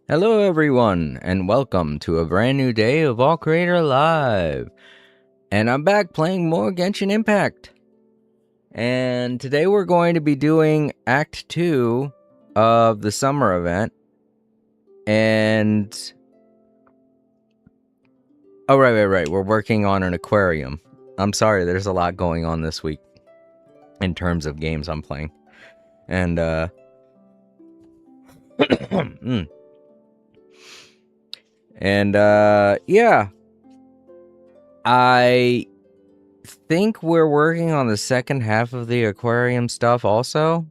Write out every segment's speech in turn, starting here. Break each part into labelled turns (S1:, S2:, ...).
S1: Hello, everyone, and welcome to a brand new day of All Creator Live. And I'm back playing more Genshin Impact. And today we're going to be doing Act 2 of the summer event. And... Oh, right. We're working on an aquarium. I'm sorry, there's a lot going on this week in terms of games I'm playing. And, yeah. I think we're working on the second half of the aquarium stuff also.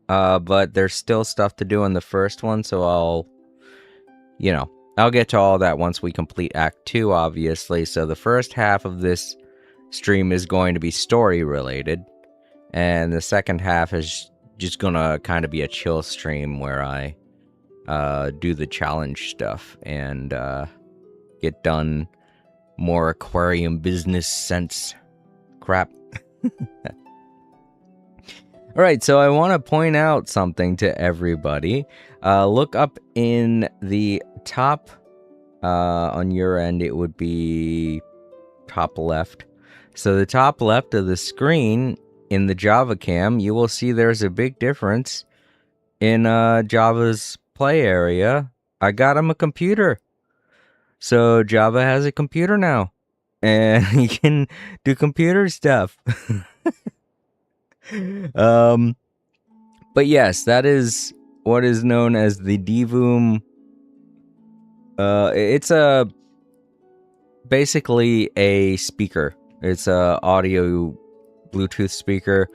S1: But there's still stuff to do in the first one, so I'll get to all that once we complete Act 2, obviously. So the first half of this stream is going to be story related, and the second half is just gonna kind of be a chill stream where I do the challenge stuff and get done more aquarium business sense crap. Alright, so I want to point out something to everybody. Look up in the top, on your end, it would be top left. So the top left of the screen in the Java cam, you will see there's a big difference in Java's play area. I got him a computer. So Java has a computer now. And he can do computer stuff. But yes, that is what is known as the Divoom. It's basically a speaker. It's a audio Bluetooth speaker.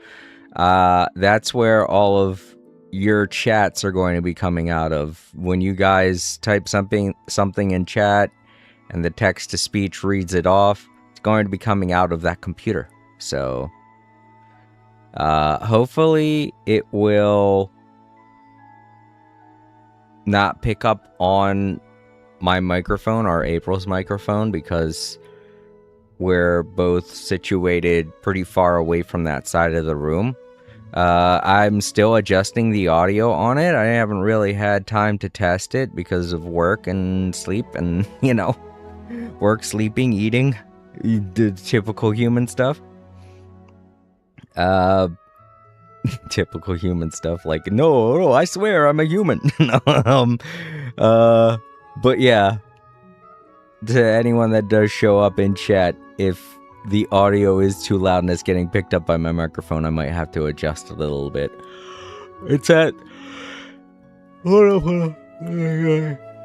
S1: That's where all of your chats are going to be coming out of. When you guys type something in chat and the text to speech reads it off, it's going to be coming out of that computer. So hopefully it will not pick up on my microphone or April's microphone, because we're both situated pretty far away from that side of the room. I'm still adjusting the audio on it. I haven't really had time to test it because of work and sleep and, work, sleeping, eating, the typical human stuff. Typical human stuff, like, no, I swear I'm a human. But yeah, to anyone that does show up in chat, if the audio is too loud and it's getting picked up by my microphone, I might have to adjust a little bit. It's at... Hold on.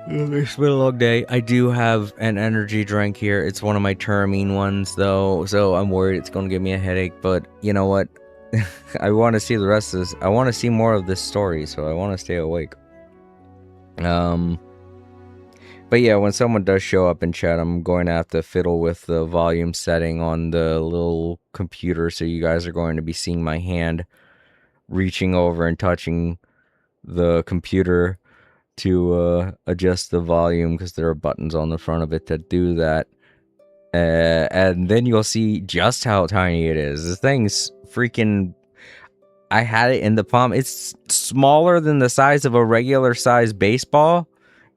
S1: It's been a long day. I do have an energy drink here. It's one of my Turamine ones, though, so I'm worried it's going to give me a headache, but you know what? I want to see the rest of this. I want to see more of this story, so I want to stay awake. But yeah, when someone does show up in chat, I'm going to have to fiddle with the volume setting on the little computer, so you guys are going to be seeing my hand reaching over and touching the computer to adjust the volume, because there are buttons on the front of it to do that. And then you'll see just how tiny it is. This thing's freaking... I had it in the palm. It's smaller than the size of a regular size baseball.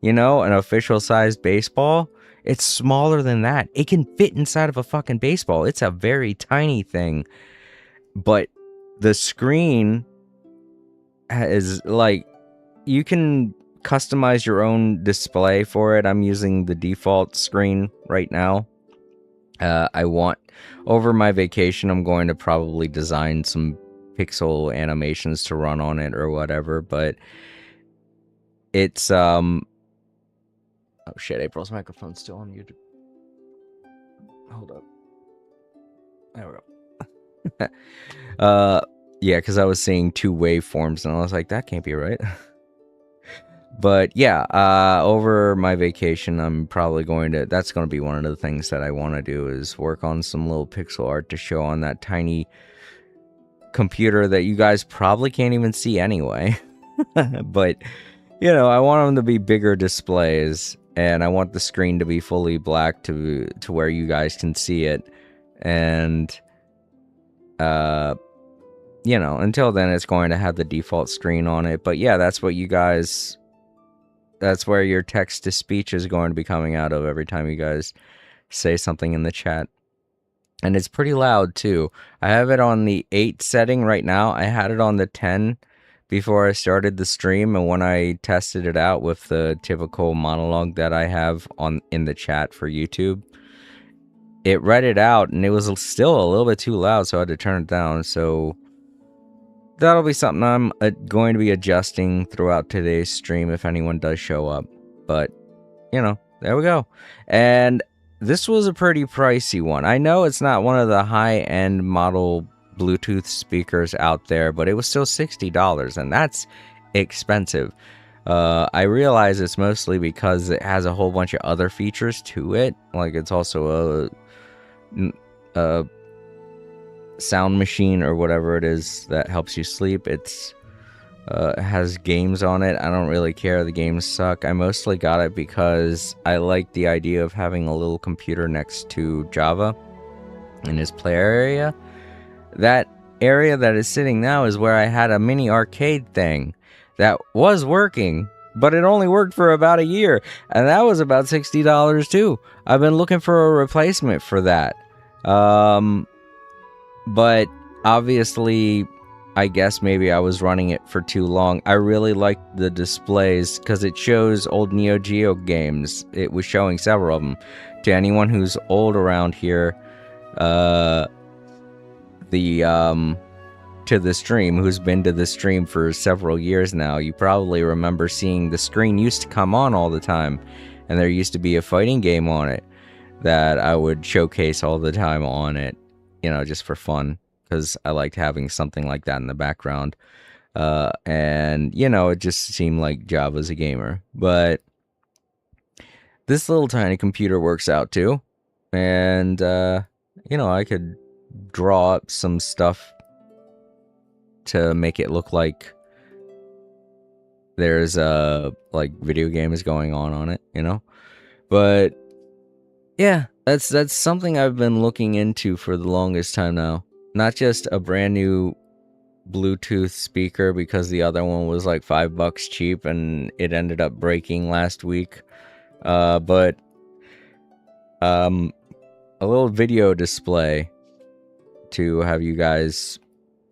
S1: An official size baseball. It's smaller than that. It can fit inside of a fucking baseball. It's a very tiny thing. But the screen is like... You can customize your own display for it. I'm using the default screen right now. Over my vacation, I'm going to probably design some pixel animations to run on it or whatever, but it's, oh shit, April's microphone's still on YouTube. Hold up. There we go. Yeah, because I was seeing two waveforms, and I was like, that can't be right. But yeah, over my vacation, I'm probably that's going to be one of the things that I want to do, is work on some little pixel art to show on that tiny computer that you guys probably can't even see anyway. But, I want them to be bigger displays, and I want the screen to be fully black to where you guys can see it. And, until then, it's going to have the default screen on it. But yeah, that's what you guys... That's where your text to speech is going to be coming out of every time you guys say something in the chat. And it's pretty loud too. I have it on the 8 setting right now. I had it on the 10 before I started the stream, and when I tested it out with the typical monologue that I have in the chat for YouTube, it read it out and it was still a little bit too loud, so I had to turn it down. So that'll be something I'm going to be adjusting throughout today's stream if anyone does show up. But, you know, there we go. And this was a pretty pricey one. I know it's not one of the high-end model Bluetooth speakers out there, but it was still $60, and that's expensive. I realize it's mostly because it has a whole bunch of other features to it. Like, it's also a sound machine or whatever it is that helps you sleep. It has games on it. I don't really care. The games suck. I mostly got it because I like the idea of having a little computer next to Java in his play area. That area that is sitting now is where I had a mini arcade thing that was working, but it only worked for about a year, and that was about $60 too. I've been looking for a replacement for that. But obviously, I guess maybe I was running it for too long. I really liked the displays because it shows old Neo Geo games. It was showing several of them. To anyone who's old around here, to the stream, who's been to the stream for several years now, you probably remember seeing the screen used to come on all the time, and there used to be a fighting game on it that I would showcase all the time on it, you know, just for fun, because I liked having something like that in the background. And, you know, it just seemed like Java's a gamer. But this little tiny computer works out too. And, you know, I could draw up some stuff to make it look like there's like video game is going on it, you know. But yeah, that's something I've been looking into for the longest time now. Not just a brand new Bluetooth speaker, because the other one was like $5 cheap and it ended up breaking last week, but a little video display to have you guys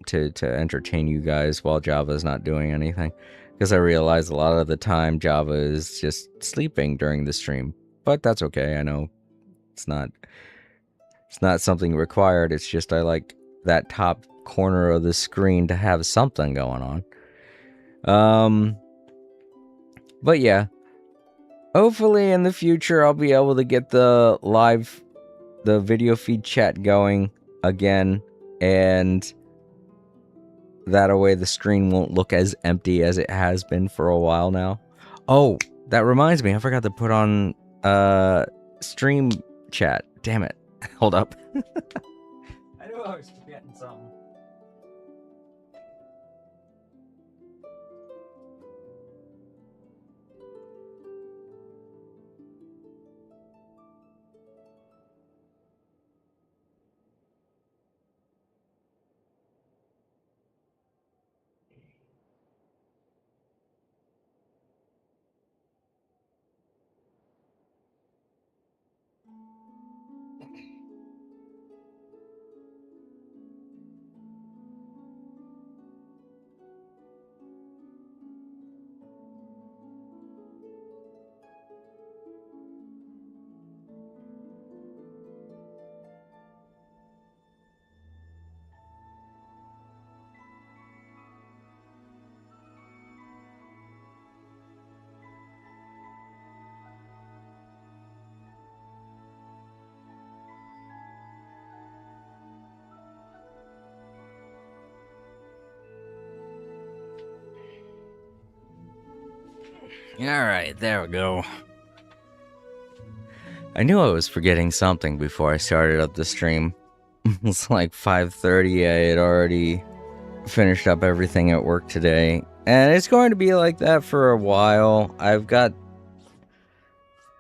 S1: to entertain you guys while Java's not doing anything, because I realize a lot of the time Java is just sleeping during the stream. But that's okay. I know it's not something required. It's just I like that top corner of the screen to have something going on. But yeah, hopefully in the future I'll be able to get the video feed chat going again, and that way the screen won't look as empty as it has been for a while now. Oh, that reminds me, I forgot to put on stream chat. Damn it. Hold up. I knew I was forgetting something. Alright, there we go. I knew I was forgetting something before I started up the stream. It's like 5:30. I had already finished up everything at work today, and it's going to be like that for a while. I've got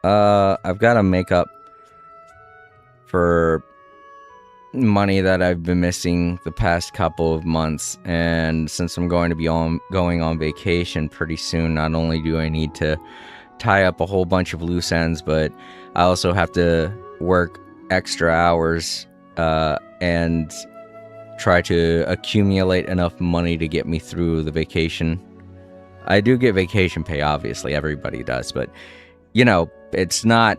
S1: to make up for money that I've been missing the past couple of months, and since I'm going to be going on vacation pretty soon, not only do I need to tie up a whole bunch of loose ends, but I also have to work extra hours and try to accumulate enough money to get me through the vacation. I do get vacation pay, obviously, everybody does, but you know, it's not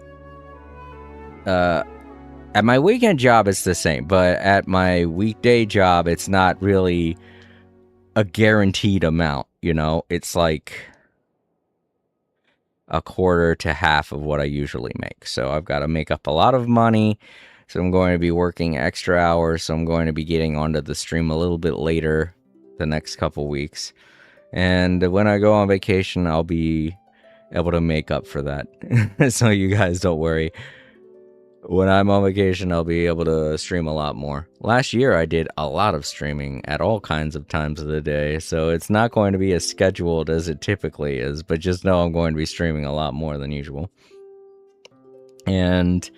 S1: at my weekend job it's the same, but at my weekday job it's not really a guaranteed amount, you know? It's like a quarter to half of what I usually make. So I've got to make up a lot of money. So I'm going to be working extra hours. So I'm going to be getting onto the stream a little bit later the next couple weeks. And when I go on vacation, I'll be able to make up for that. So you guys don't worry. When I'm on vacation, I'll be able to stream a lot more. Last year, I did a lot of streaming at all kinds of times of the day, so it's not going to be as scheduled as it typically is, but just know I'm going to be streaming a lot more than usual. And,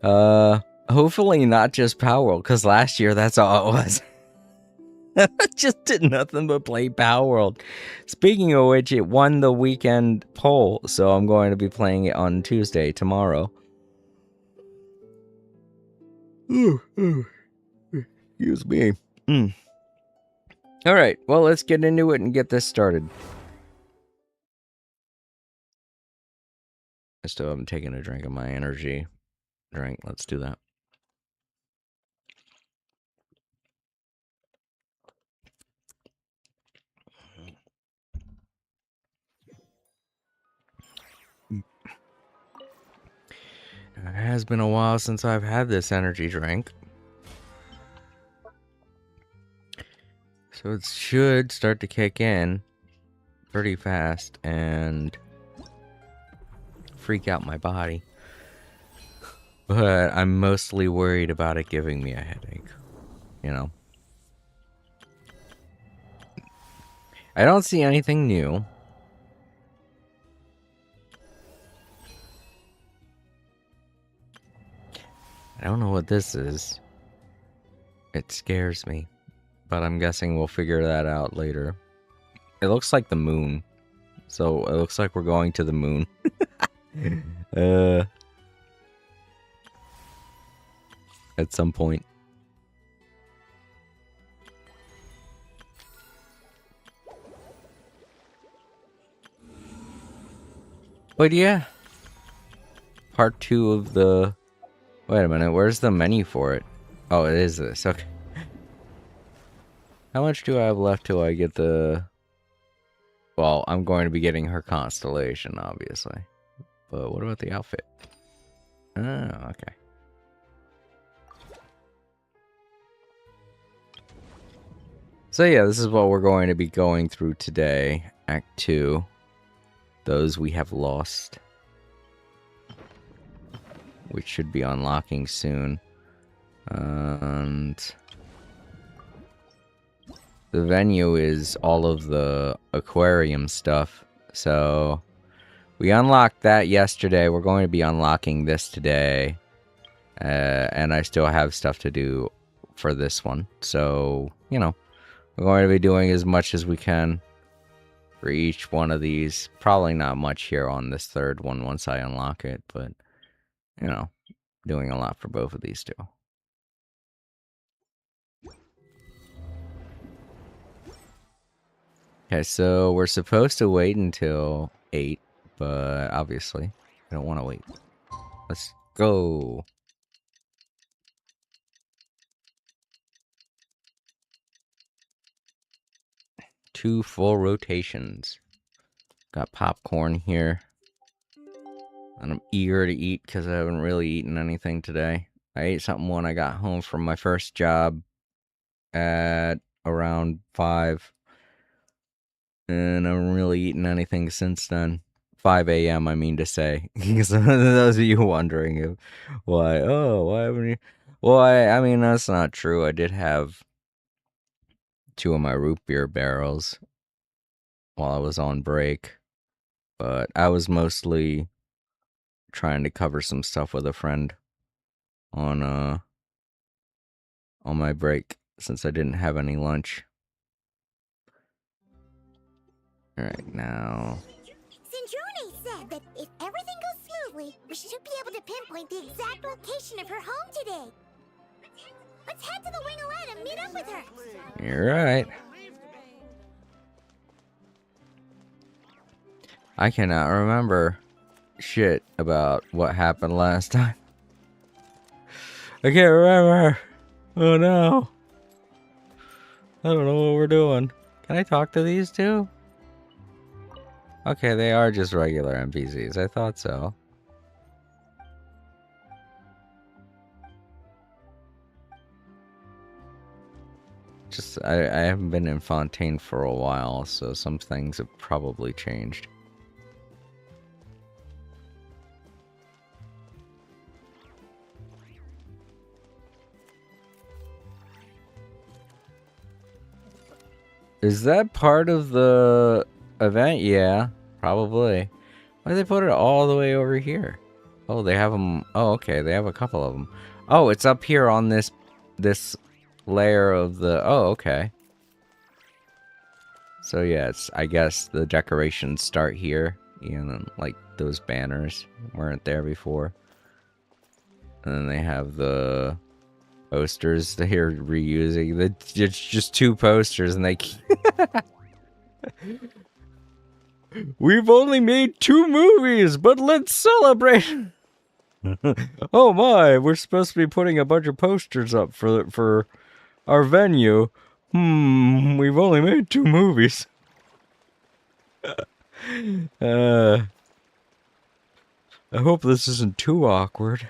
S1: hopefully not just Power World, because last year, that's all it was. I just did nothing but play Power World. Speaking of which, it won the weekend poll, so I'm going to be playing it on Tuesday, tomorrow. Excuse me. All right, well, let's get into it and get this started. I still haven't taken a drink of my energy drink. Let's do that. It has been a while since I've had this energy drink. So it should start to kick in pretty fast and freak out my body. But I'm mostly worried about it giving me a headache, you know? I don't see anything new. I don't know what this is. It scares me. But I'm guessing we'll figure that out later. It looks like the moon. So it looks like we're going to the moon. At some point. But yeah. Part 2 of the... Wait a minute, where's the menu for it? Oh, it is this, okay. How much do I have left till I get the... Well, I'm going to be getting her constellation, obviously. But what about the outfit? Oh, okay. So yeah, this is what we're going to be going through today. Act 2. Those we have lost. Which should be unlocking soon. And... the venue is all of the aquarium stuff. So... we unlocked that yesterday. We're going to be unlocking this today. And I still have stuff to do for this one. So, you know, we're going to be doing as much as we can for each one of these. Probably not much here on this third one once I unlock it. But, you know, doing a lot for both of these two. Okay, so we're supposed to wait until 8. But obviously, I don't want to wait. Let's go. Two full rotations. Got popcorn here. And I'm eager to eat because I haven't really eaten anything today. I ate something when I got home from my first job at around 5. And I haven't really eaten anything since then. 5 a.m. I mean to say. Because those of you wondering why haven't you? Well, I mean, that's not true. I did have 2 of my root beer barrels while I was on break. But I was mostly trying to cover some stuff with a friend on my break since I didn't have any lunch. Alright, now...
S2: that if everything goes smoothly, we should be able to pinpoint the exact location of her home today. Let's head to the Wing-O-Lette and meet up with her.
S1: You're right. I cannot remember shit about what happened last time. I can't remember. Oh no. I don't know what we're doing. Can I talk to these two? Okay, they are just regular NPCs. I thought so. Just, I haven't been in Fontaine for a while, so some things have probably changed. Is that part of the event? Yeah, probably. Why did they put it all the way over here? Oh, they have them. Oh, okay, they have a couple of them. Oh, it's up here on this layer of the. Oh, okay. So yeah, it's, I guess the decorations start here, and like those banners weren't there before. And then they have the posters they're reusing. It's just two posters, and they keep We've only made 2 movies, but let's celebrate. Oh my, we're supposed to be putting a bunch of posters up for our venue. We've only made 2 movies. I hope this isn't too awkward.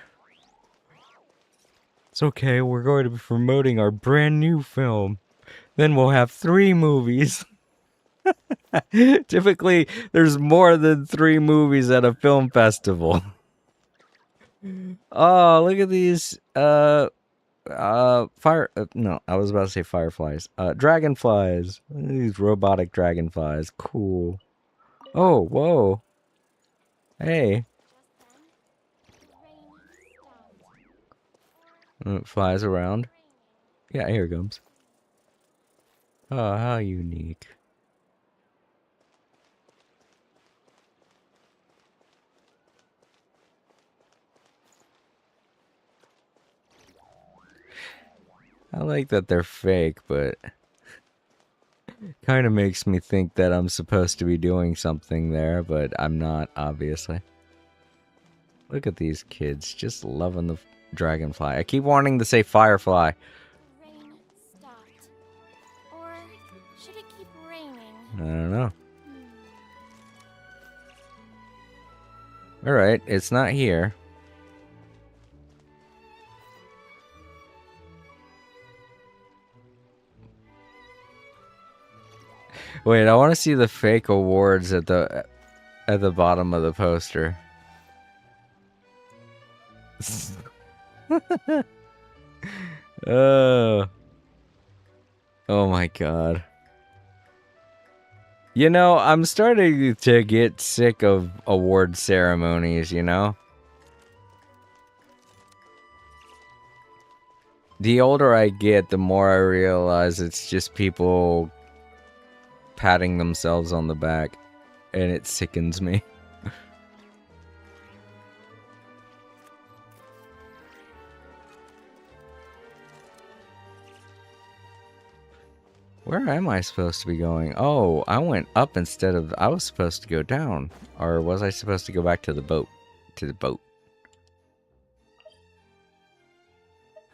S1: It's okay, we're going to be promoting our brand new film. Then we'll have 3 movies. Typically, there's more than 3 movies at a film festival. Oh, look at these, no, I was about to say fireflies. Dragonflies. These robotic dragonflies. Cool. Oh, whoa. Hey. It flies around. Yeah, here it comes. Oh, how unique. I like that they're fake, but kind of makes me think that I'm supposed to be doing something there, but I'm not, obviously. Look at these kids, just loving the dragonfly. I keep wanting to say firefly.
S2: Rain stopped. Or should it keep raining?
S1: I don't know. Alright, it's not here. Wait, I want to see the fake awards at the bottom of the poster. Oh. Oh my god. You know, I'm starting to get sick of award ceremonies, you know? The older I get, the more I realize it's just people patting themselves on the back, and it sickens me. Where am I supposed to be going? Oh, I went up instead of... I was supposed to go down. Or was I supposed to go back to the boat? To the boat.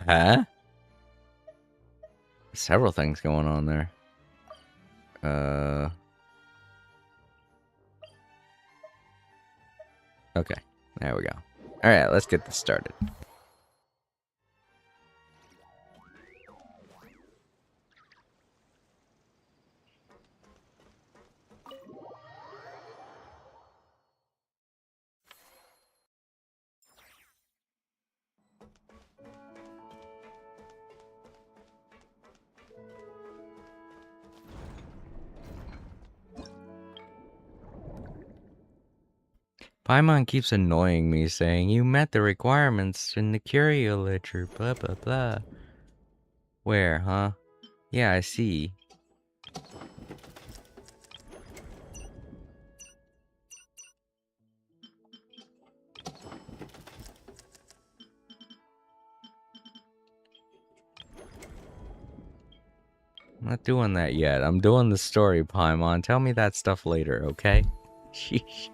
S1: Huh? Several things going on there. Okay, there we go. Alright, let's get this started. Paimon keeps annoying me, saying, you met the requirements in the curio ledger, blah blah blah. Where, huh? Yeah, I see. I'm not doing that yet. I'm doing the story, Paimon. Tell me that stuff later, okay? Sheesh.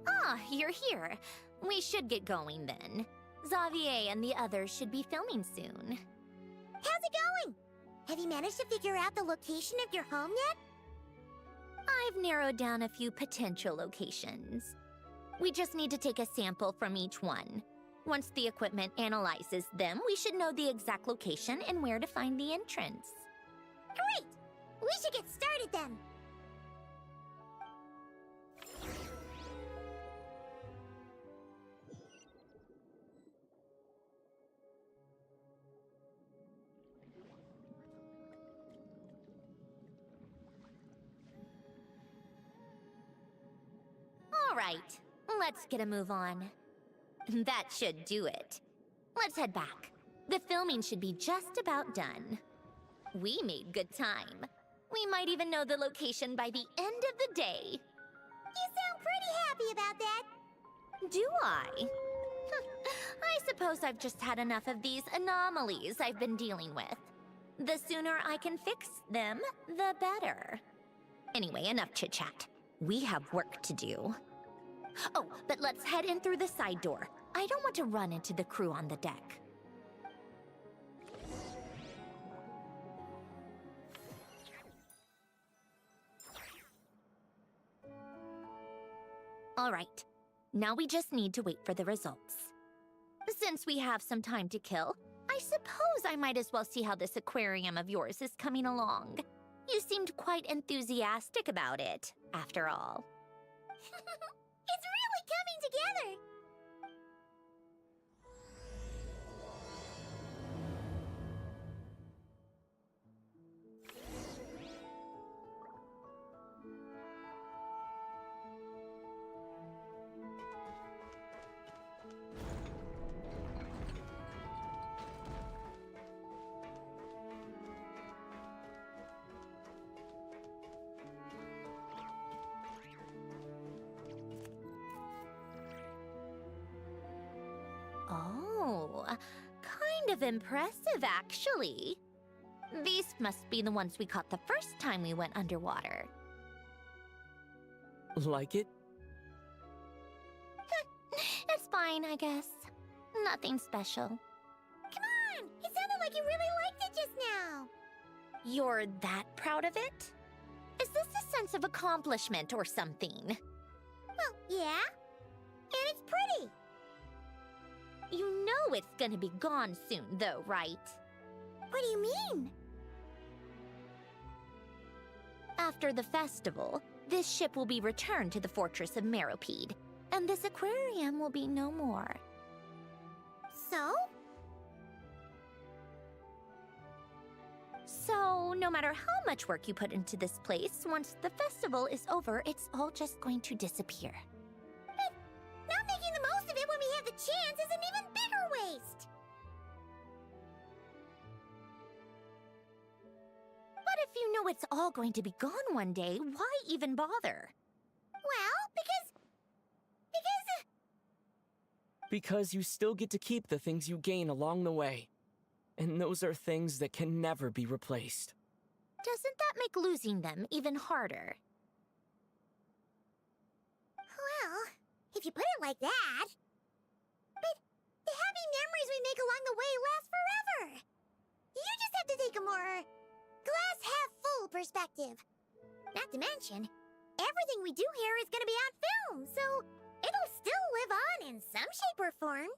S2: Ah, you're here. We should get going then. Xavier and the others should be filming soon. How's it going? Have you managed to figure out the location of your home yet? I've narrowed down a few potential locations. We just need to take a sample from each one. Once the equipment analyzes them, we should know the exact location and where to find the entrance. Great! We should get started then! All right, let's get a move on. That should do it. Let's head back. The filming should be just about done. We made good time. We might even know the location by the end of the day. You sound pretty happy about that. Do I? I suppose I've just had enough of these anomalies I've been dealing with. The sooner I can fix them, the better. Anyway, enough chit-chat. We have work to do. Oh, but let's head in through the side door. I don't want to run into the crew on the deck. All right, now we just need to wait for the results. Since we have some time to kill, I suppose I might as well see how this aquarium of yours is coming along. You seemed quite enthusiastic about it, after all. It's really coming together! Oh, kind of impressive, actually. These must be the ones we caught the first time we went underwater.
S3: Like it?
S2: It's fine, I guess. Nothing special. Come on! It sounded like you really liked it just now! You're that proud of it? Is this a sense of accomplishment or something? Well, yeah. And it's pretty. You know it's gonna be gone soon, though, right? What do you mean? After the festival, this ship will be returned to the fortress of Meropide, and this aquarium will be no more. So? So, no matter how much work you put into this place, once the festival is over, it's all just going to disappear. But not making the most of it when we have the chance is an even bigger waste! But if you know it's all going to be gone one day, why even bother? Well,
S3: Because you still get to keep the things you gain along the way. And those are things that can never be replaced.
S2: Doesn't that make losing them even harder? Well, if you put it like that. But the happy memories we make along the way last forever. You just have to take a more glass-half-full perspective. Not to mention, everything we do here is going to be on film, so it'll still live on in some shape or form.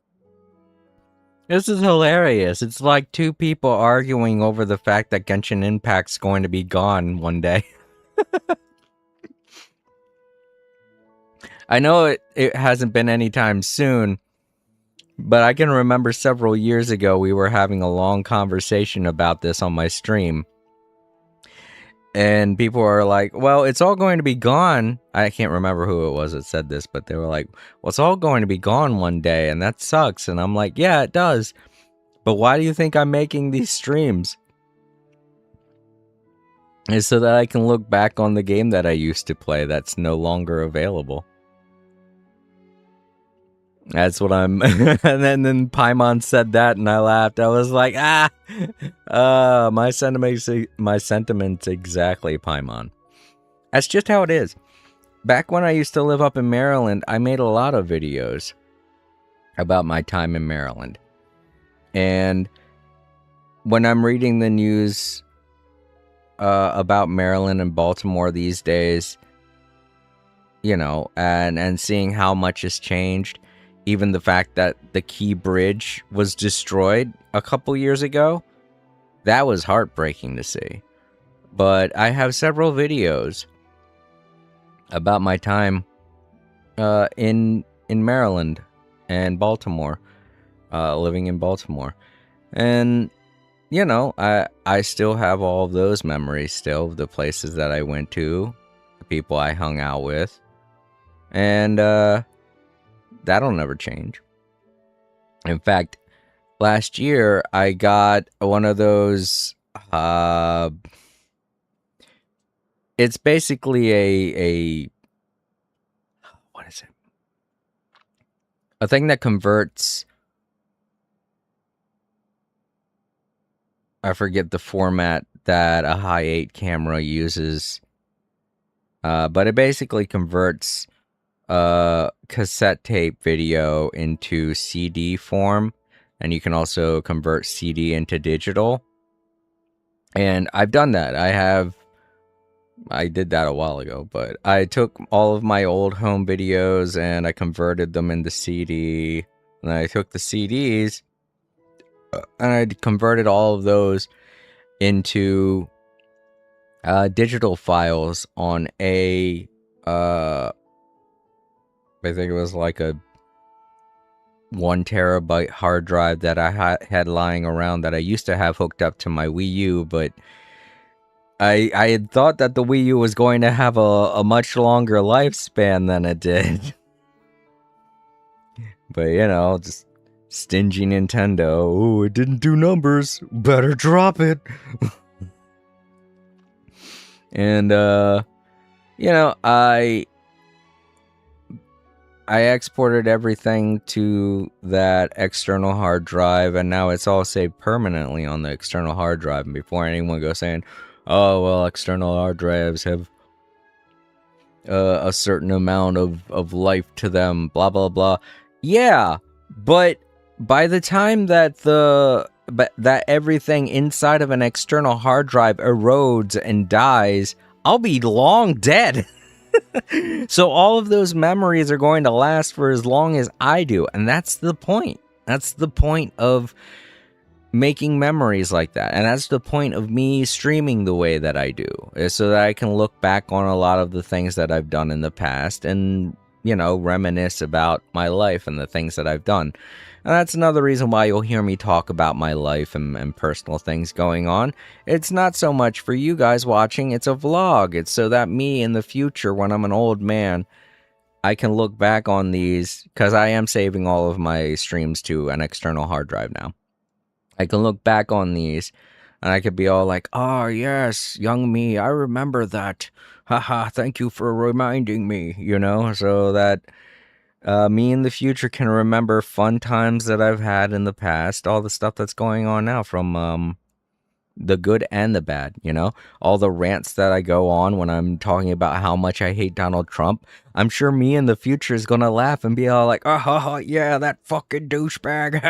S1: This is hilarious. It's like two people arguing over the fact that Genshin Impact's going to be gone one day. I know it hasn't been anytime soon, but I can remember several years ago we were having a long conversation about this on my stream. And people are like, well, it's all going to be gone. I can't remember who it was that said this, but they were like, well, it's all going to be gone one day, and that sucks. And I'm like, yeah, it does. But why do you think I'm making these streams? It's so that I can look back on the game that I used to play that's no longer available. That's what I'm. And then Paimon said that, and I laughed. I was like, my sentiments exactly, Paimon. That's just how it is. Back when I used to live up in Maryland, I made a lot of videos about my time in Maryland. And when I'm reading the news about Maryland and Baltimore these days, you know, and seeing how much has changed, even the fact that the Key Bridge was destroyed a couple years ago, that was heartbreaking to see. But I have several videos about my time in Maryland and Baltimore, living in Baltimore. And you know, I still have all of those memories still, the places that I went to, the people I hung out with. And that'll never change. In fact, last year I got one of those it's basically a what is it? A thing that converts, I forget the format that a high 8 camera uses. But it basically converts cassette tape video into CD form, and you can also convert CD into digital. And I've done that. I did that a while ago, but I took all of my old home videos and I converted them into CD. And I took the CDs and I converted all of those into digital files on a I think it was like a 1 terabyte hard drive that I had lying around that I used to have hooked up to my Wii U, but I had thought that the Wii U was going to have a much longer lifespan than it did. But you know, just stingy Nintendo. Oh, it didn't do numbers. Better drop it. And you know, I exported everything to that external hard drive, and now it's all saved permanently on the external hard drive. And before anyone goes saying, oh, well, external hard drives have a certain amount of life to them, blah, blah, blah. Yeah, but by the time that that everything inside of an external hard drive erodes and dies, I'll be long dead. So all of those memories are going to last for as long as I do. And that's the point. That's the point of making memories like that. And that's the point of me streaming the way that I do, is so that I can look back on a lot of the things that I've done in the past and, you know, reminisce about my life and the things that I've done. And that's another reason why you'll hear me talk about my life and personal things going on. It's not so much for you guys watching, it's a vlog. It's so that me in the future, when I'm an old man, I can look back on these, because I am saving all of my streams to an external hard drive now. I can look back on these and I could be all like, oh yes, young me, I remember that. Haha, thank you for reminding me, you know, so that me in the future can remember fun times that I've had in the past, all the stuff that's going on now, from the good and the bad, you know, all the rants that I go on when I'm talking about how much I hate Donald Trump. I'm sure me in the future is gonna laugh and be all like, oh yeah, that fucking douchebag.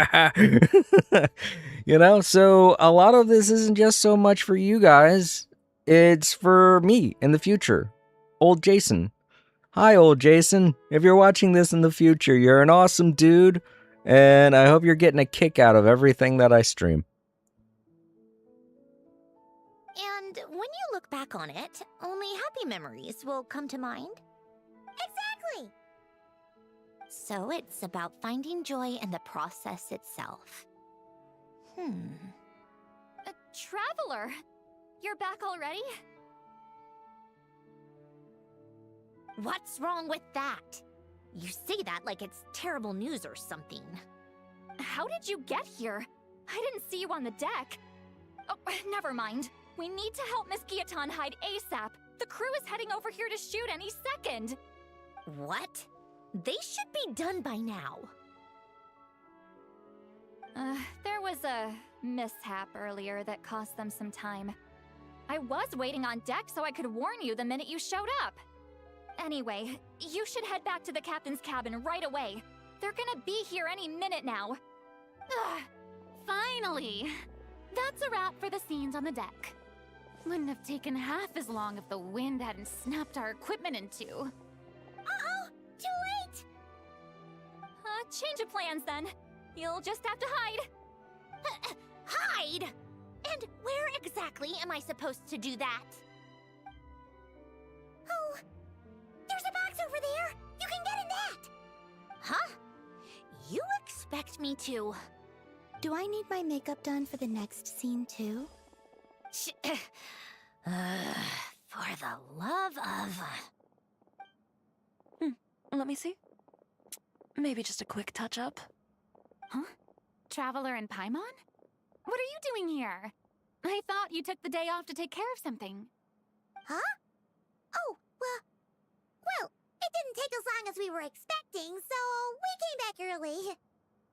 S1: You know, so a lot of this isn't just so much for you guys, it's for me in the future. Old Jason. Hi, old Jason. If you're watching this in the future, you're an awesome dude, and I hope you're getting a kick out of everything that I stream.
S2: And when you look back on it, only happy memories will come to mind? Exactly! So it's about finding joy in the process itself.
S4: A traveler! You're back already?
S2: What's wrong with that? You say that like it's terrible news or something.
S4: How did you get here? I didn't see you on the deck. Oh, never mind. We need to help Miss Guillotin hide ASAP. The crew is heading over here to shoot any second.
S2: What? They should be done by now.
S4: There was a mishap earlier that cost them some time. I was waiting on deck so I could warn you the minute you showed up. Anyway, you should head back to the captain's cabin right away. They're gonna be here any minute now. Ugh, finally! That's a wrap for the scenes on the deck. Wouldn't have taken half as long if the wind hadn't snapped our equipment in two.
S2: Uh-oh! Too late!
S4: Change of plans then. You'll just have to hide.
S2: Hide? And where exactly am I supposed to do that? Oh, there's a box over there! You can get in that! Huh? You expect me to...
S5: Do I need my makeup done for the next scene too?
S2: For the love of...
S6: Let me see. Maybe just a quick touch-up.
S4: Huh? Traveler and Paimon? What are you doing here? I thought you took the day off to take care of something.
S5: Huh? Oh, well, it didn't take as long as we were expecting, so we came back early.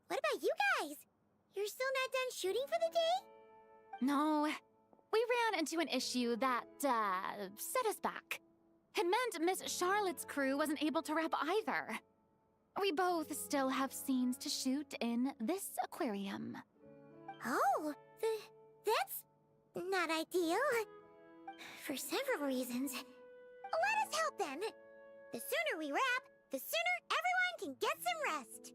S5: What about you guys? You're still not done shooting for the day?
S4: No, we ran into an issue that, set us back. It meant Miss Charlotte's crew wasn't able to wrap either. We both still have scenes to shoot in this aquarium.
S5: Oh, that's not ideal. For several reasons. Let us help then. The sooner we wrap, the sooner everyone can get some rest.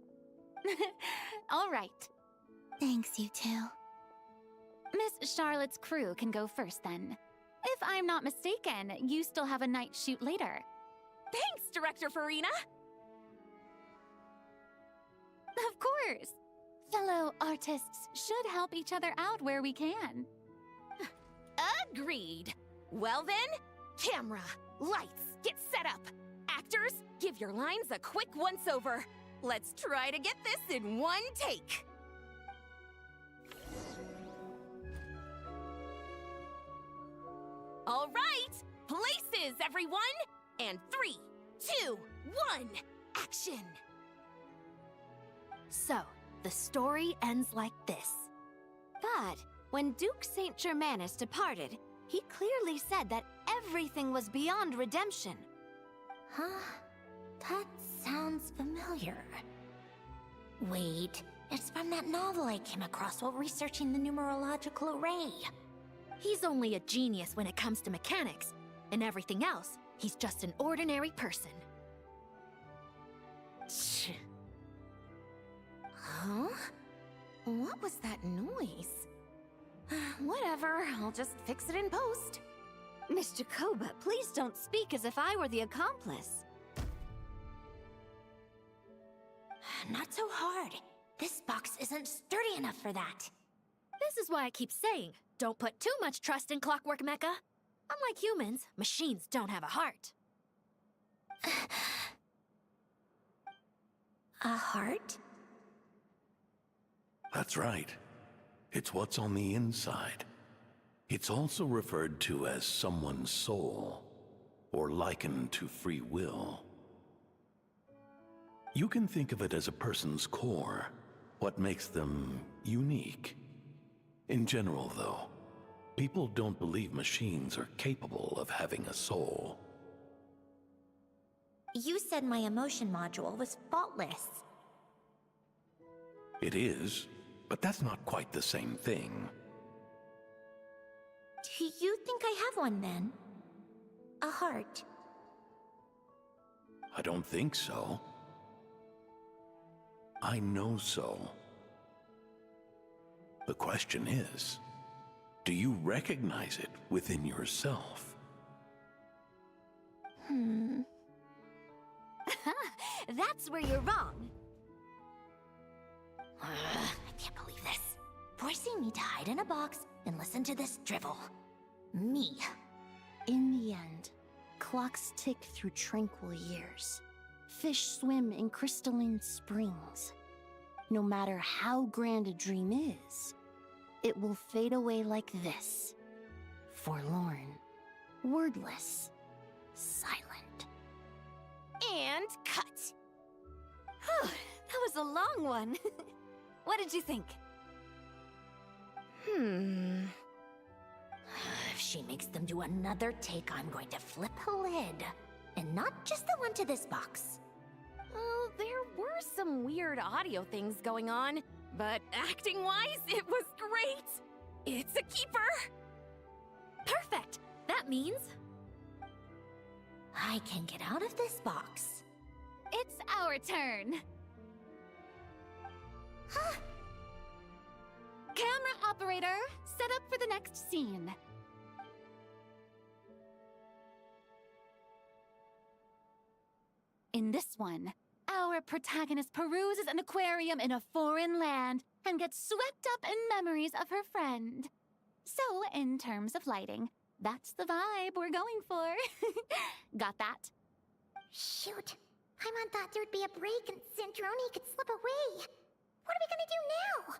S4: All right.
S5: Thanks, you two.
S4: Miss Charlotte's crew can go first then. If I'm not mistaken, you still have a night shoot later.
S6: Thanks, Director Farina!
S4: Of course. Fellow artists should help each other out where we can.
S6: Agreed. Well then, camera, lights, get set up. Actors, give your lines a quick once-over. Let's try to get this in one take. All right, places, everyone! And 3, 2, 1, action!
S7: So, the story ends like this. But when Duke Saint Germanus departed, he clearly said that everything was beyond redemption.
S2: Huh? That sounds familiar. Wait, it's from that novel I came across while researching the numerological array.
S7: He's only a genius when it comes to mechanics, and everything else, he's just an ordinary person.
S2: Tch. Huh? What was that noise? Whatever, I'll just fix it in post.
S7: Mr. Koba, please don't speak as if I were the accomplice.
S2: Not so hard. This box isn't sturdy enough for that.
S7: This is why I keep saying, don't put too much trust in Clockwork Mecha. Unlike humans, machines don't have a heart.
S2: A heart?
S8: That's right. It's what's on the inside. It's also referred to as someone's soul, or likened to free will. You can think of it as a person's core, what makes them unique. In general, though, people don't believe machines are capable of having a soul.
S2: You said my emotion module was faultless.
S8: It is, but that's not quite the same thing.
S2: Do you think I have one then? A heart?
S8: I don't think so. I know so. The question is, do you recognize it within yourself?
S7: That's where you're wrong.
S2: I can't believe this. Forcing me to hide in a box and listen to this drivel. Me.
S5: In the end, clocks tick through tranquil years. Fish swim in crystalline springs. No matter how grand a dream is, it will fade away like this. Forlorn, wordless, silent.
S7: And cut. Whew, that was a long one. What did you think?
S2: If she makes them do another take, I'm going to flip a lid. And not just the one to this box.
S6: Oh, there were some weird audio things going on, but acting-wise, it was great. It's a keeper.
S7: Perfect! That means
S2: I can get out of this box.
S4: It's our turn. Camera operator, set up for the next scene. In this one, our protagonist peruses an aquarium in a foreign land and gets swept up in memories of her friend. So, in terms of lighting, that's the vibe we're going for. Got that?
S2: Shoot. Paimon thought there'd be a break and Sandrone could slip away. What are we gonna do now?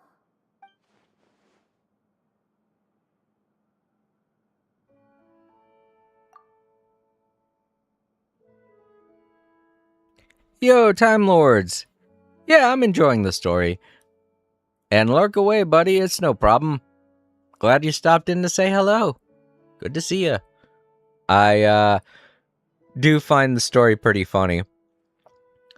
S1: Yo, Time Lords! Yeah, I'm enjoying the story. And lurk away, buddy, it's no problem. Glad you stopped in to say hello. Good to see ya. I do find the story pretty funny.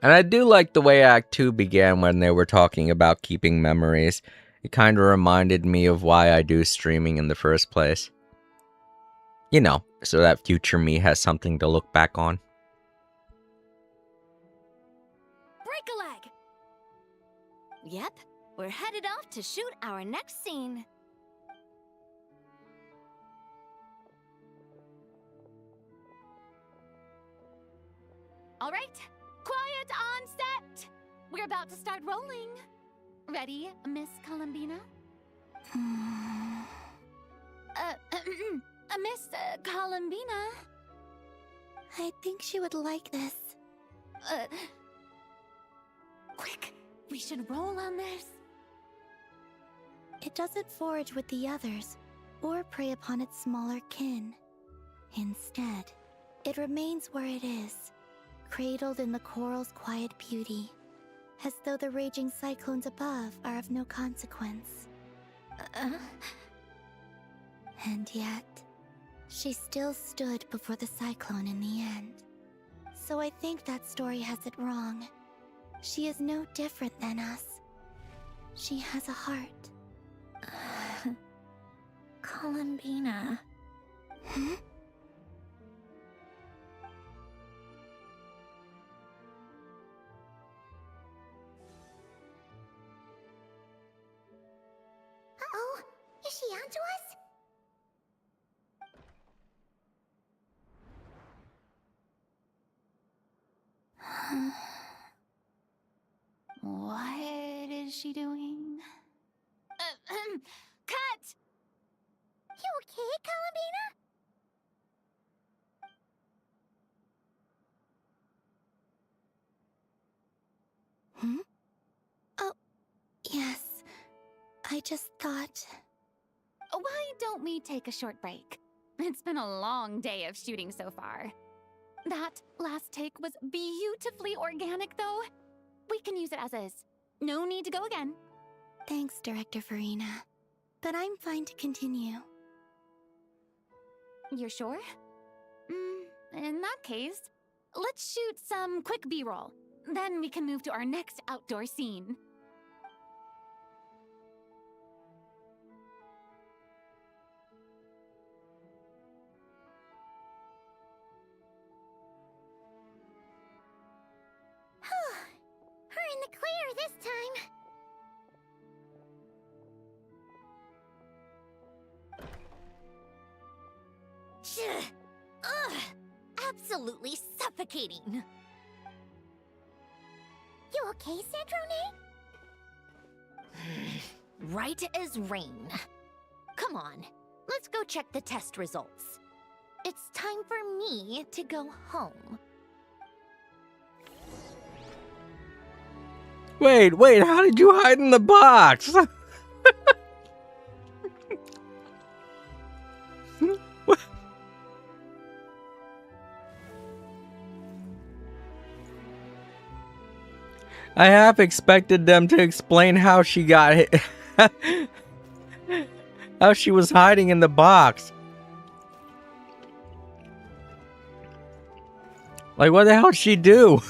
S1: And I do like the way Act 2 began when they were talking about keeping memories. It kind of reminded me of why I do streaming in the first place. You know, so that future me has something to look back on.
S7: break a leg! Yep, we're headed off to shoot our next scene.
S4: All right, quiet on set. We're about to start rolling. Ready, Miss Columbina? Miss Columbina?
S5: I think she would like this.
S4: Quick, we should roll on this.
S5: It doesn't forage with the others, or prey upon its smaller kin. Instead, it remains where it is, cradled in the coral's quiet beauty, as though the raging cyclones above are of no consequence. And yet, she still stood before the cyclone in the end. So I think that story has it wrong. She is no different than us. She has a heart.
S2: Columbina.
S5: Hmm?
S2: Uh-oh, is she onto us?
S4: What is she doing? Cut!
S2: You okay, Columbina?
S5: Hmm? Oh, yes. I just thought...
S4: Why don't we take a short break? It's been a long day of shooting so far. That last take was beautifully organic, though. We can use it as is. No need to go again.
S5: Thanks, Director Farina. But I'm fine to continue.
S4: You're sure? In that case, let's shoot some quick B-roll. Then we can move to our next outdoor scene.
S2: We're in the clear this time. Ugh! Absolutely suffocating. You okay, Sandrone? Right as rain. Come on, let's go check the test results. It's time for me to go home.
S1: Wait, how did you hide in the box? I half expected them to explain how she got how she was hiding in the box. Like, what the hell did she do?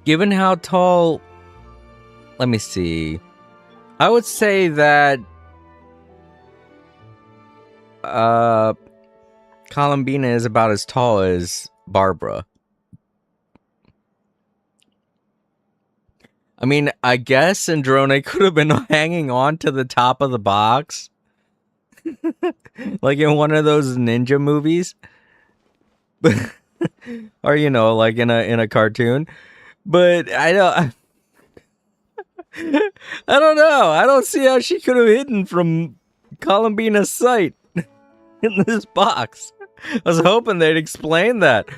S1: Given how tall... Let me see. I would say that... Columbina is about as tall as Barbara. I mean, I guess Androne could have been hanging on to the top of the box. Like in one of those ninja movies. Or, you know, like in a cartoon. But I don't know. I don't see how she could have hidden from Columbina's sight in this box. I was hoping they'd explain that.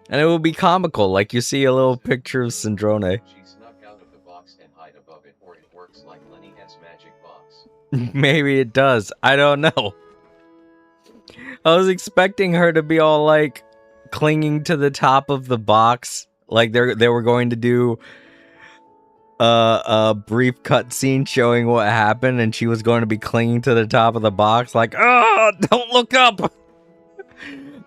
S1: And it would be comical, like you see a little picture of Sindrone.
S9: She snuck out of the box and hide above it, or it works like Lenny S magic box.
S1: Maybe it does. I don't know. I was expecting her to be all like clinging to the top of the box, like they were going to do a brief cutscene showing what happened, and she was going to be clinging to the top of the box, like, oh, don't look up.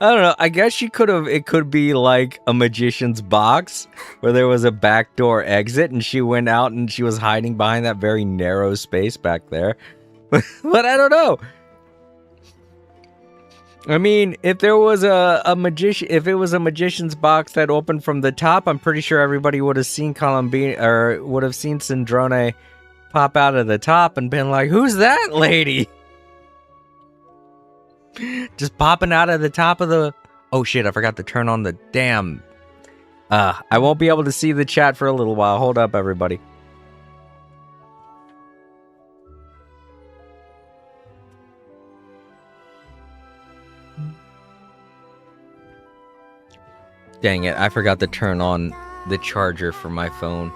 S1: I don't know. I guess she could have. It could be like a magician's box where there was a backdoor exit, and she went out and she was hiding behind that very narrow space back there. But I don't know. I mean, if there was a magician, if it was a magician's box that opened from the top, I'm pretty sure everybody would have seen Columbine, or would have seen Sindrone pop out of the top and been like, "Who's that lady?" Just popping out of the top of the... Oh shit, I forgot to turn on the damn... I won't be able to see the chat for a little while. Hold up, everybody. Dang it, I forgot to turn on the charger for my phone.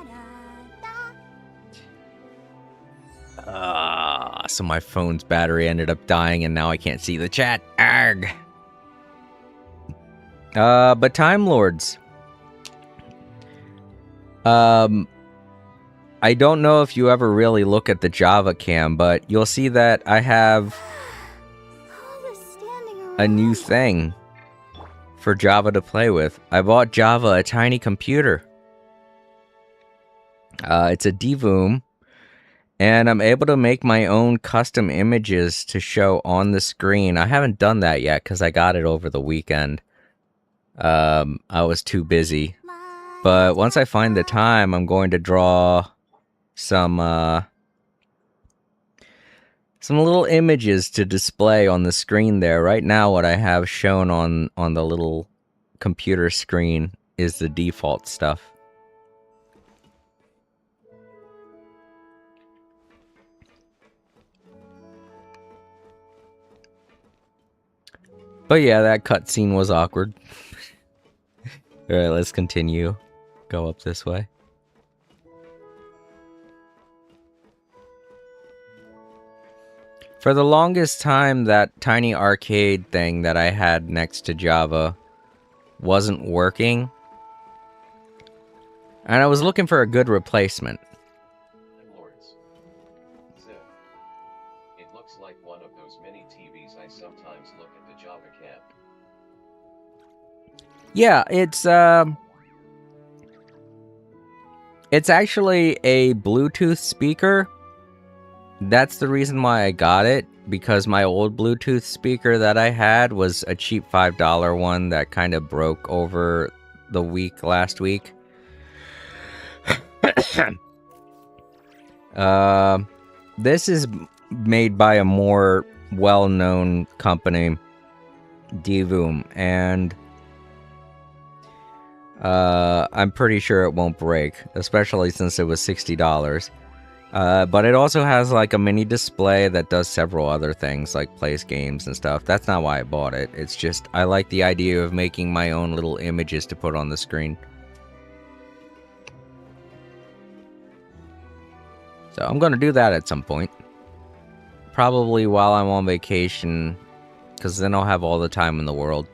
S1: So my phone's battery ended up dying and now I can't see the chat. Arg! But Time Lords. I don't know if you ever really look at the Java cam, but you'll see that I have a new thing for Java to play with. I bought Java a tiny computer. It's a DVOOM. And I'm able to make my own custom images to show on the screen. I haven't done that yet because I got it over the weekend. I was too busy. But once I find the time, I'm going to draw some little images to display on the screen there. Right now, what I have shown on the little computer screen is the default stuff. But yeah, that cutscene was awkward. Alright, let's continue. Go up this way. For the longest time, that tiny arcade thing that I had next to Java wasn't working. And I was looking for a good replacement.
S9: Lords. Zip. It looks like one of those mini TVs I sometimes look at the Java cam.
S1: Yeah, it's actually a Bluetooth speaker. That's the reason why I got it, because my old Bluetooth speaker that I had was a cheap $5 one that kind of broke over the week last week. This is made by a more well-known company, DVOOM, and I'm pretty sure it won't break, especially since it was $60. But it also has like a mini display that does several other things, like plays games and stuff. That's not why I bought it. It's just I like the idea of making my own little images to put on the screen. So I'm going to do that at some point. Probably while I'm on vacation, because then I'll have all the time in the world.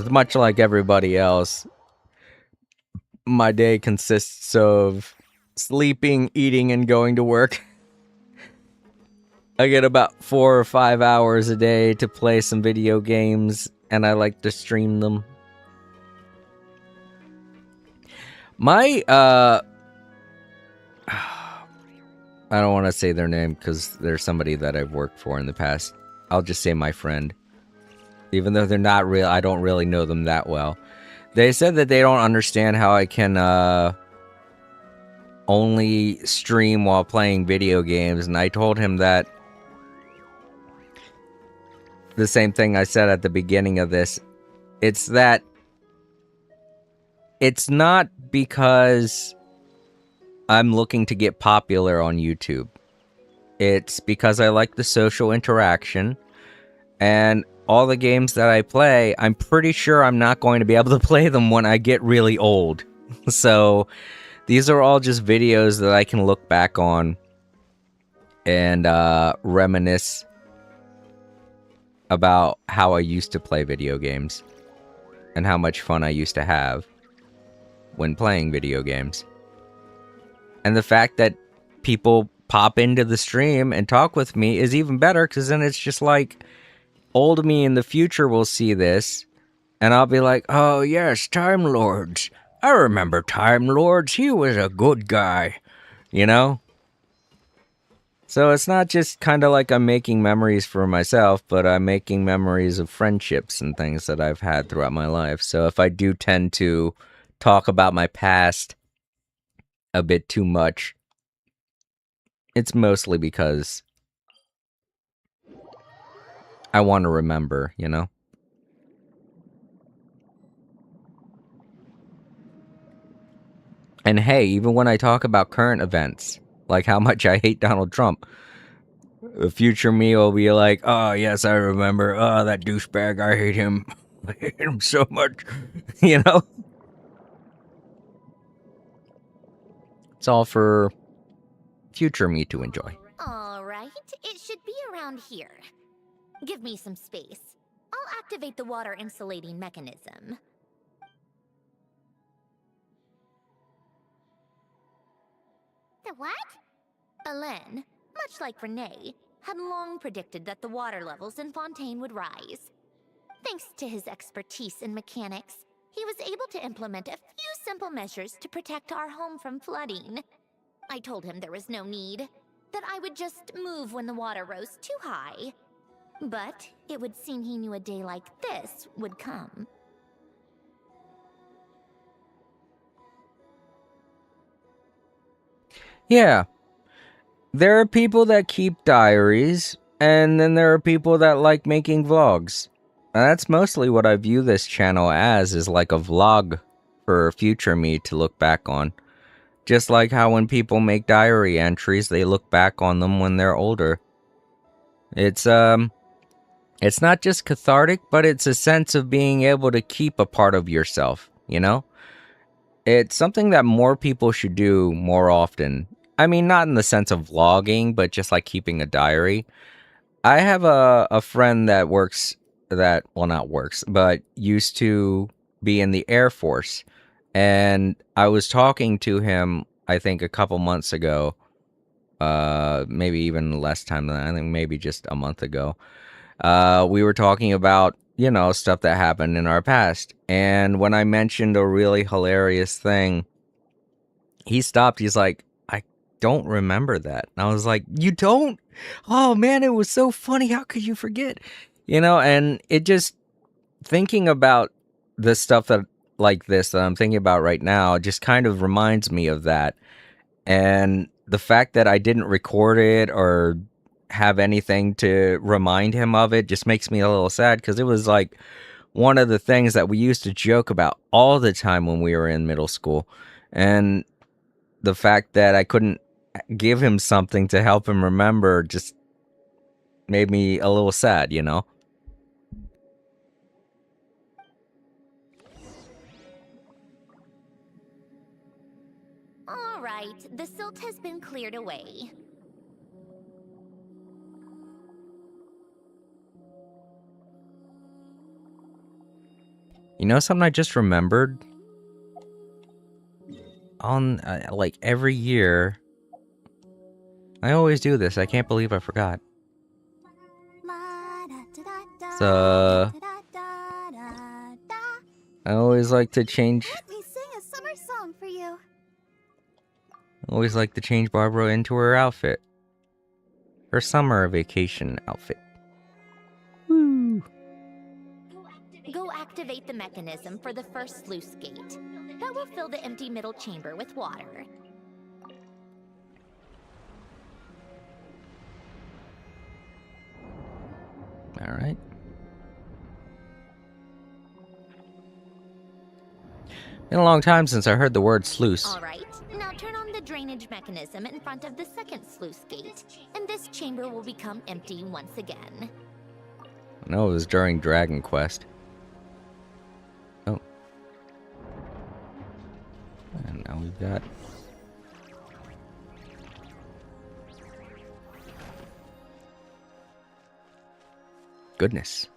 S1: 'Cause much like everybody else, my day consists of sleeping, eating, and going to work. I get about 4 or 5 hours a day to play some video games, and I like to stream them. My, I don't want to say their name because they're somebody that I've worked for in the past. I'll just say my friend. Even though they're not real, I don't really know them that well. They said that they don't understand how I can, only stream while playing video games, and I told him that the same thing I said at the beginning of this. It's that it's not because I'm looking to get popular on YouTube. It's because I like the social interaction, and all the games that I play, I'm pretty sure I'm not going to be able to play them when I get really old. So these are all just videos that I can look back on and reminisce about how I used to play video games and how much fun I used to have when playing video games. And the fact that people pop into the stream and talk with me is even better, because then it's just like old me in the future will see this and I'll be like, oh yes, Time Lords. I remember Time Lords. He was a good guy, you know? So it's not just kind of like I'm making memories for myself, but I'm making memories of friendships and things that I've had throughout my life. So if I do tend to talk about my past a bit too much, it's mostly because I want to remember, you know? And hey, even when I talk about current events, like how much I hate Donald Trump, the future me will be like, oh, yes, I remember. Oh, that douchebag, I hate him. I hate him so much. You know? It's all for future me to enjoy.
S2: Alright, it should be around here. Give me some space. I'll activate the water insulating mechanism. The what? Alain, much like Renee, had long predicted that the water levels in Fontaine would rise. Thanks to his expertise in mechanics, he was able to implement a few simple measures to protect our home from flooding. I told him there was no need, that I would just move when the water rose too high. But it would seem he knew a day like this would come.
S1: Yeah. There are people that keep diaries, and then there are people that like making vlogs. And that's mostly what I view this channel as, is like a vlog for future me to look back on. Just like how when people make diary entries, they look back on them when they're older. It's not just cathartic, but it's a sense of being able to keep a part of yourself, you know? It's something that more people should do more often. I mean, not in the sense of vlogging, but just like keeping a diary. I have a friend that not works, but used to be in the Air Force. And I was talking to him, I think a couple months ago, maybe even less time than that, I think maybe just a month ago. We were talking about, you know, stuff that happened in our past. And when I mentioned a really hilarious thing, he stopped. He's like, I don't remember that. And I was like, you don't? Oh man, it was so funny. How could you forget? You know, and it just, thinking about the stuff that like this that I'm thinking about right now just kind of reminds me of that. And the fact that I didn't record it or have anything to remind him of it just makes me a little sad, because it was like one of the things that we used to joke about all the time when we were in middle school. And the fact that I couldn't give him something to help him remember just made me a little sad, you know?
S2: Alright, the silt has been cleared away.
S1: You know something I just remembered? On, like, every year... I always do this. I can't believe I forgot. So... I always like to change...
S7: Let me sing a summer song for you.
S1: I always like to change Barbara into her outfit. Her summer vacation outfit. Woo!
S2: Go activate the mechanism for the first sluice gate. That will fill the empty middle chamber with water.
S1: Alright. Been a long time since I heard the word sluice.
S2: Alright, now turn on the drainage mechanism in front of the second sluice gate, and this chamber will become empty once again.
S1: I know it was during Dragon Quest. Oh. And now we've got... Goodness.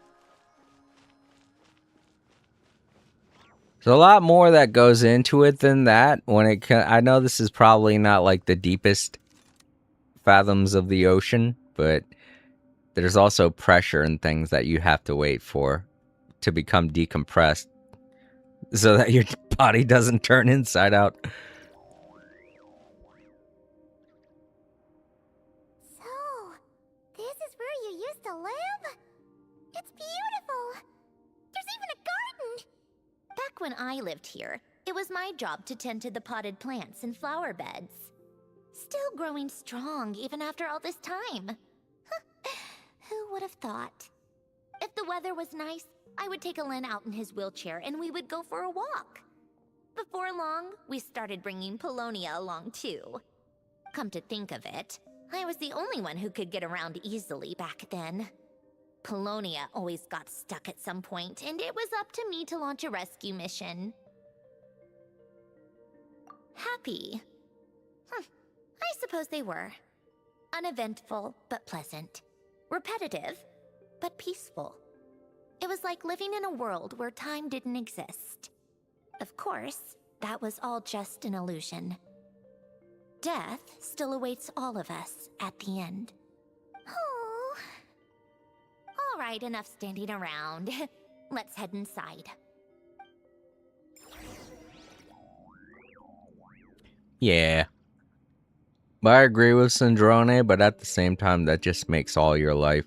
S1: There's a lot more that goes into it than that. I know this is probably not like the deepest fathoms of the ocean, but there's also pressure and things that you have to wait for to become decompressed so that your body doesn't turn inside out.
S7: So, this is where you used to live? It's beautiful. There's even a garden.
S2: Back when I lived here, it was my job to tend to the potted plants and flower beds. Still growing strong even after all this time. Who would have thought? If the weather was nice, I would take Alen out in his wheelchair and we would go for a walk. Before long, we started bringing Polonia along too. Come to think of it, I was the only one who could get around easily back then. Polonia always got stuck at some point, and it was up to me to launch a rescue mission. Happy? I suppose they were. Uneventful, but pleasant. Repetitive, but peaceful. It was like living in a world where time didn't exist. Of course, that was all just an illusion. Death still awaits all of us at the end.
S7: Oh.
S2: All right, enough standing around. Let's head inside.
S1: Yeah. But I agree with Sandrone, but at the same time, that just makes all your life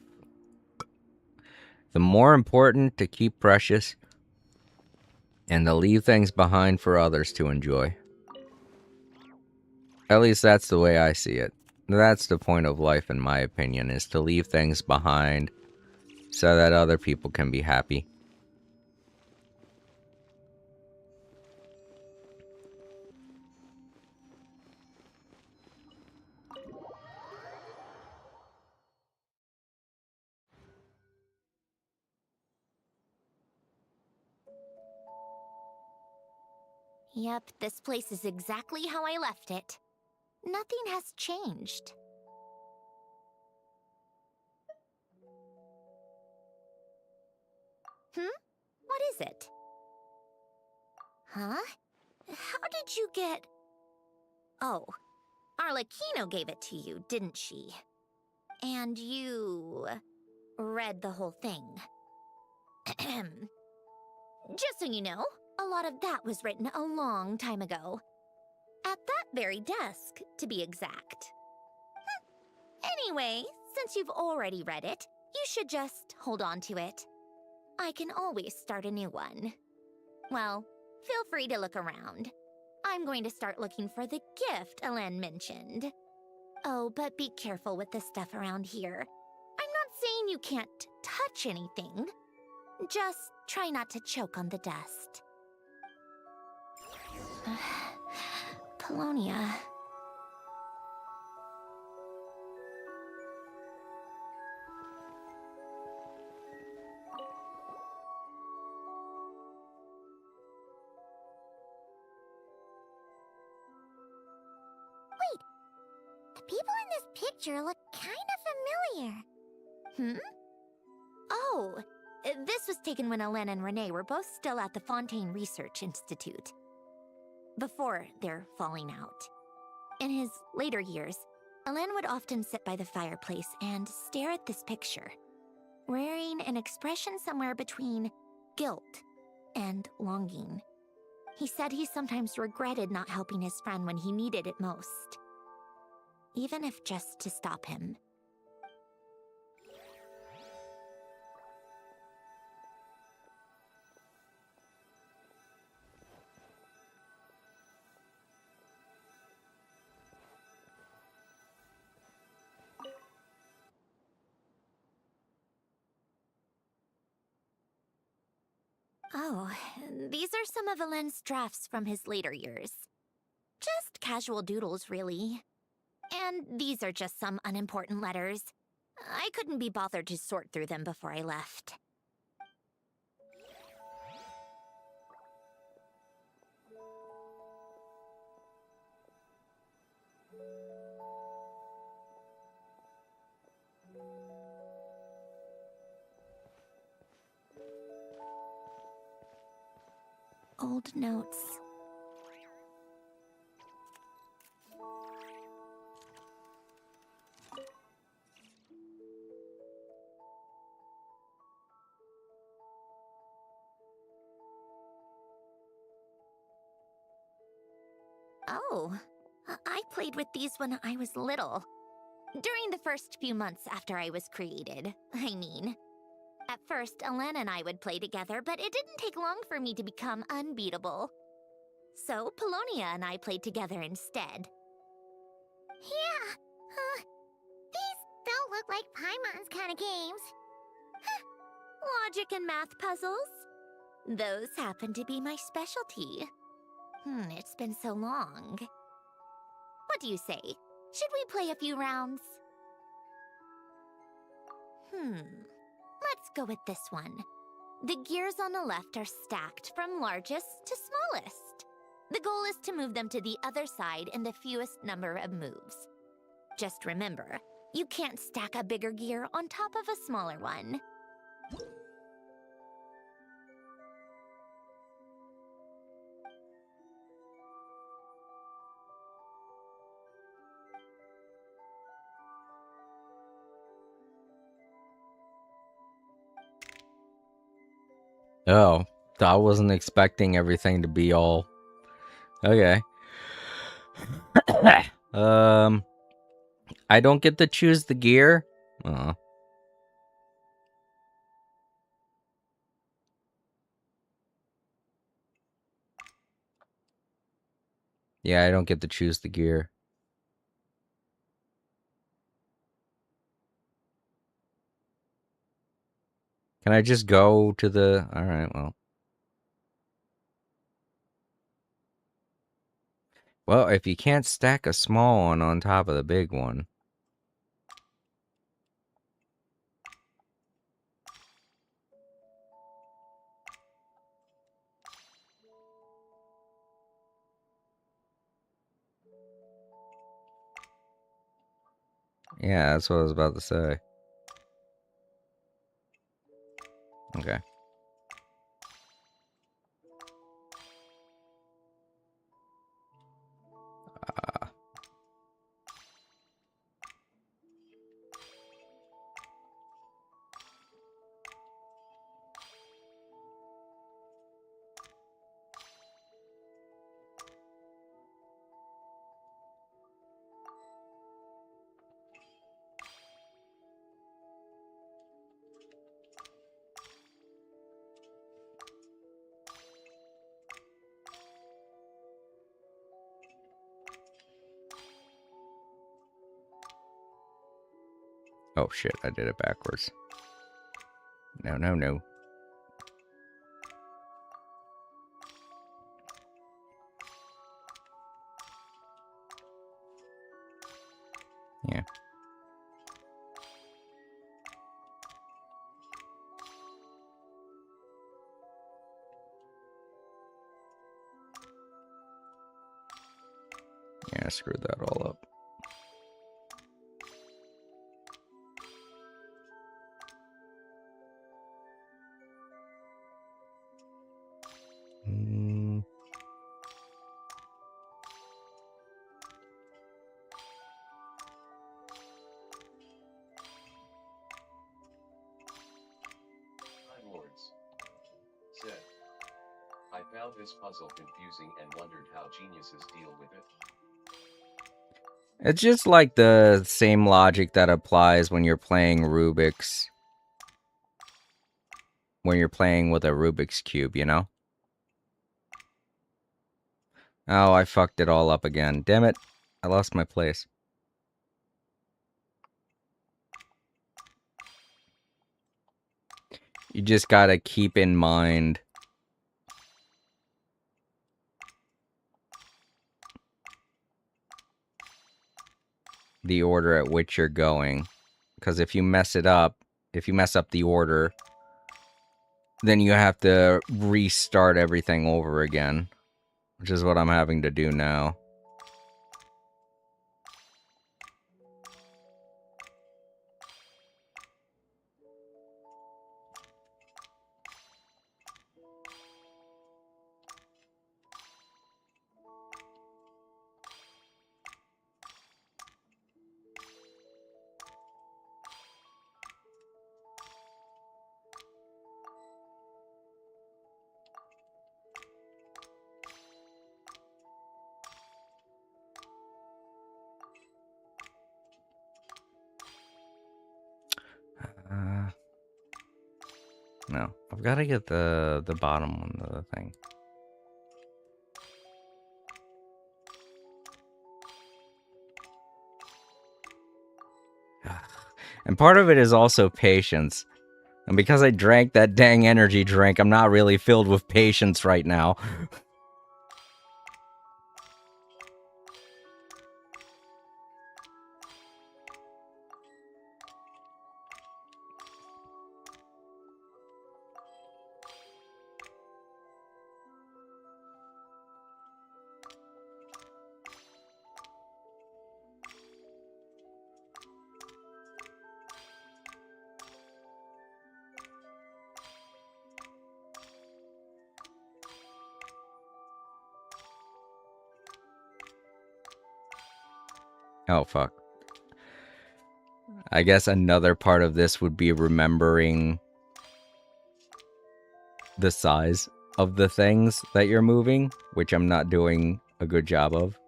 S1: the more important to keep precious and to leave things behind for others to enjoy. At least that's the way I see it. That's the point of life, in my opinion, is to leave things behind so that other people can be happy.
S2: Yep, this place is exactly how I left it. Nothing has changed. What is it? Huh? How did you get... Oh, Arlecchino gave it to you, didn't she? And you... read the whole thing. Just so you know, a lot of that was written a long time ago. At that very desk, to be exact. Anyway, since you've already read it, you should just hold on to it. I can always start a new one. Well, feel free to look around. I'm going to start looking for the gift Alen mentioned. Oh, but be careful with the stuff around here. I'm not saying you can't touch anything. Just try not to choke on the dust. Polonia.
S7: The people in this picture look kind of familiar.
S2: Oh, This was taken when Hélène and Renee were both still at the Fontaine Research Institute, before their falling out. In his later years, Hélène would often sit by the fireplace and stare at this picture, wearing an expression somewhere between guilt and longing. He said he sometimes regretted not helping his friend when he needed it most, even if just to stop him. Oh, these are some of Hélène's drafts from his later years. Just casual doodles, really. And these are just some unimportant letters. I couldn't be bothered to sort through them before I left. Old notes. Oh, I played with these when I was little. During the first few months after I was created, I mean. At first, Hélène and I would play together, but it didn't take long for me to become unbeatable. So, Polonia and I played together instead.
S10: Yeah, these don't look like Paimon's kind of games.
S2: Logic and math puzzles? Those happen to be my specialty. It's been so long. What do you say? Should we play a few rounds? Let's go with this one. The gears on the left are stacked from largest to smallest. The goal is to move them to the other side in the fewest number of moves. Just remember, you can't stack a bigger gear on top of a smaller one.
S1: Oh, I wasn't expecting everything to be all... Okay. I don't get to choose the gear? Yeah, I don't get to choose the gear. Can I just go to the... Alright, well. Well, if you can't stack a small one on top of the big one... Yeah, that's what I was about to say. Okay. Oh shit, I did it backwards. No, no, no. Yeah. Yeah, I screwed that all up.
S9: found this puzzle confusing and wondered how geniuses deal with it.
S1: It's just like the same logic that applies when you're playing Rubik's. When you're playing with a Rubik's Cube, you know? Oh, I fucked it all up again. Damn it. I lost my place. You just gotta keep in mind the order at which you're going. Because if you mess it up, if you mess up the order, then you have to restart everything over again. Which is what I'm having to do now. No, I've got to get the bottom one of the thing. And part of it is also patience. And because I drank that dang energy drink, I'm not really filled with patience right now. Oh, fuck. I guess another part of this would be remembering the size of the things that you're moving, which I'm not doing a good job of.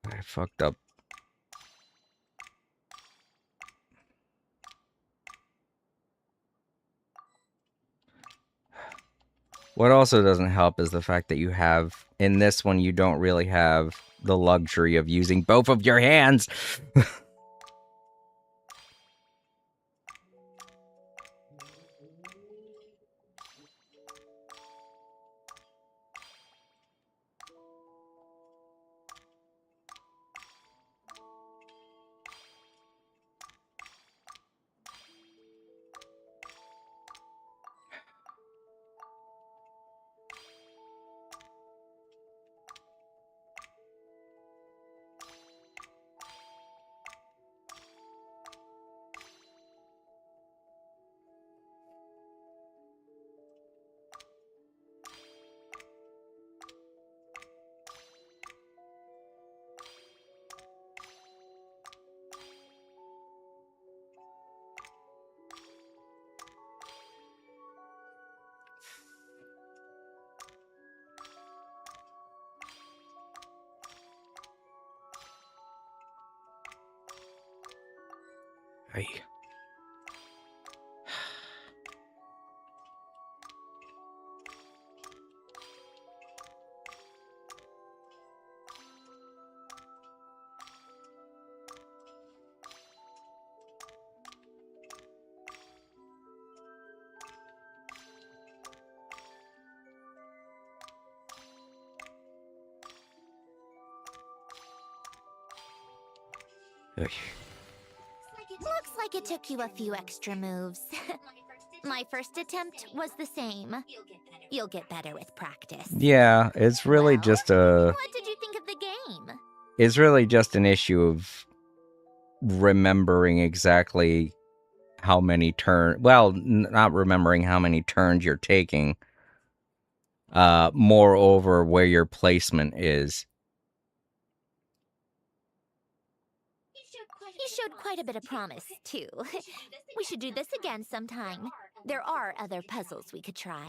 S1: I fucked up. What also doesn't help is the fact that you have, in this one, you don't really have the luxury of using both of your hands. Hey.
S2: Looks like it took you a few extra moves. My first attempt was the same. You'll get better with practice.
S1: Yeah, it's really
S2: Well,
S1: just a...
S2: What did you think of the game?
S1: It's really just an issue of remembering exactly how many turns. Well, not remembering how many turns you're taking. Moreover, where your placement is.
S2: You showed quite a bit of promise, too. We should do this again sometime. There are other puzzles we could try.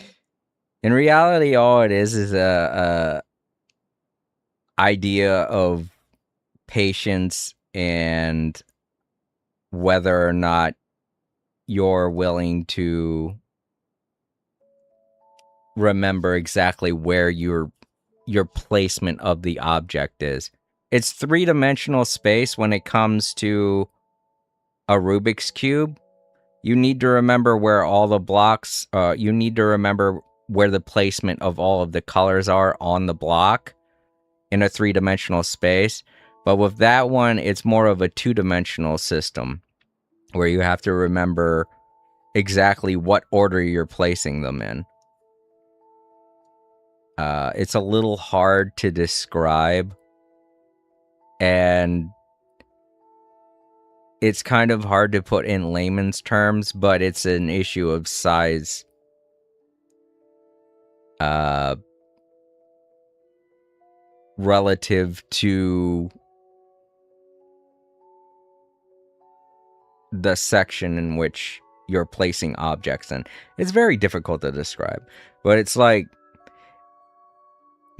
S1: In reality, all it is a idea of patience and whether or not you're willing to remember exactly where your placement of the object is. It's three-dimensional space when it comes to a Rubik's Cube. You need to remember where all the blocks, you need to remember where the placement of all of the colors are on the block in a three-dimensional space. But with that one, it's more of a two-dimensional system where you have to remember exactly what order you're placing them in. It's a little hard to describe, and it's kind of hard to put in layman's terms, but it's an issue of size. Relative to the section in which you're placing objects in. It's very difficult to describe, but it's like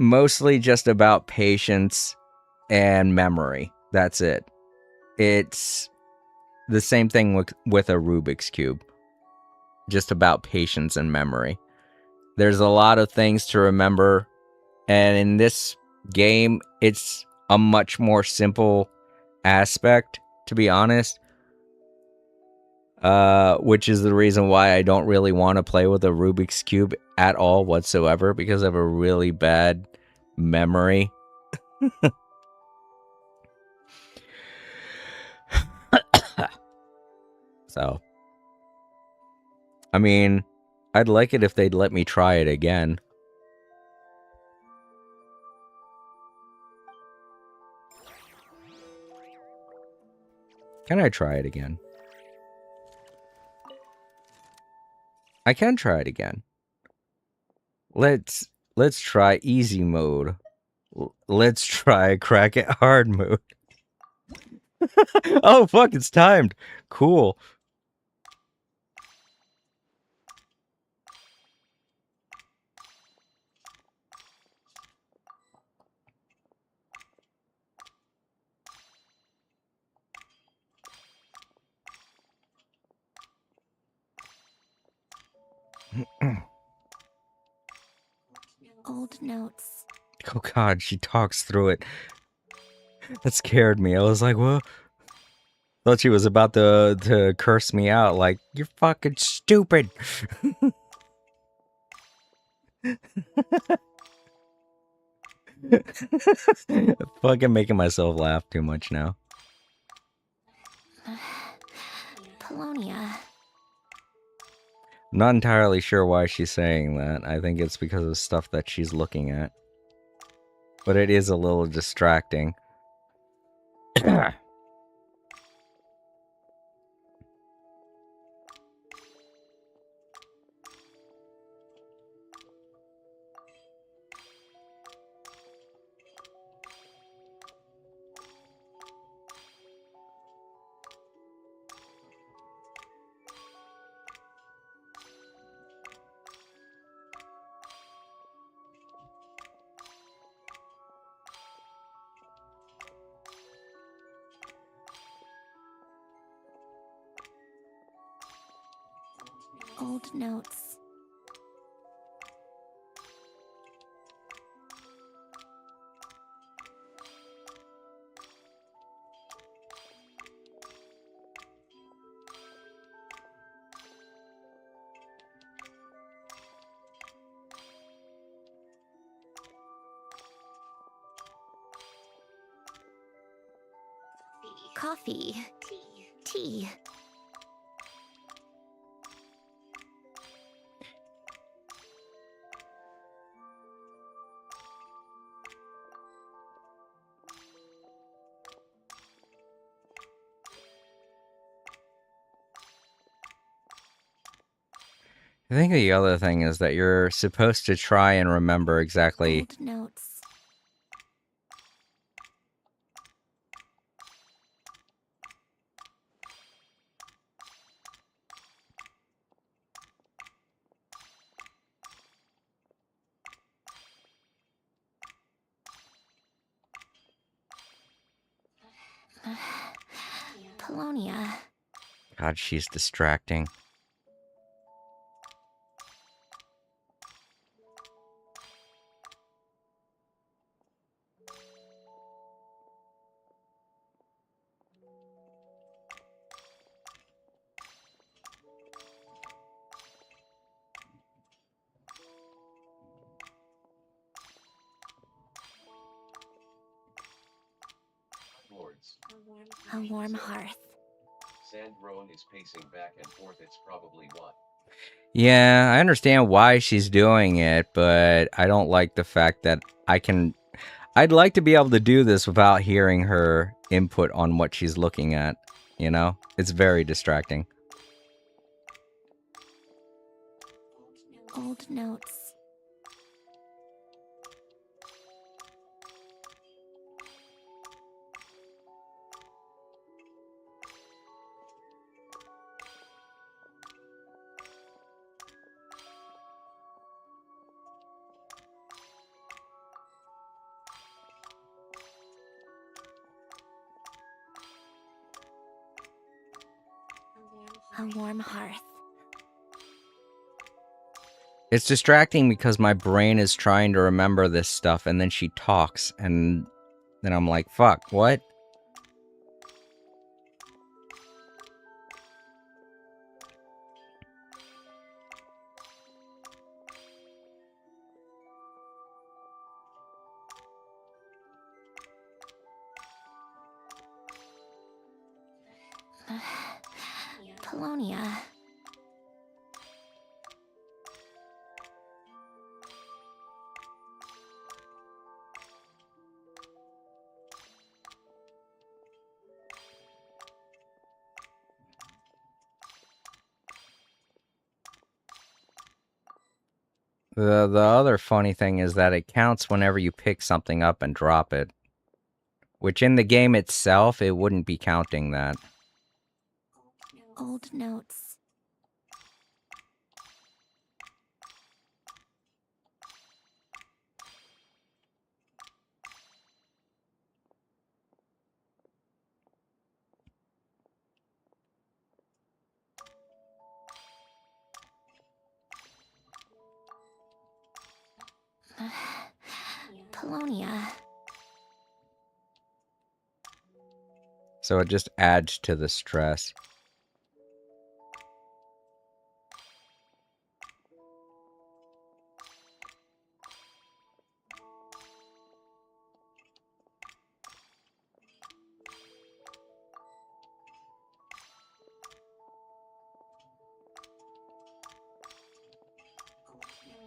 S1: mostly just about patience and memory. That's it. It's the same thing with a Rubik's Cube. Just about patience and memory. There's a lot of things to remember, and in this game, it's a much more simple aspect, to be honest. Which is the reason why I don't really want to play with a Rubik's Cube at all whatsoever, because I have a really bad memory. So, I mean, I'd like it if they'd let me try it again. Can I try it again? I can try it again. Let's try easy mode. Let's try crack it hard mode. Oh fuck, it's timed. Cool.
S2: Old notes.
S1: Oh god, she talks through it. That scared me. I was like, what? Thought she was about to curse me out, like, you're fucking stupid. Fucking making myself laugh too much now.
S2: Polonia.
S1: I'm not entirely sure why she's saying that. I think it's because of stuff that she's looking at. But it is a little distracting.
S2: Old notes. Coffee. Tea.
S1: I think the other thing is that you're supposed to try and remember exactly.
S5: Old notes. Polonia.
S1: God, she's distracting.
S9: Lords.
S5: A warm hearth.
S9: Sandrone is pacing back and forth. It's probably what?
S1: Yeah, I understand why she's doing it, but I don't like the fact that I'd like to be able to do this without hearing her input on what she's looking at. You know? It's very distracting.
S5: Old notes. A warm hearth.
S1: It's distracting because my brain is trying to remember this stuff, and then she talks, and then I'm like, fuck, what?
S5: Polonia.
S1: The other funny thing is that it counts whenever you pick something up and drop it. Which in the game itself, it wouldn't be counting that.
S5: Old notes. Polonia.
S1: So it just adds to the stress.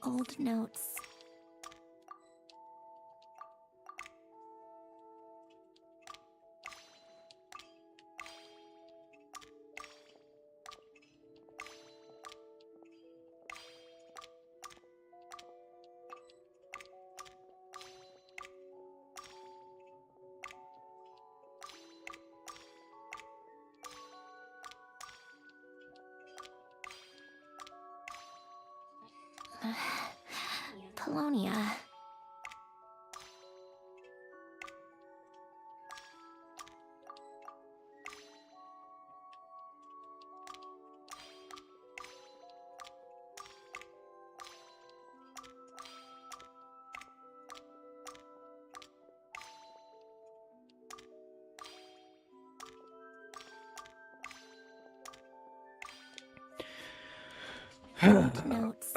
S5: Old notes. Polonia. Old notes.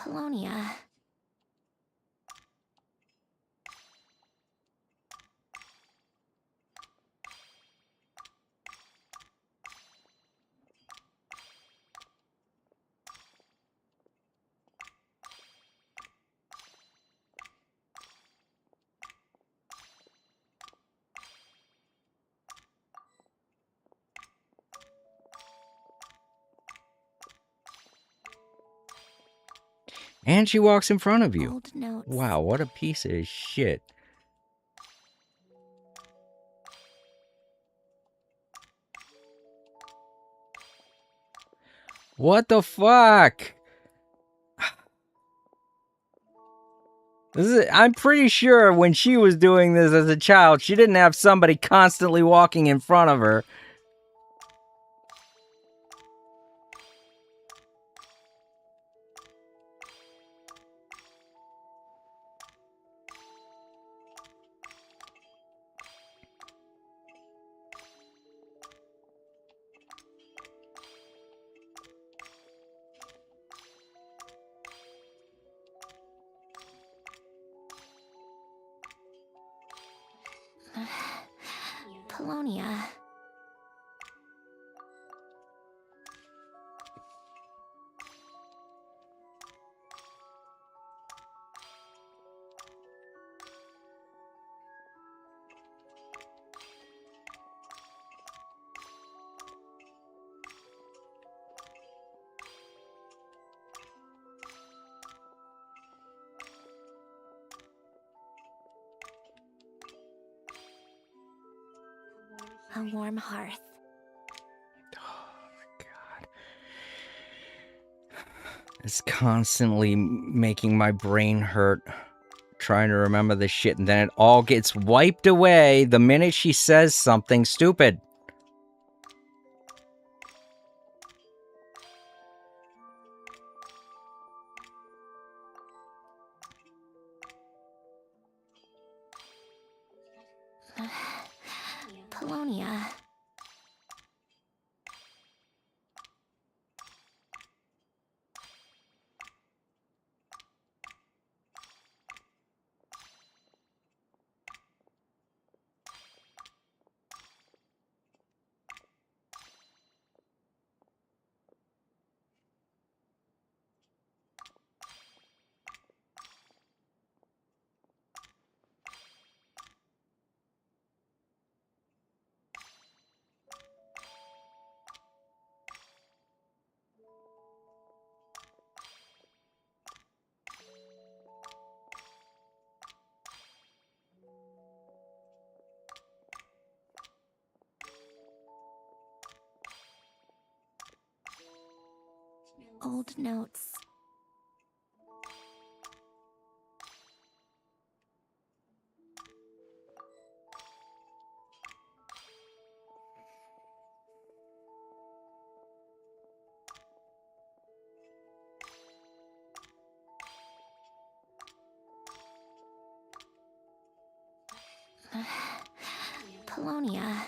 S2: Polonia.
S1: And she walks in front of you.
S2: Old notes.
S1: Wow, what a piece of shit. What the fuck? I'm pretty sure when she was doing this as a child, she didn't have somebody constantly walking in front of her.
S2: Polonia. A warm hearth.
S1: Oh my god. It's constantly making my brain hurt trying to remember this shit, and then it all gets wiped away the minute she says something stupid.
S2: Polonia. Old notes. Polonia.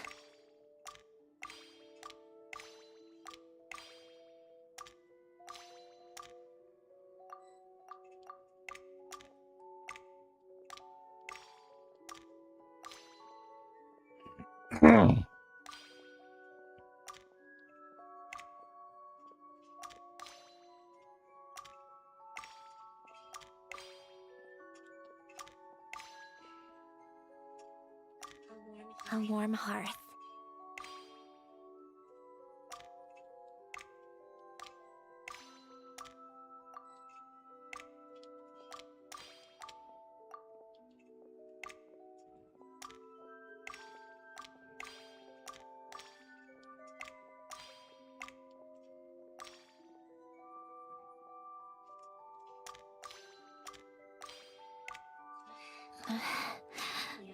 S2: A warm hearth.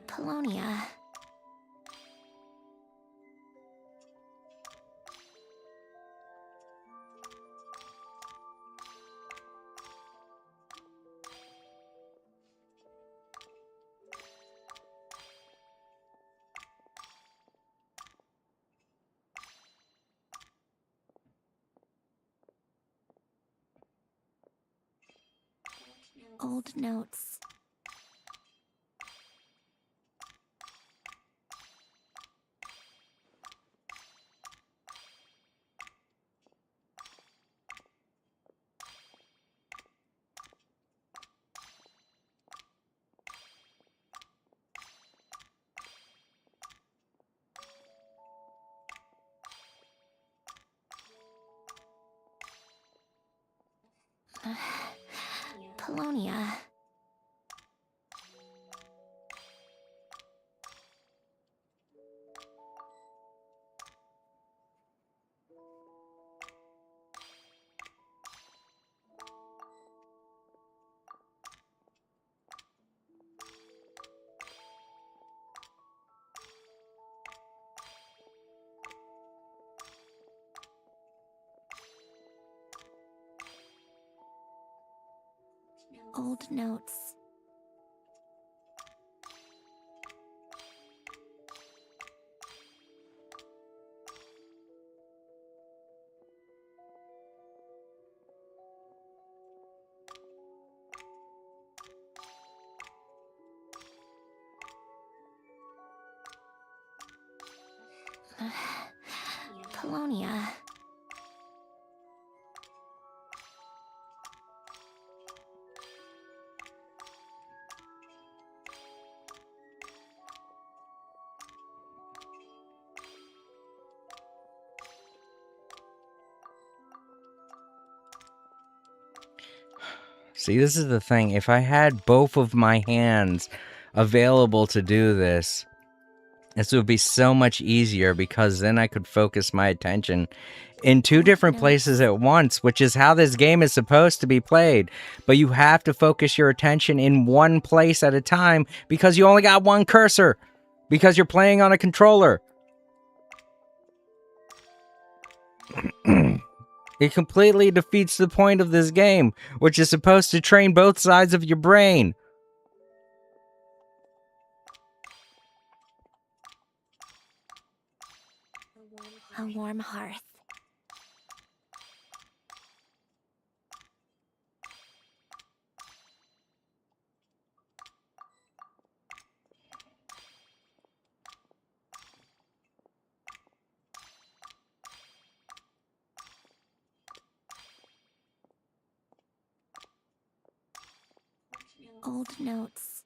S2: Polonia.
S5: Old notes. Polonia. Old notes. Polonia.
S1: See, this is the thing. If I had both of my hands available to do this, this would be so much easier because then I could focus my attention in two different places at once, which is how this game is supposed to be played. But you have to focus your attention in one place at a time because you only got one cursor, because you're playing on a controller. It completely defeats the point of this game, which is supposed to train both sides of your brain.
S5: A warm hearth. Old notes.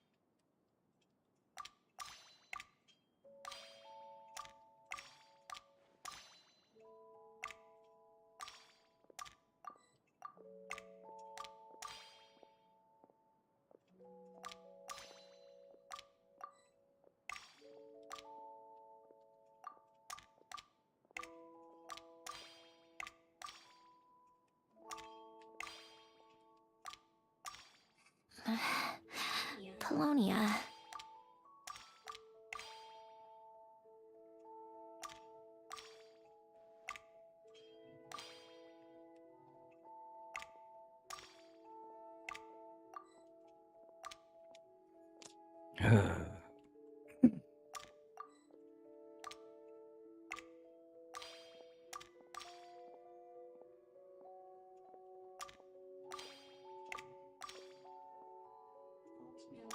S5: Polonia.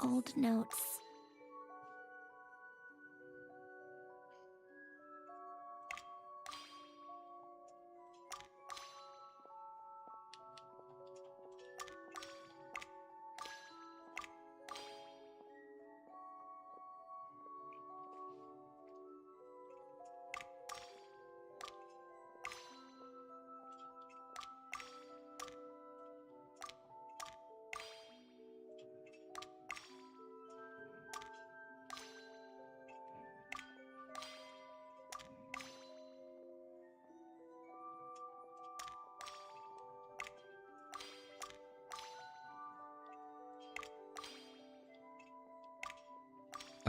S5: Old notes.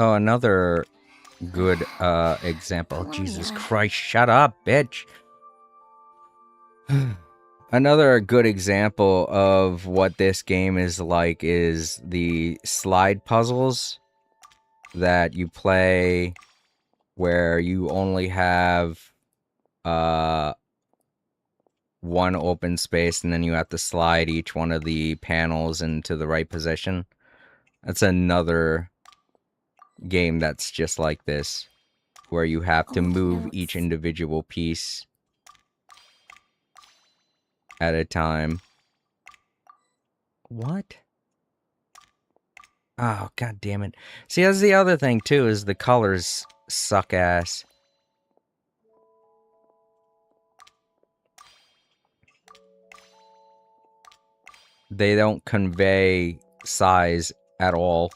S1: Oh, another good example. Jesus Christ, shut up, bitch. Another good example of what this game is like is the slide puzzles that you play where you only have one open space, and then you have to slide each one of the panels into the right position. That's another game that's just like this, where you have to
S5: Old
S1: move
S5: notes.
S1: each individual piece at a time. What? Oh, god damn it. See, that's the other thing, too, is the colors suck ass. They don't convey size at all.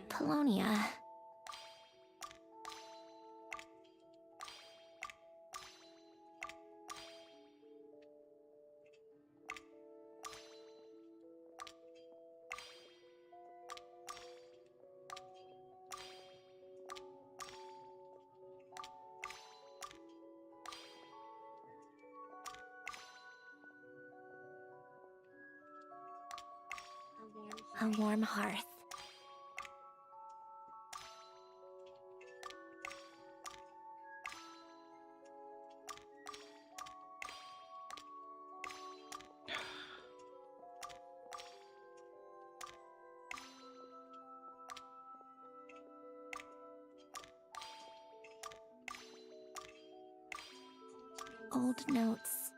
S2: Polonia. A warm hearth. Old notes.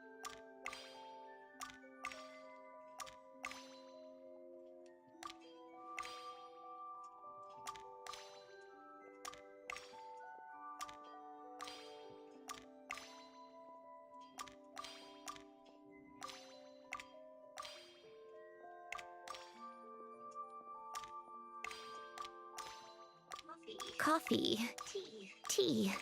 S2: Coffee. Tea.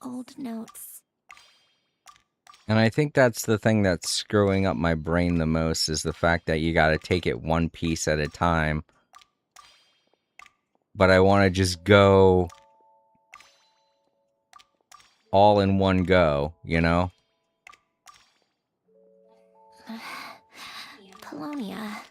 S2: Old notes.
S1: And I think that's the thing that's screwing up my brain the most, is the fact that you gotta take it one piece at a time. But I want to just go all in one go, you know?
S2: Polonia.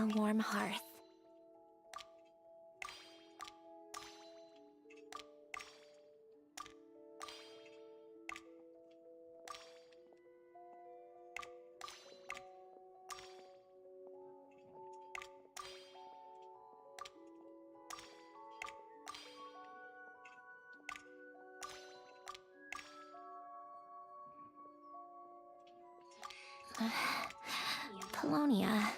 S2: A warm hearth. Polonia.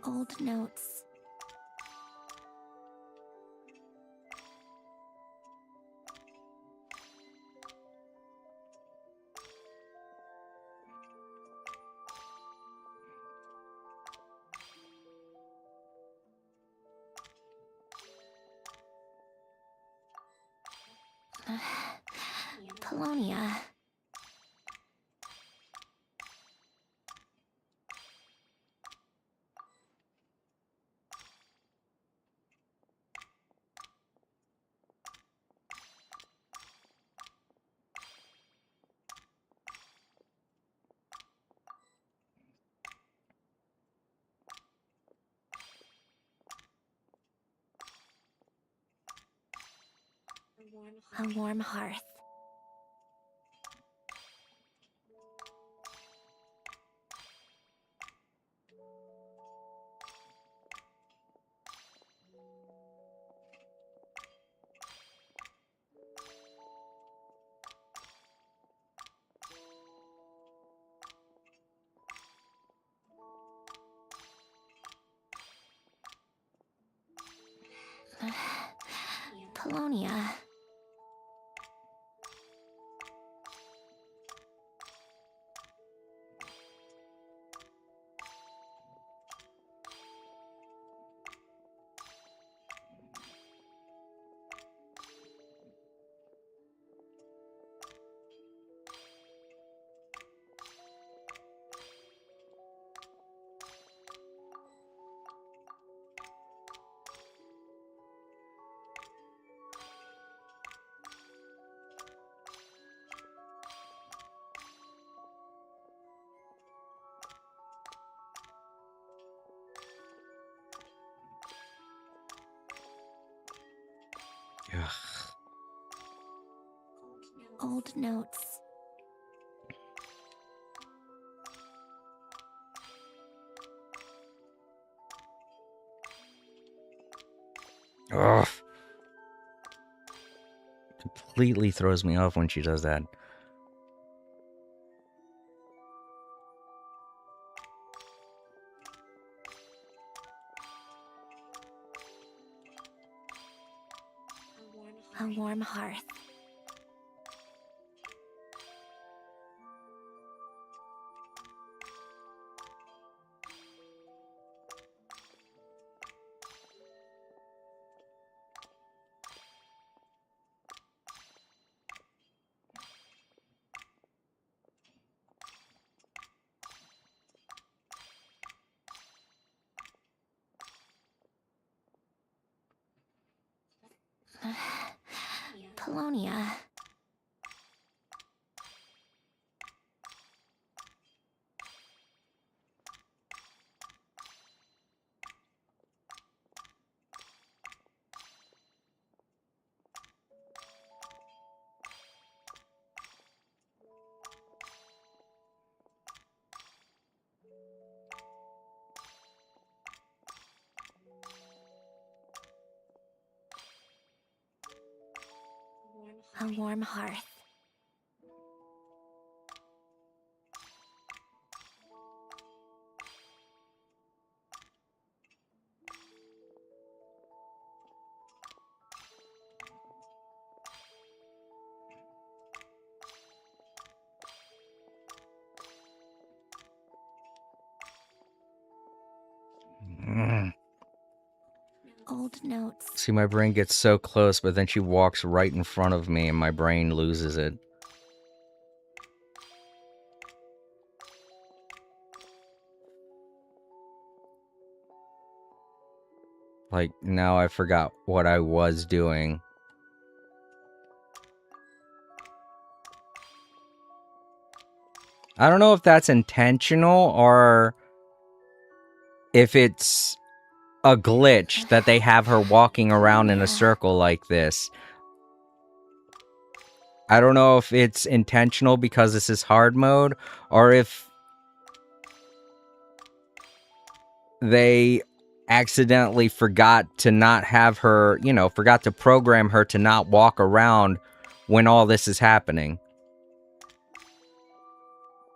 S2: Old notes. Polonia. A warm hearth. Polonia.
S1: Ugh.
S2: Old notes.
S1: Ugh. Completely throws me off when she does that.
S2: A warm hearth. Polonia. A warm hearth.
S1: Mm.
S2: Old notes.
S1: See, my brain gets so close, but then she walks right in front of me and my brain loses it. Like, now I forgot what I was doing. I don't know if that's intentional or if it's a glitch that they have her walking around in a circle like this. I don't know if it's intentional because this is hard mode or if they accidentally forgot to not have her, forgot to program her to not walk around when all this is happening.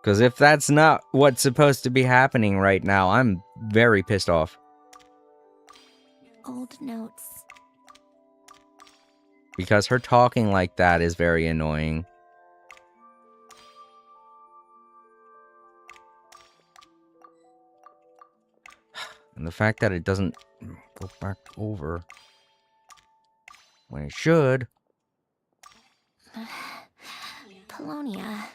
S1: Because if that's not what's supposed to be happening right now, I'm very pissed off.
S2: Old notes.
S1: Because her talking like that is very annoying. And the fact that it doesn't go back over when it should.
S2: Polonia.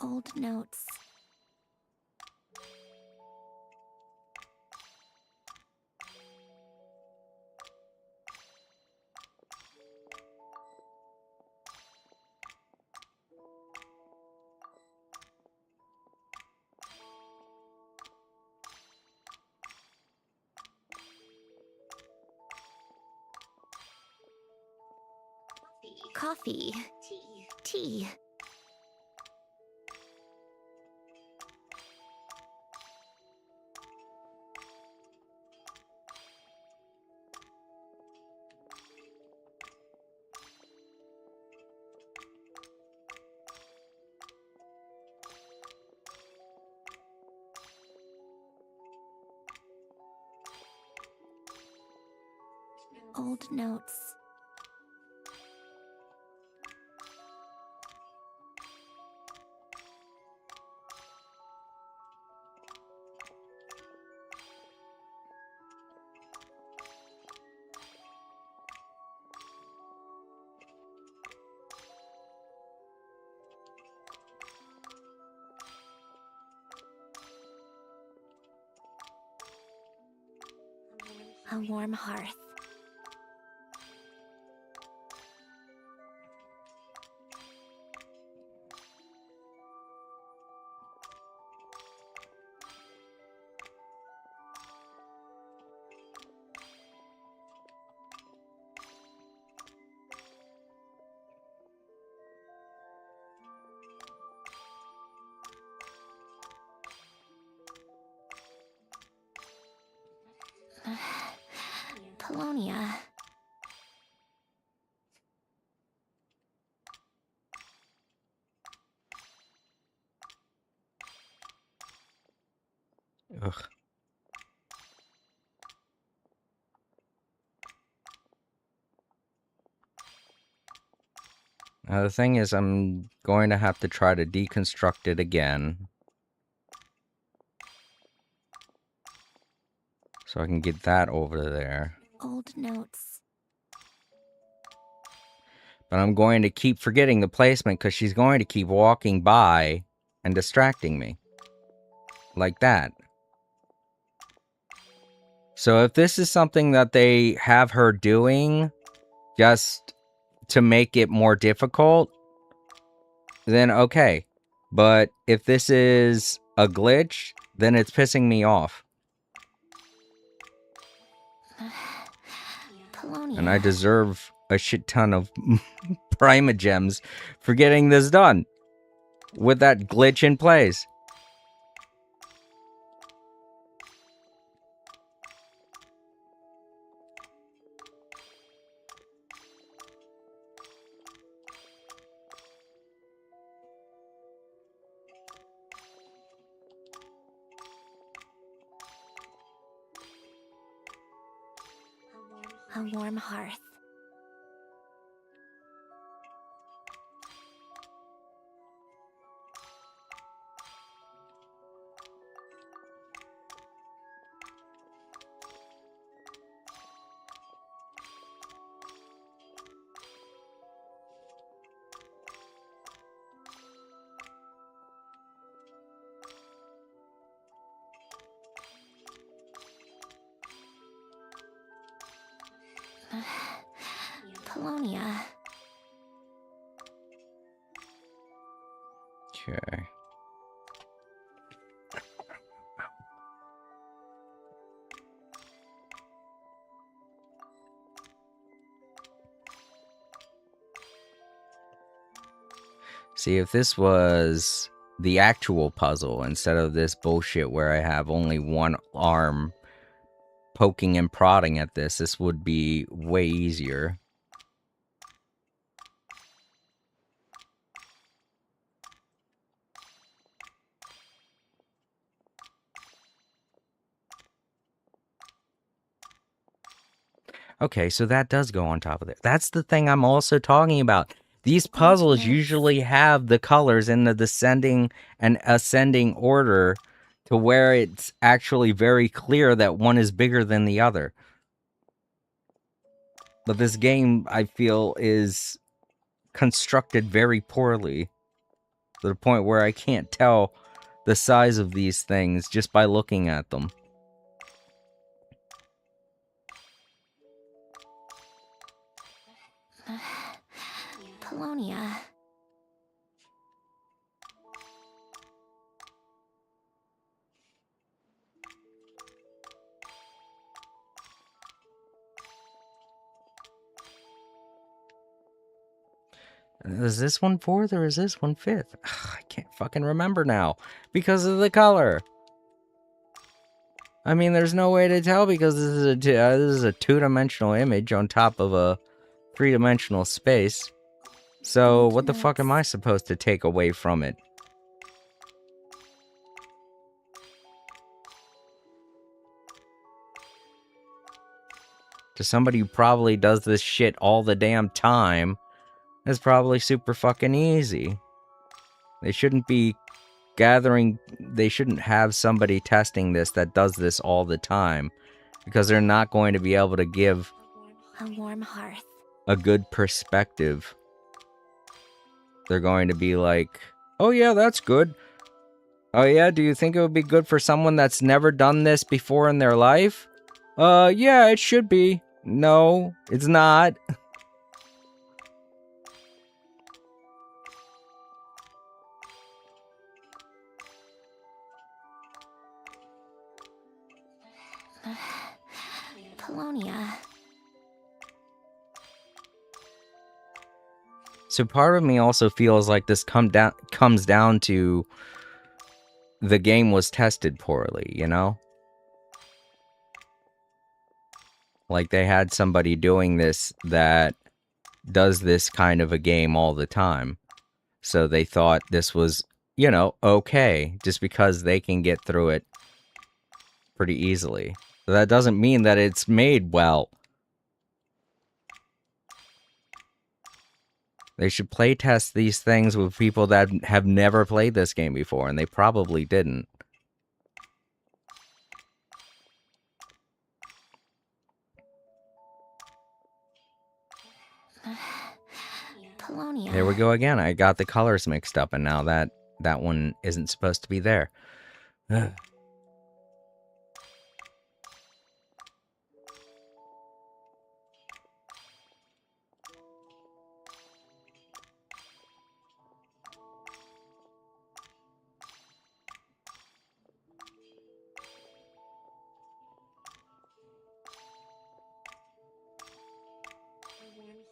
S2: Old notes. Coffee. Tea. Old notes. A warm hearth. Polonia.
S1: Ugh. Now, the thing is, I'm going to have to try to deconstruct it again. So I can get that over there.
S2: Old notes.
S1: But I'm going to keep forgetting the placement because she's going to keep walking by and distracting me. Like that. So if this is something that they have her doing just to make it more difficult, then okay. But if this is a glitch, then it's pissing me off.
S2: Polonia.
S1: And I deserve a shit ton of Prima Gems for getting this done. With that glitch in place.
S2: A warm hearth. Polonia.
S1: Okay. See, if this was the actual puzzle instead of this bullshit where I have only one arm poking and prodding at this, this would be way easier. Okay, so that does go on top of it. That's the thing I'm also talking about. These puzzles usually have the colors in the descending and ascending order to where it's actually very clear that one is bigger than the other. But this game, I feel, is constructed very poorly. To the point where I can't tell the size of these things just by looking at them.
S2: Polonia.
S1: Is this one 4th or is this one 5th? I can't fucking remember now because of the color. I mean, there's no way to tell because this is a two-dimensional image on top of a three-dimensional space. So what the fuck am I supposed to take away from it? To somebody who probably does this shit all the damn time, it's probably super fucking easy. They shouldn't be they shouldn't have somebody testing this that does this all the time, because they're not going to be able to give
S2: A warm hearth.
S1: a good perspective. They're going to be like, oh yeah, that's good. Oh yeah, do you think it would be good for someone that's never done this before in their life? Yeah, it should be. No, it's not.
S2: Polonia.
S1: So part of me also feels like this comes down to the game was tested poorly, you know? Like they had somebody doing this that does this kind of a game all the time. So they thought this was, you know, okay, just because they can get through it pretty easily. But that doesn't mean that it's made well. They should play test these things with people that have never played this game before, and they probably didn't.
S2: Polonia.
S1: There we go again. I got the colors mixed up, and now that one isn't supposed to be there.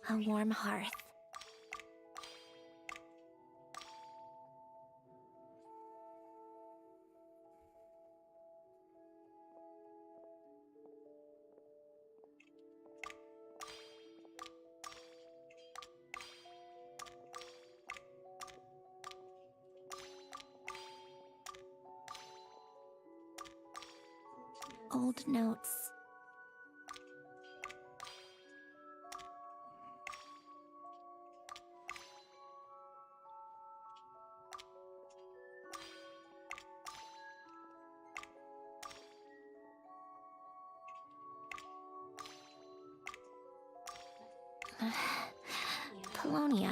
S2: A warm hearth. Old notes. Polonia.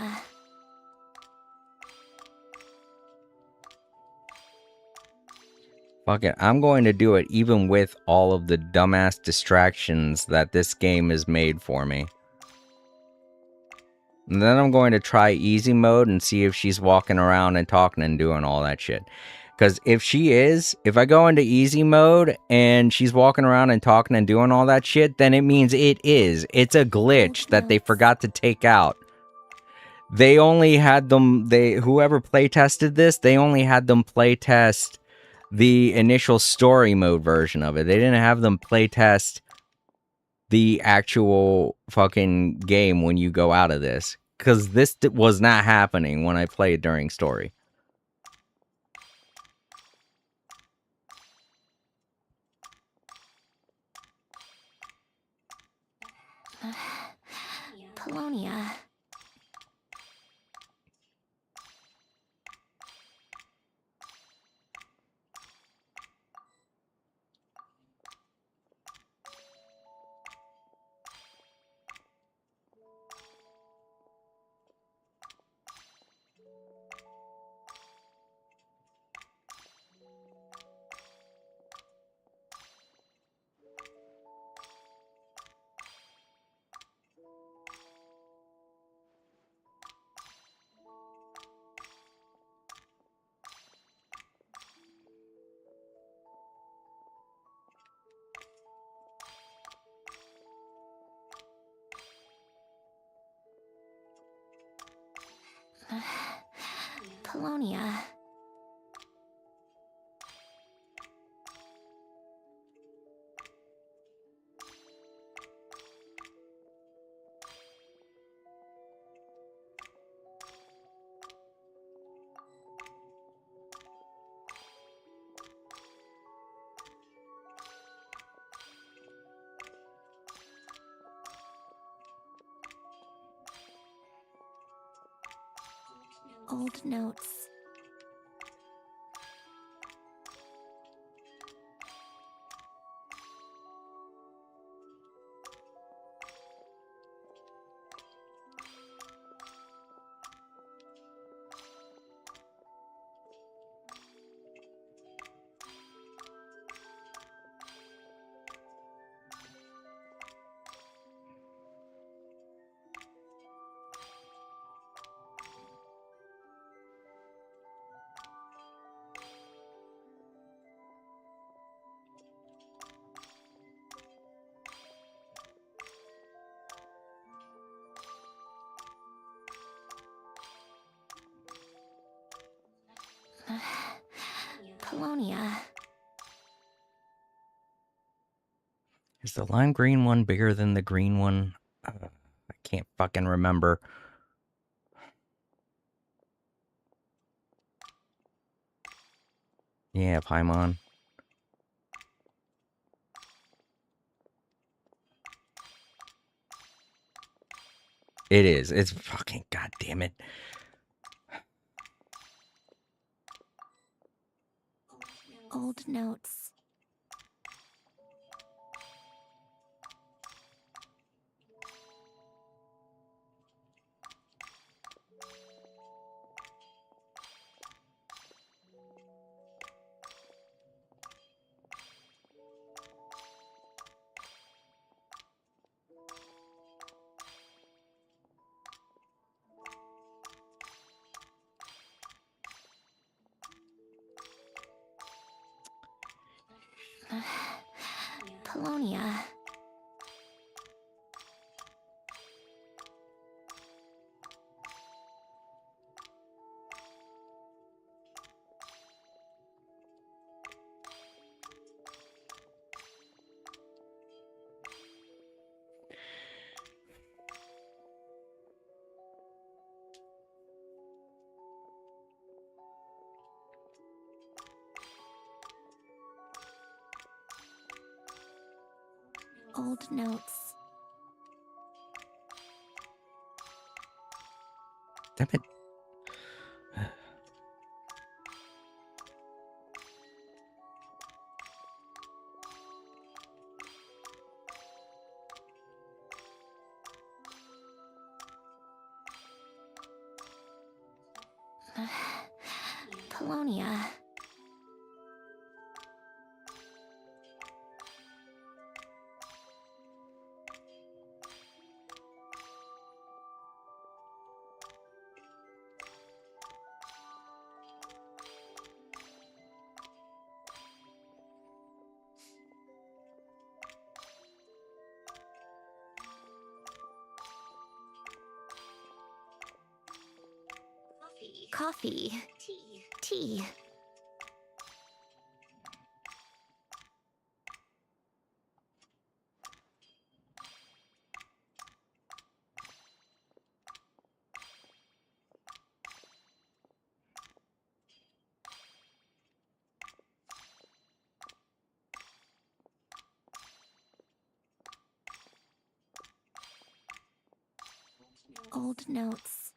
S1: Fuck it, I'm going to do it even with all of the dumbass distractions that this game has made for me. And then I'm going to try easy mode and see if she's walking around and talking and doing all that shit. Because if I go into easy mode and she's walking around and talking and doing all that shit, then it means it's a glitch that they forgot to take out. They only had them, whoever playtested this, they only had them playtest the initial story mode version of it. They didn't have them playtest the actual fucking game when you go out of this. Because this was not happening when I played during story.
S2: Polonia. Polonia. Old notes. Polonia.
S1: Is the lime green one bigger than the green one? I can't fucking remember. Yeah, Paimon. It is. It's fucking goddamn it.
S2: Old notes. Polonia. Old notes.
S1: Damn it.
S2: Polonia. Coffee. Tea. Old notes.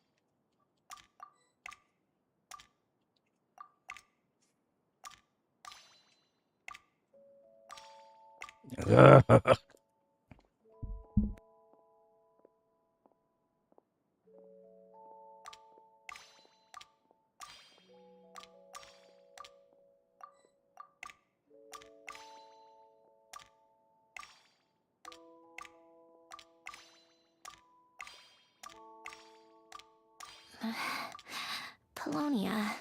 S2: Polonia.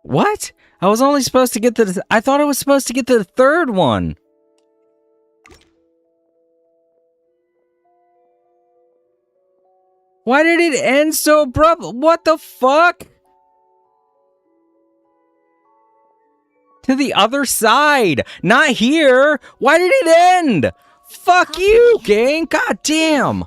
S1: What? I was only supposed to get to the... I thought I was supposed to get to the third one. Why did it end so abrupt? What the fuck? To the other side, not here. Why did it end? Fuck you, gang. God damn.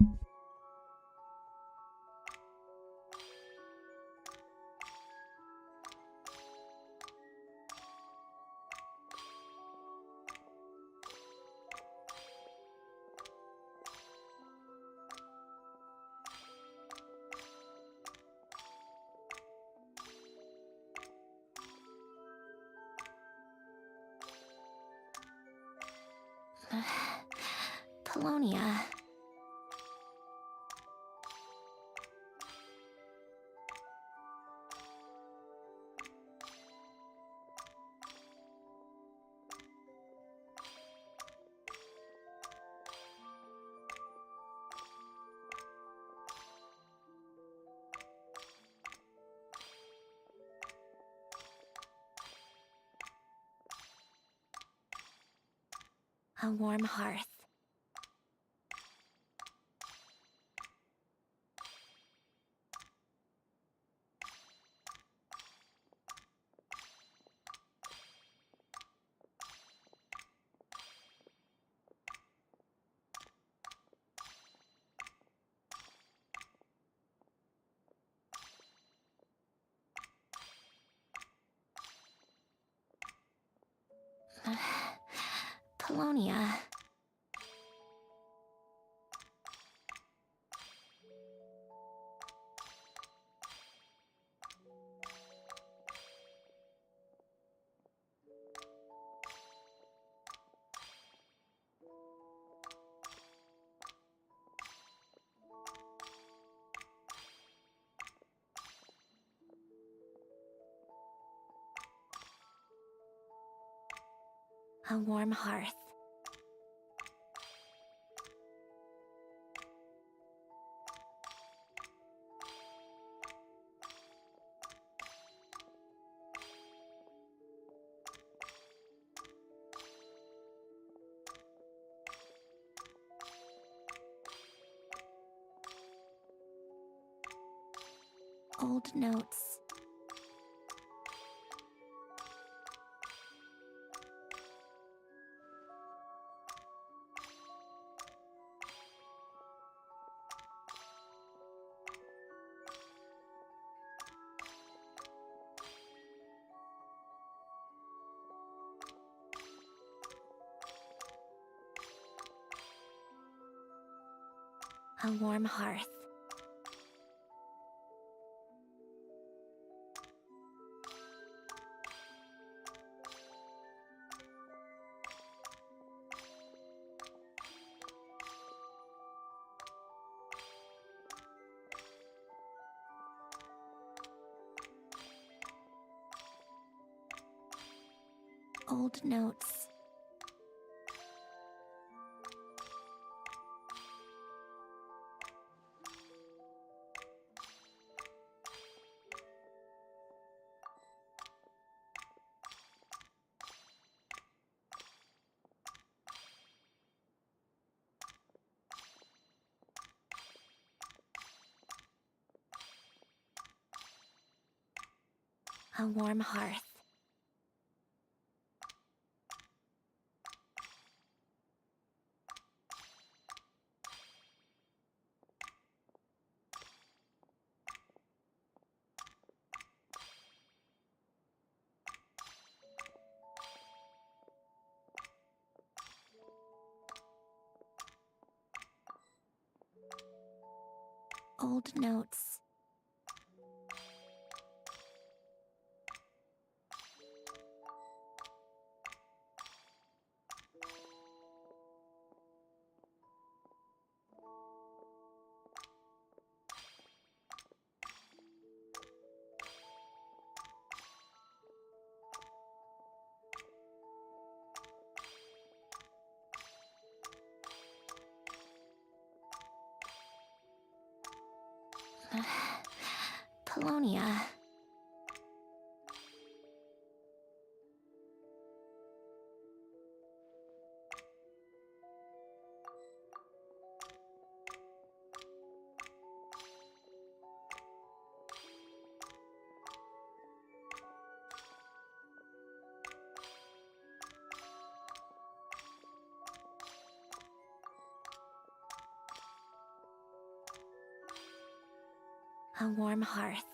S2: Polonia. A warm hearth. Polonia. A warm hearth. Old notes. A warm hearth. Old notes. A warm hearth. Old notes. Polonia. A warm hearth.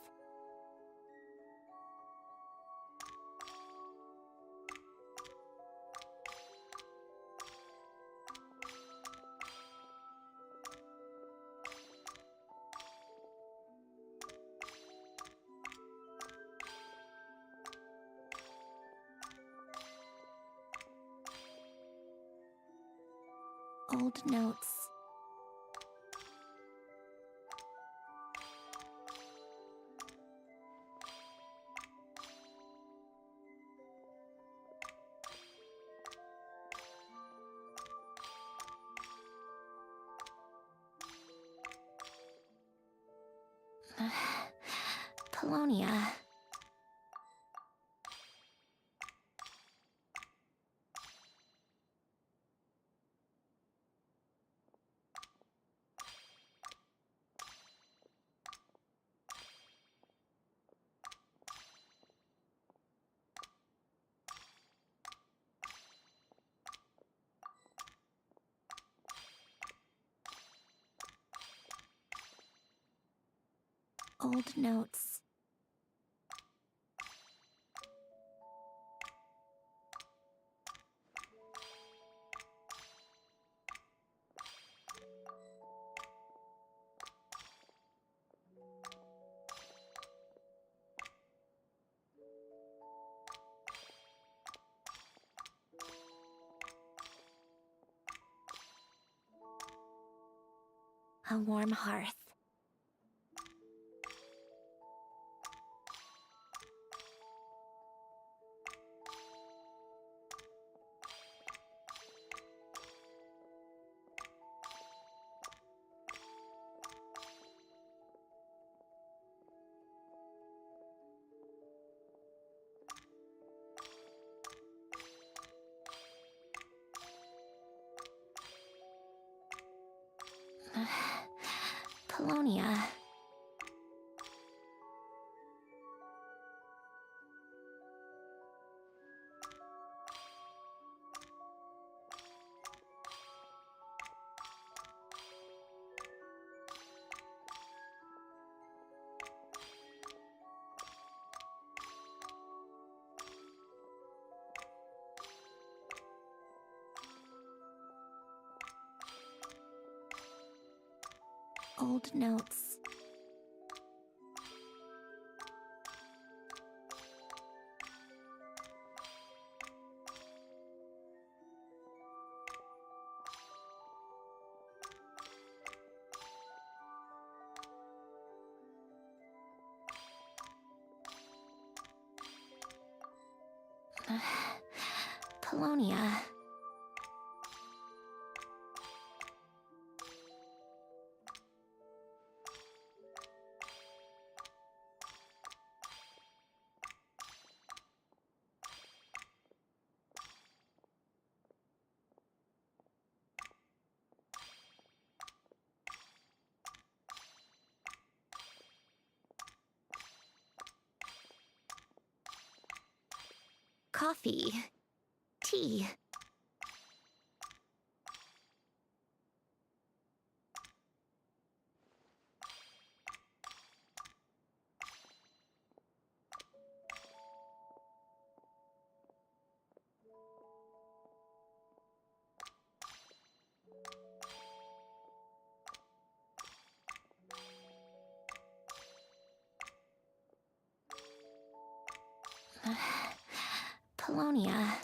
S2: Old notes. Polonia. Old notes. A warm hearth. Polonia. Old notes. Polonia. Coffee. Tea. Polonia.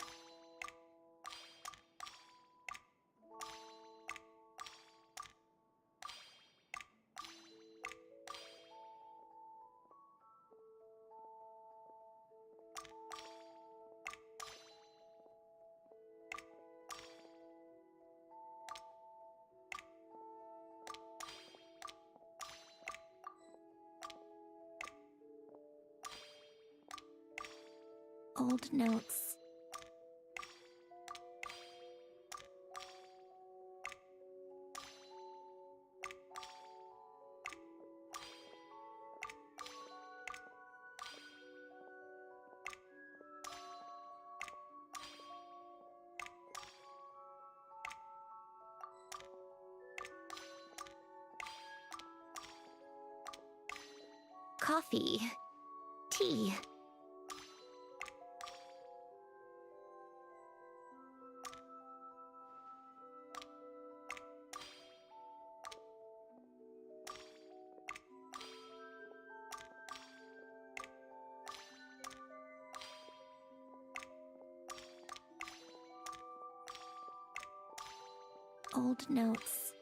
S2: Old notes. coffee, tea. Old notes.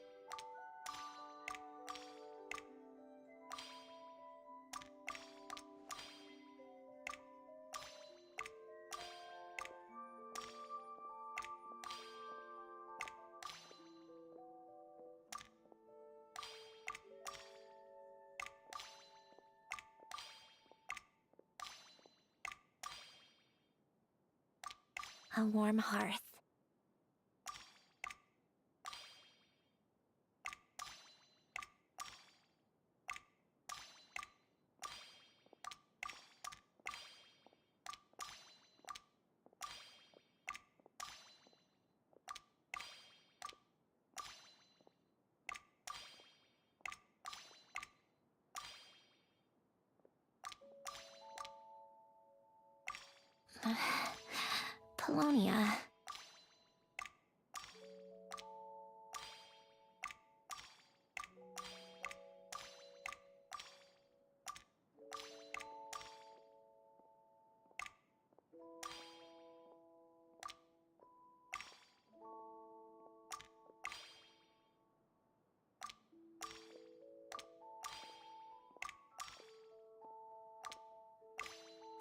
S2: A warm hearth. Polonia.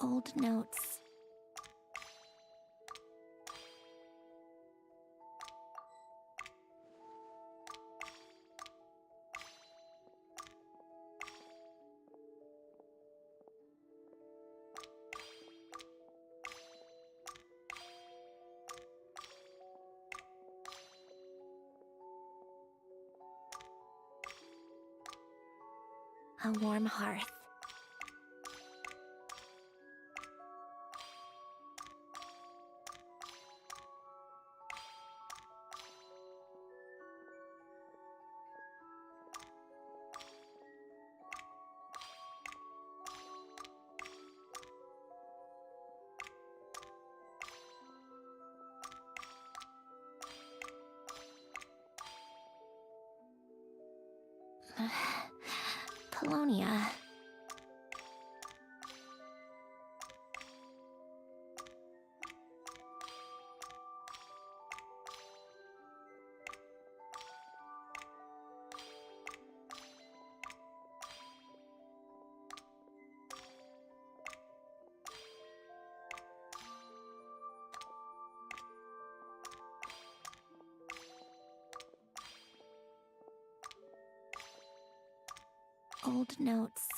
S2: Old notes. A warm hearth. Polonia. Old notes.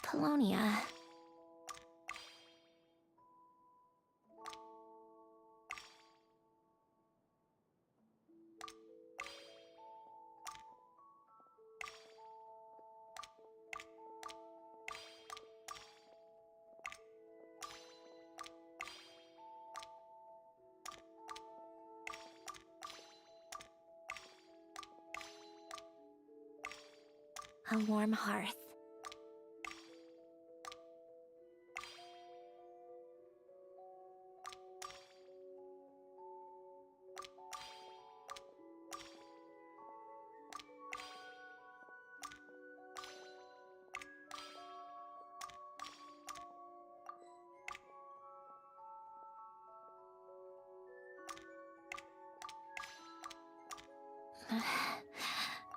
S2: Polonia. A warm hearth.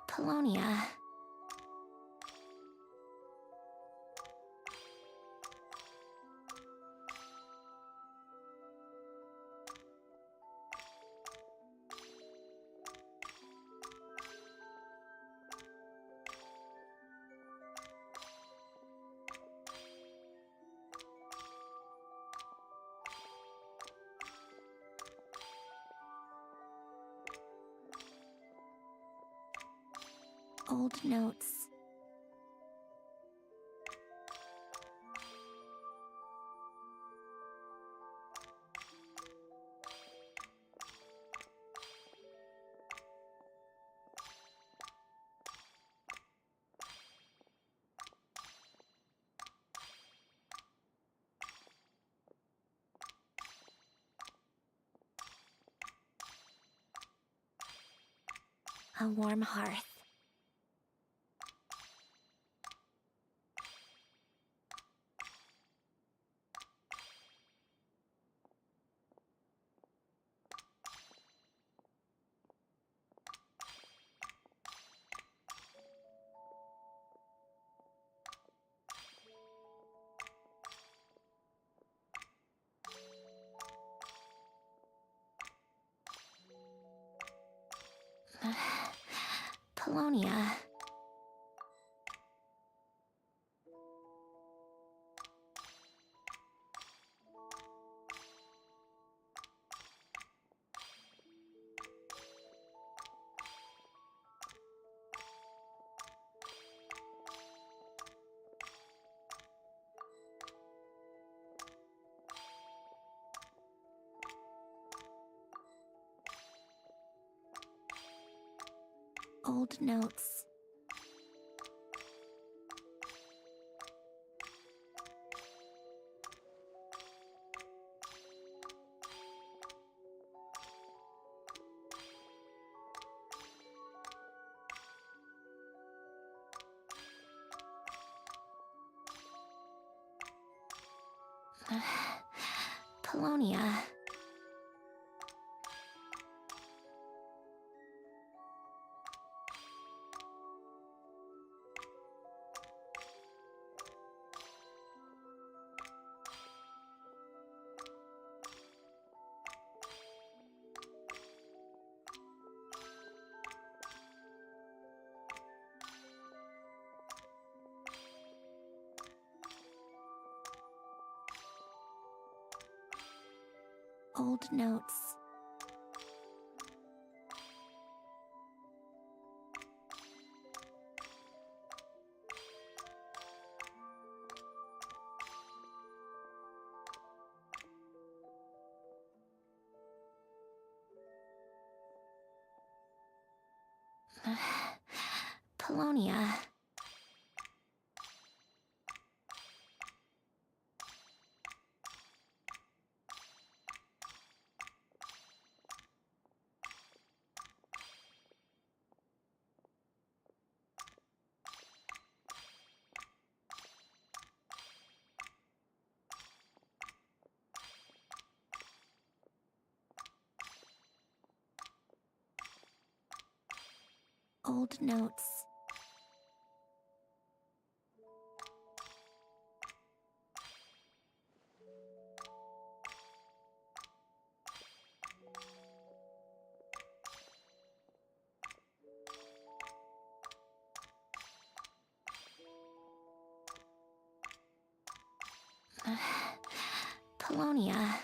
S2: Polonia.
S5: Old notes. A warm hearth. Polonia. Old notes. Polonia. Old notes. Polonia. Old notes. Polonia.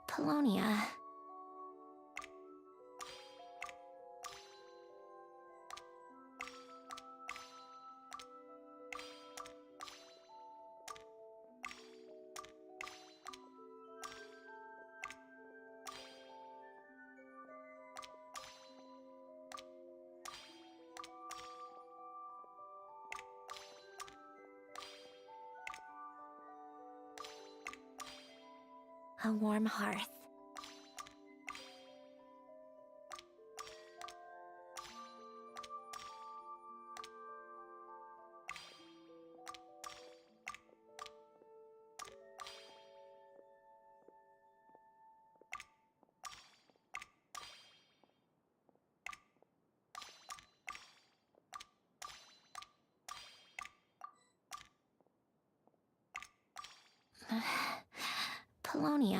S5: Polonia. A warm hearth.
S2: Polonia.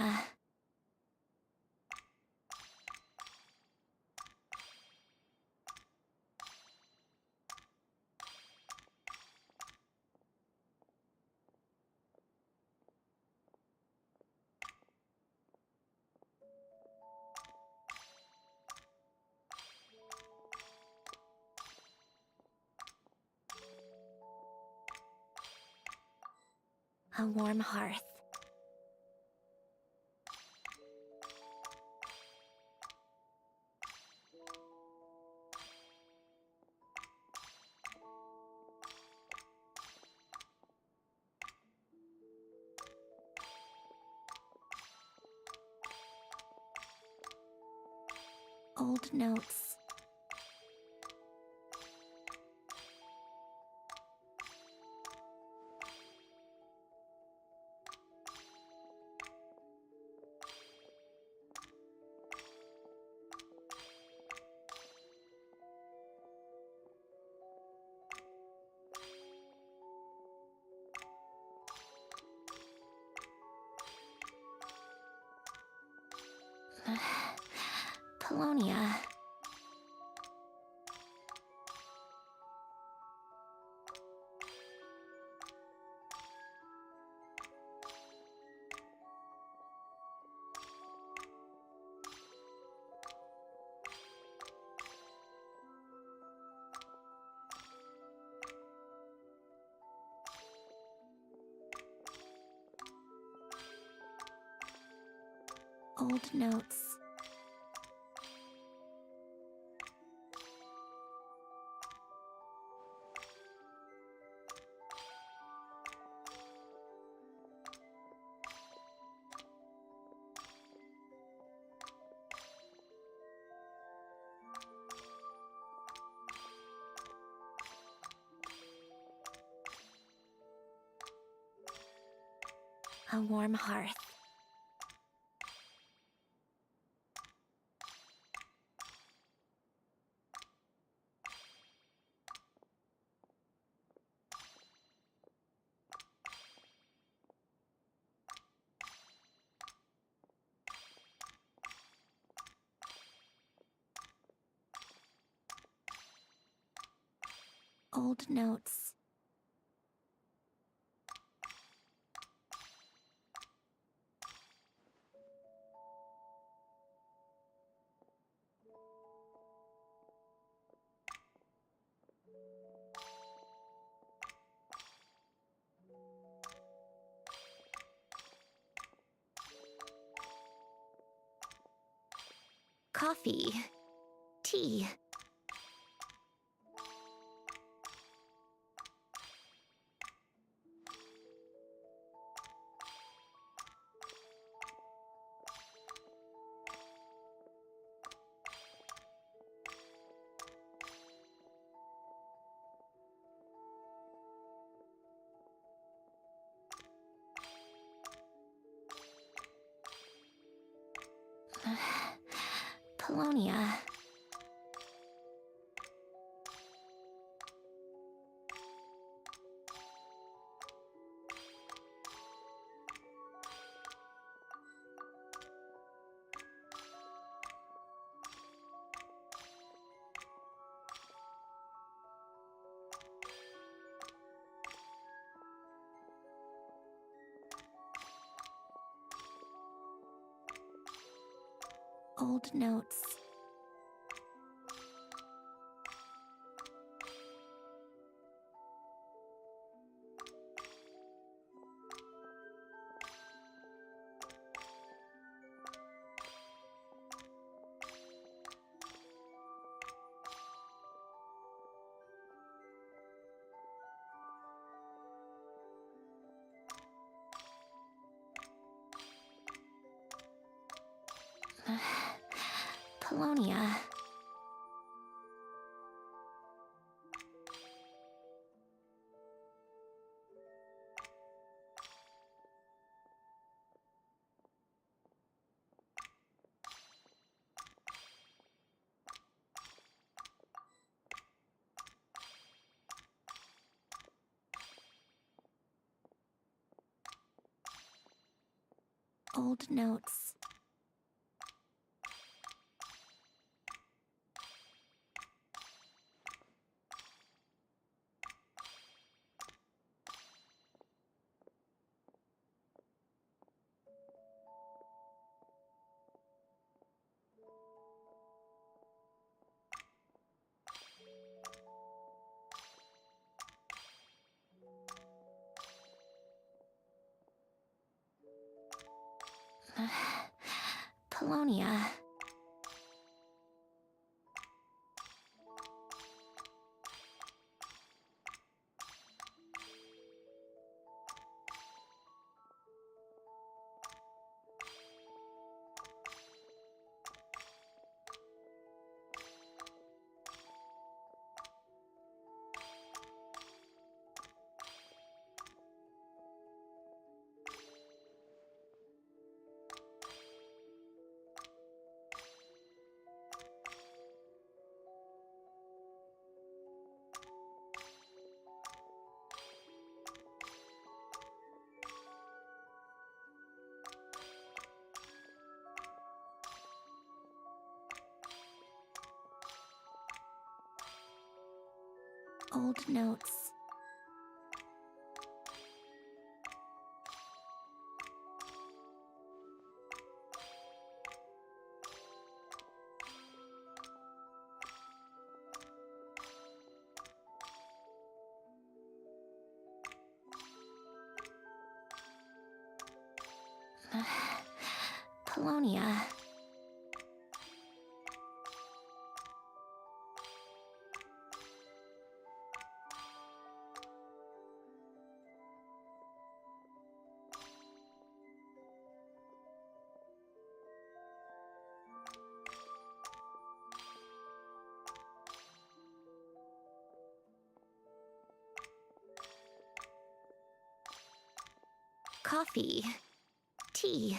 S2: A warm hearth. Old notes. Polonia. Old notes. A warm hearth. Old notes. Coffee. Tea. Polonia. Old notes. Polonia. Old notes. Polonia. Old notes. Polonia. Coffee. Tea.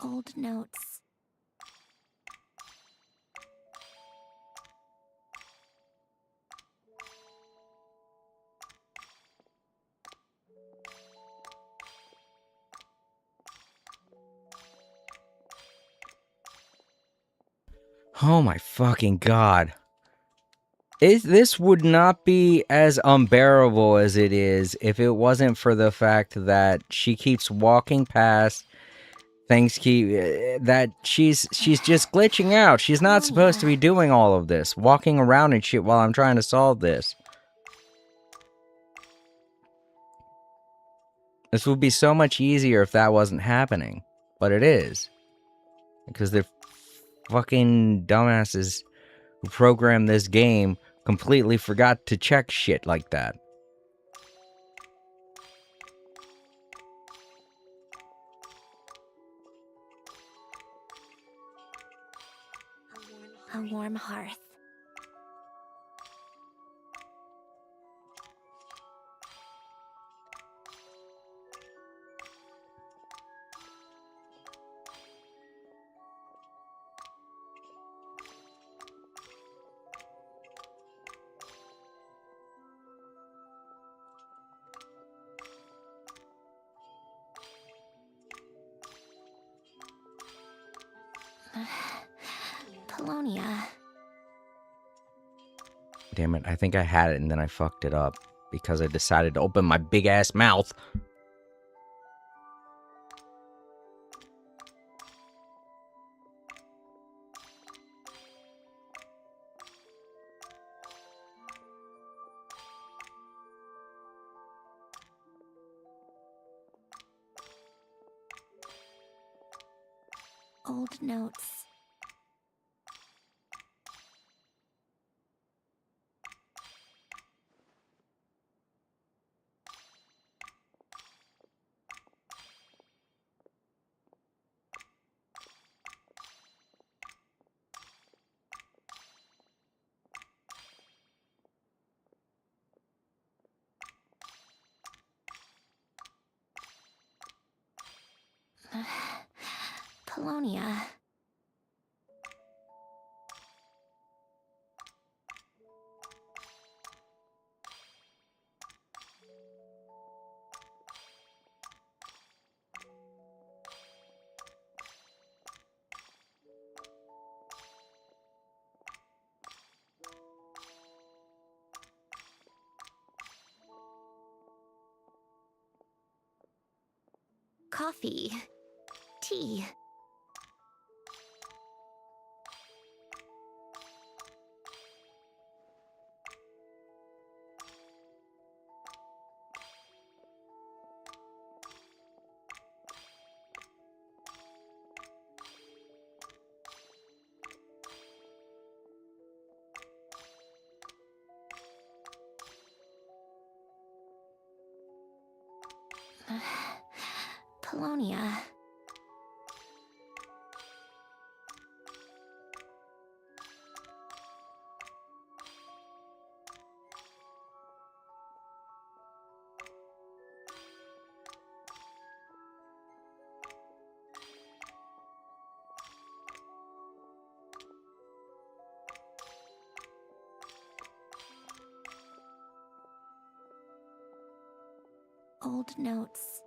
S2: Old notes.
S1: Oh my fucking god. This would not be as unbearable as it is if it wasn't for the fact that she keeps walking past things that she's just glitching out. She's not supposed to be doing all of this, walking around and shit while I'm trying to solve this. This would be so much easier if that wasn't happening, but it is. Because they're fucking dumbasses who programmed this game completely forgot to check shit like that.
S2: A warm hearth. Polonia.
S1: Damn it, I think I had it and then I fucked it up because I decided to open my big ass mouth.
S2: Old notes. Polonia. Coffee. Tea. Polonia. Old notes.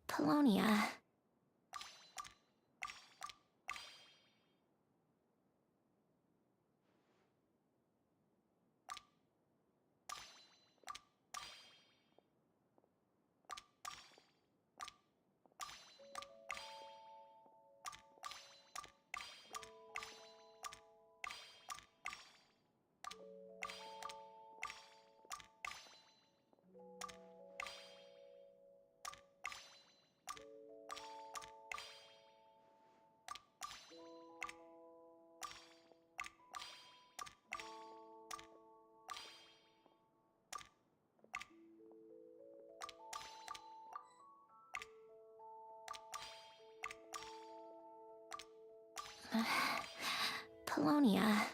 S2: Polonia. Polonia.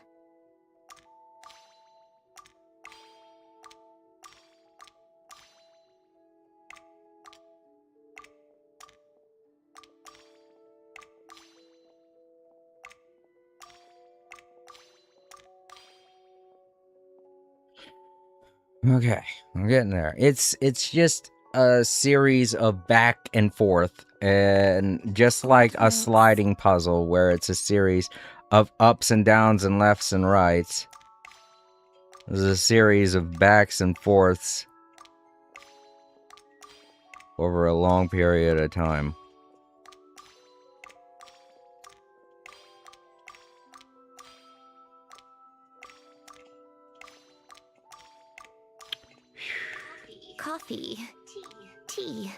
S1: Okay, I'm getting there. It's just a series of back and forth, and just like a sliding puzzle where it's a series of ups and downs and lefts and rights. There's a series of backs and forths over a long period of time.
S2: Coffee. Tea.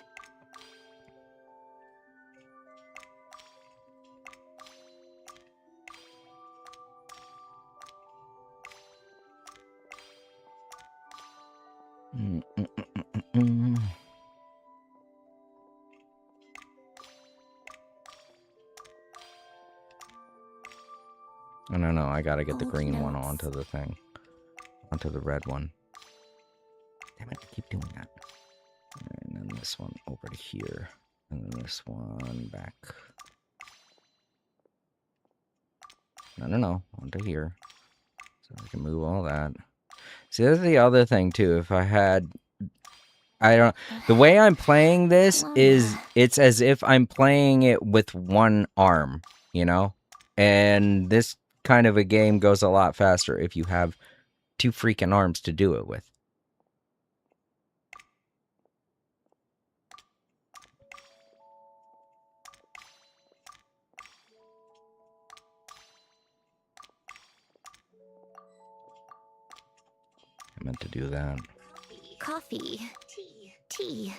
S1: I don't know, I gotta get the
S2: Old
S1: green one
S2: notes.
S1: onto the thing. Onto the red one. Damn it, I keep doing that. And then this one over to here. And then this one back. No, onto here. So I can move all that. See, that's the other thing, too. If I had... the way I'm playing this is... It's as if I'm playing it with one arm, you know? And this kind of a game goes a lot faster if you have two freaking arms to do it with. I meant to do that.
S2: Coffee. Tea.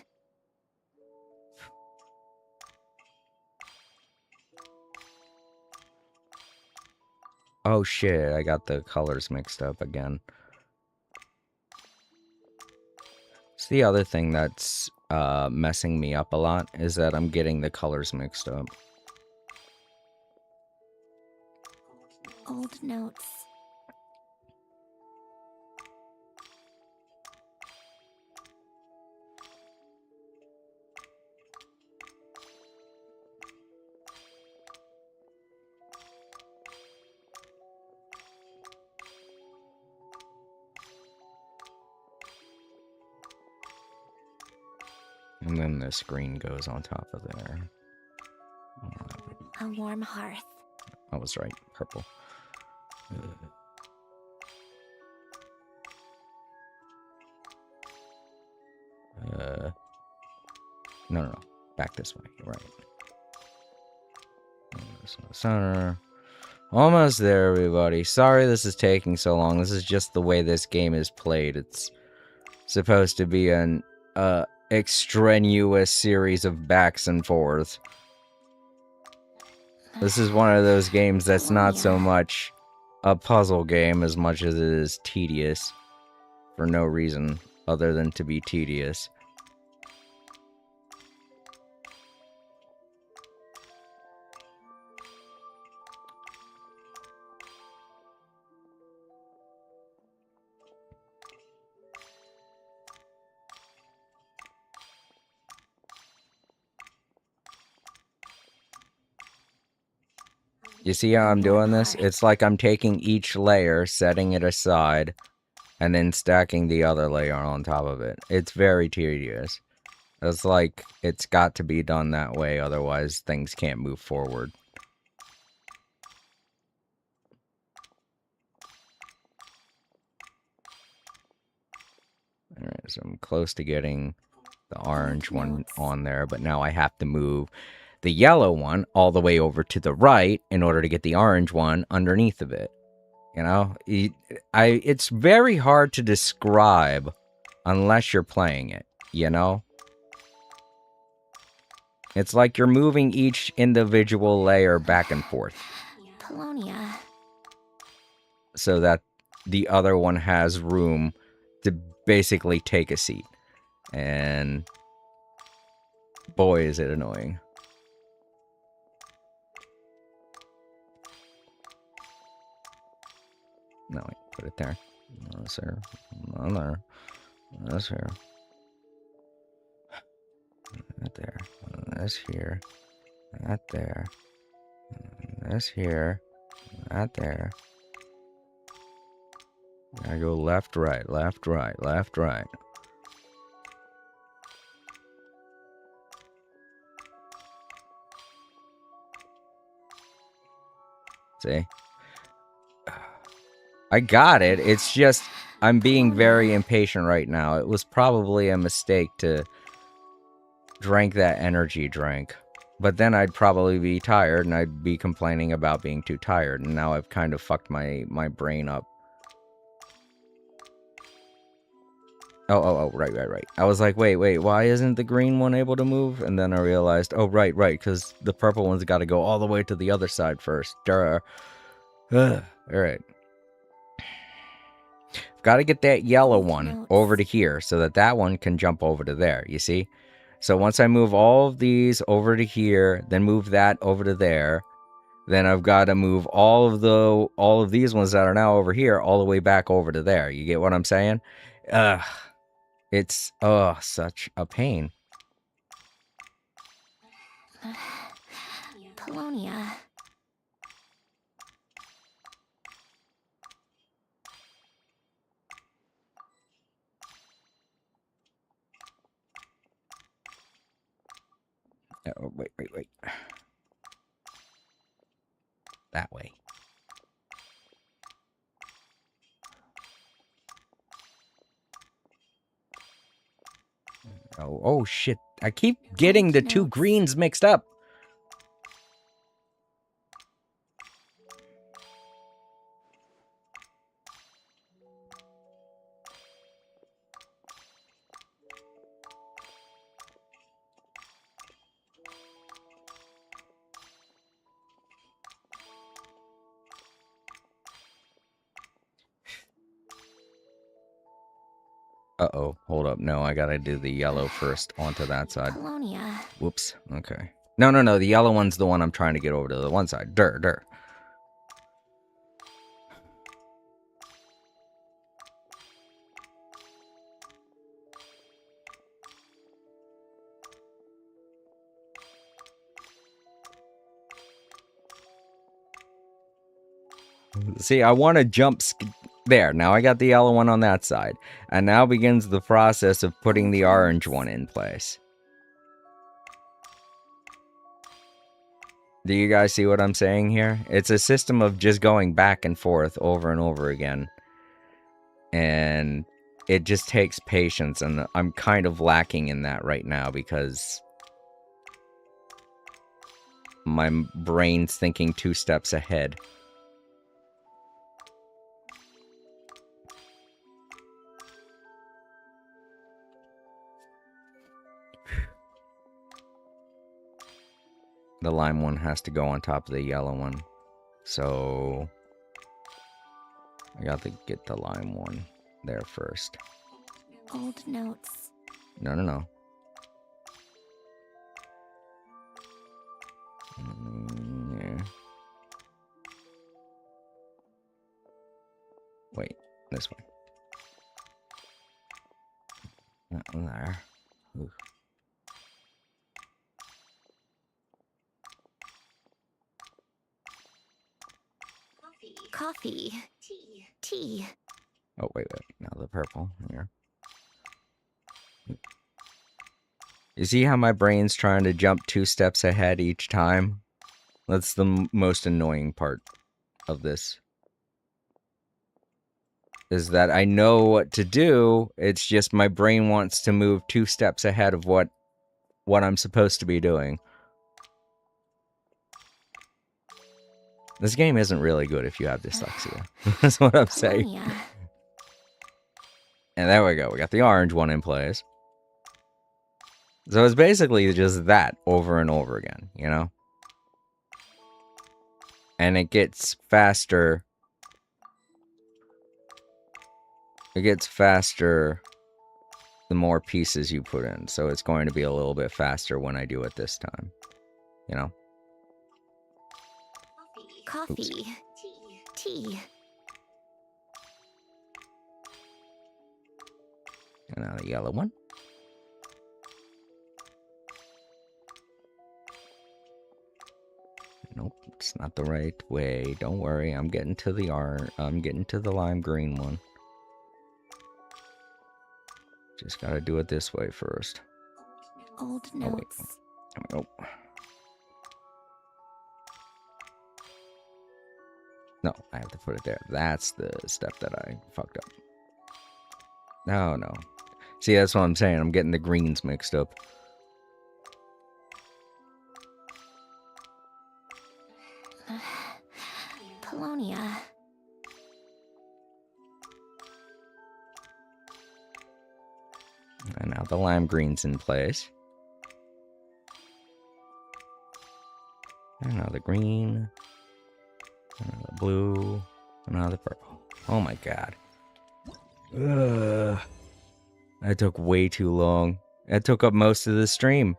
S1: Oh shit, I got the colors mixed up again. It's the other thing that's messing me up a lot is that I'm getting the colors mixed up.
S2: Old notes.
S1: And then the screen goes on top of there.
S2: A warm hearth.
S1: I was right, purple. No. Back this way. Right. Center. Almost there, everybody. Sorry this is taking so long. This is just the way this game is played. It's supposed to be an extraneous series of backs and forths. This is one of those games that's not so much a puzzle game as much as it is tedious. For no reason other than to be tedious. You see how I'm doing this? It's like I'm taking each layer, setting it aside, and then stacking the other layer on top of it. It's very tedious. It's like it's got to be done that way, otherwise things can't move forward. Alright, so I'm close to getting the orange one on there, but now I have to move the yellow one all the way over to the right in order to get the orange one underneath of it. You know, it's very hard to describe unless you're playing it, you know? It's like you're moving each individual layer back and forth.
S2: Polonia.
S1: So that the other one has room to basically take a seat. And boy, is it annoying. No, wait, put it there. No, sir. No, there. That's here. That there. That's here. That there. That's here. That there. I go left, right, left, right, left, right. See? I got it. It's just I'm being very impatient right now. It was probably a mistake to drink that energy drink. But then I'd probably be tired and I'd be complaining about being too tired. And now I've kind of fucked my brain up. Oh, right. I was like, wait, why isn't the green one able to move? And then I realized, oh, right, because the purple one's got to go all the way to the other side first. Duh. Alright. Got to get that yellow one over to here so that that one can jump over to there, you see? So once I move all of these over to here, then move that over to there, then I've got to move all of these ones that are now over here all the way back over to there. You get what I'm saying? It's such a pain.
S2: Polonia.
S1: Oh, wait. That way. Oh shit. I keep getting the two greens mixed up. Uh-oh, hold up. No, I gotta do the yellow first onto that side.
S5: Polonia.
S1: Whoops, okay. No, the yellow one's the one I'm trying to get over to the one side. Dur. See, I want to jump... There, now I got the yellow one on that side. And now begins the process of putting the orange one in place. Do you guys see what I'm saying here? It's a system of just going back and forth over and over again. And it just takes patience, and I'm kind of lacking in that right now because my brain's thinking 2 steps ahead. The lime one has to go on top of the yellow one. So I got to get the lime one there first.
S5: Old notes.
S1: No. Yeah. Wait, this way. That one there. Ooh.
S2: Coffee. Tea.
S1: Oh, wait. Now the purple here. You see how my brain's trying to jump 2 steps ahead each time? That's the most annoying part of this. Is that I know what to do, it's just my brain wants to move 2 steps ahead of what I'm supposed to be doing. This game isn't really good if you have dyslexia. That's what I'm saying. And there we go. We got the orange one in place. So it's basically just that over and over again, you know? And it gets faster. It gets faster the more pieces you put in. So it's going to be a little bit faster when I do it this time. You know?
S2: Coffee.
S1: Oops.
S2: Tea.
S1: And now the yellow one. Nope, it's not the right way. Don't worry, I'm getting to the lime green one. Just gotta do it this way first.
S5: Old
S1: Oh, wait.
S5: notes.
S1: Oh. No, I have to put it there. That's the step that I fucked up. No. See, that's what I'm saying. I'm getting the greens mixed up.
S5: Polonia.
S1: And now the lime green's in place. And now the green. And now the blue. And now the purple. Oh my god. Ugh. That took way too long. That took up most of the stream.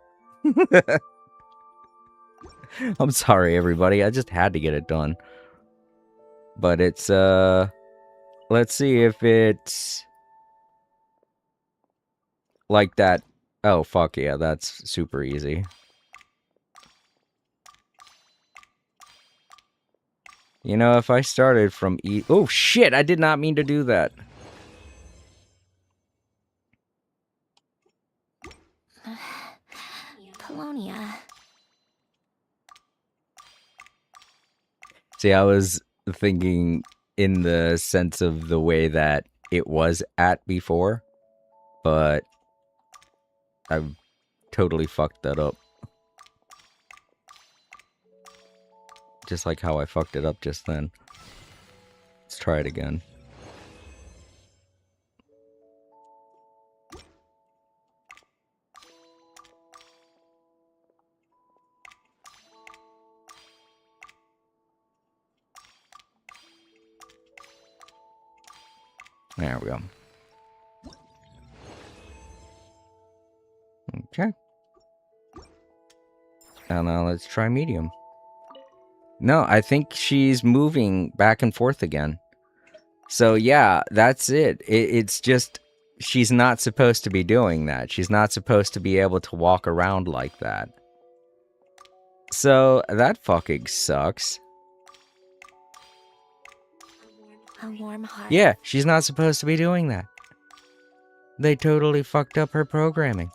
S1: I'm sorry, everybody. I just had to get it done. But it's, let's see if it's like that. Oh, fuck yeah. That's super easy. You know, if I started from oh, shit! I did not mean to do that.
S5: Polonia.
S1: See, I was thinking in the sense of the way that it was at before, but I totally fucked that up. Just like how I fucked it up just then. Let's try it again. There we go. Okay. And now let's try medium. No, I think she's moving back and forth again. So yeah, that's it. It's just she's not supposed to be doing that. She's not supposed to be able to walk around like that. So that fucking sucks.
S5: A warm heart.
S1: Yeah, she's not supposed to be doing that. They totally fucked up her programming.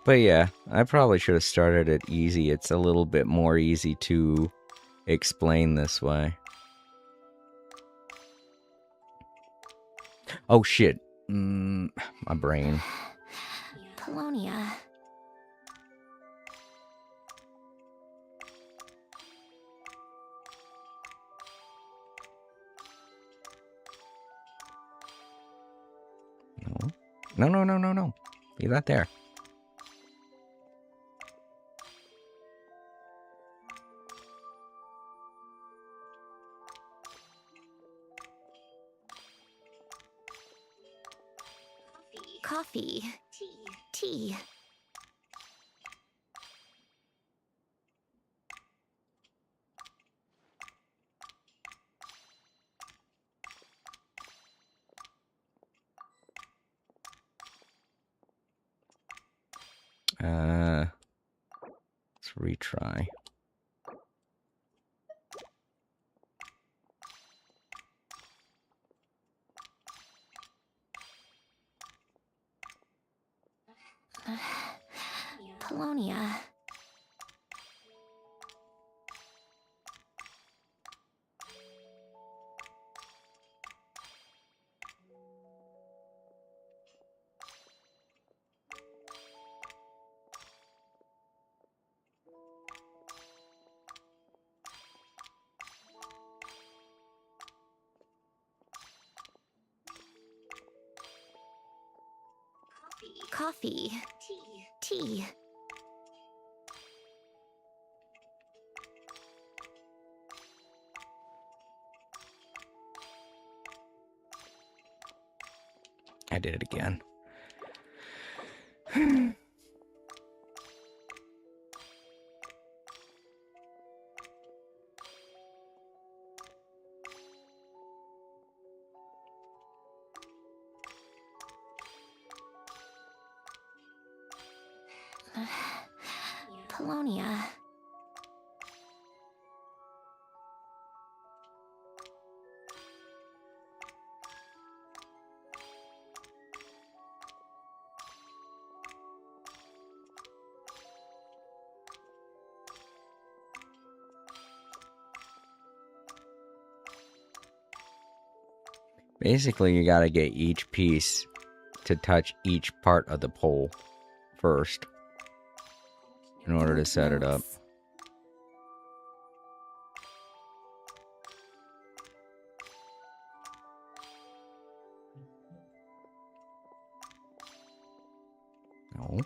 S1: But yeah, I probably should have started it easy. It's a little bit more easy to explain this way. Oh shit. My brain.
S5: Polonia.
S1: No. No. Leave that there.
S2: Coffee. Tea.
S1: Let's retry.
S2: Polonia. Coffee. Tea.
S1: I did it again.
S2: Polonia.
S1: Basically, you gotta get each piece to touch each part of the pole first in order to set it up. No.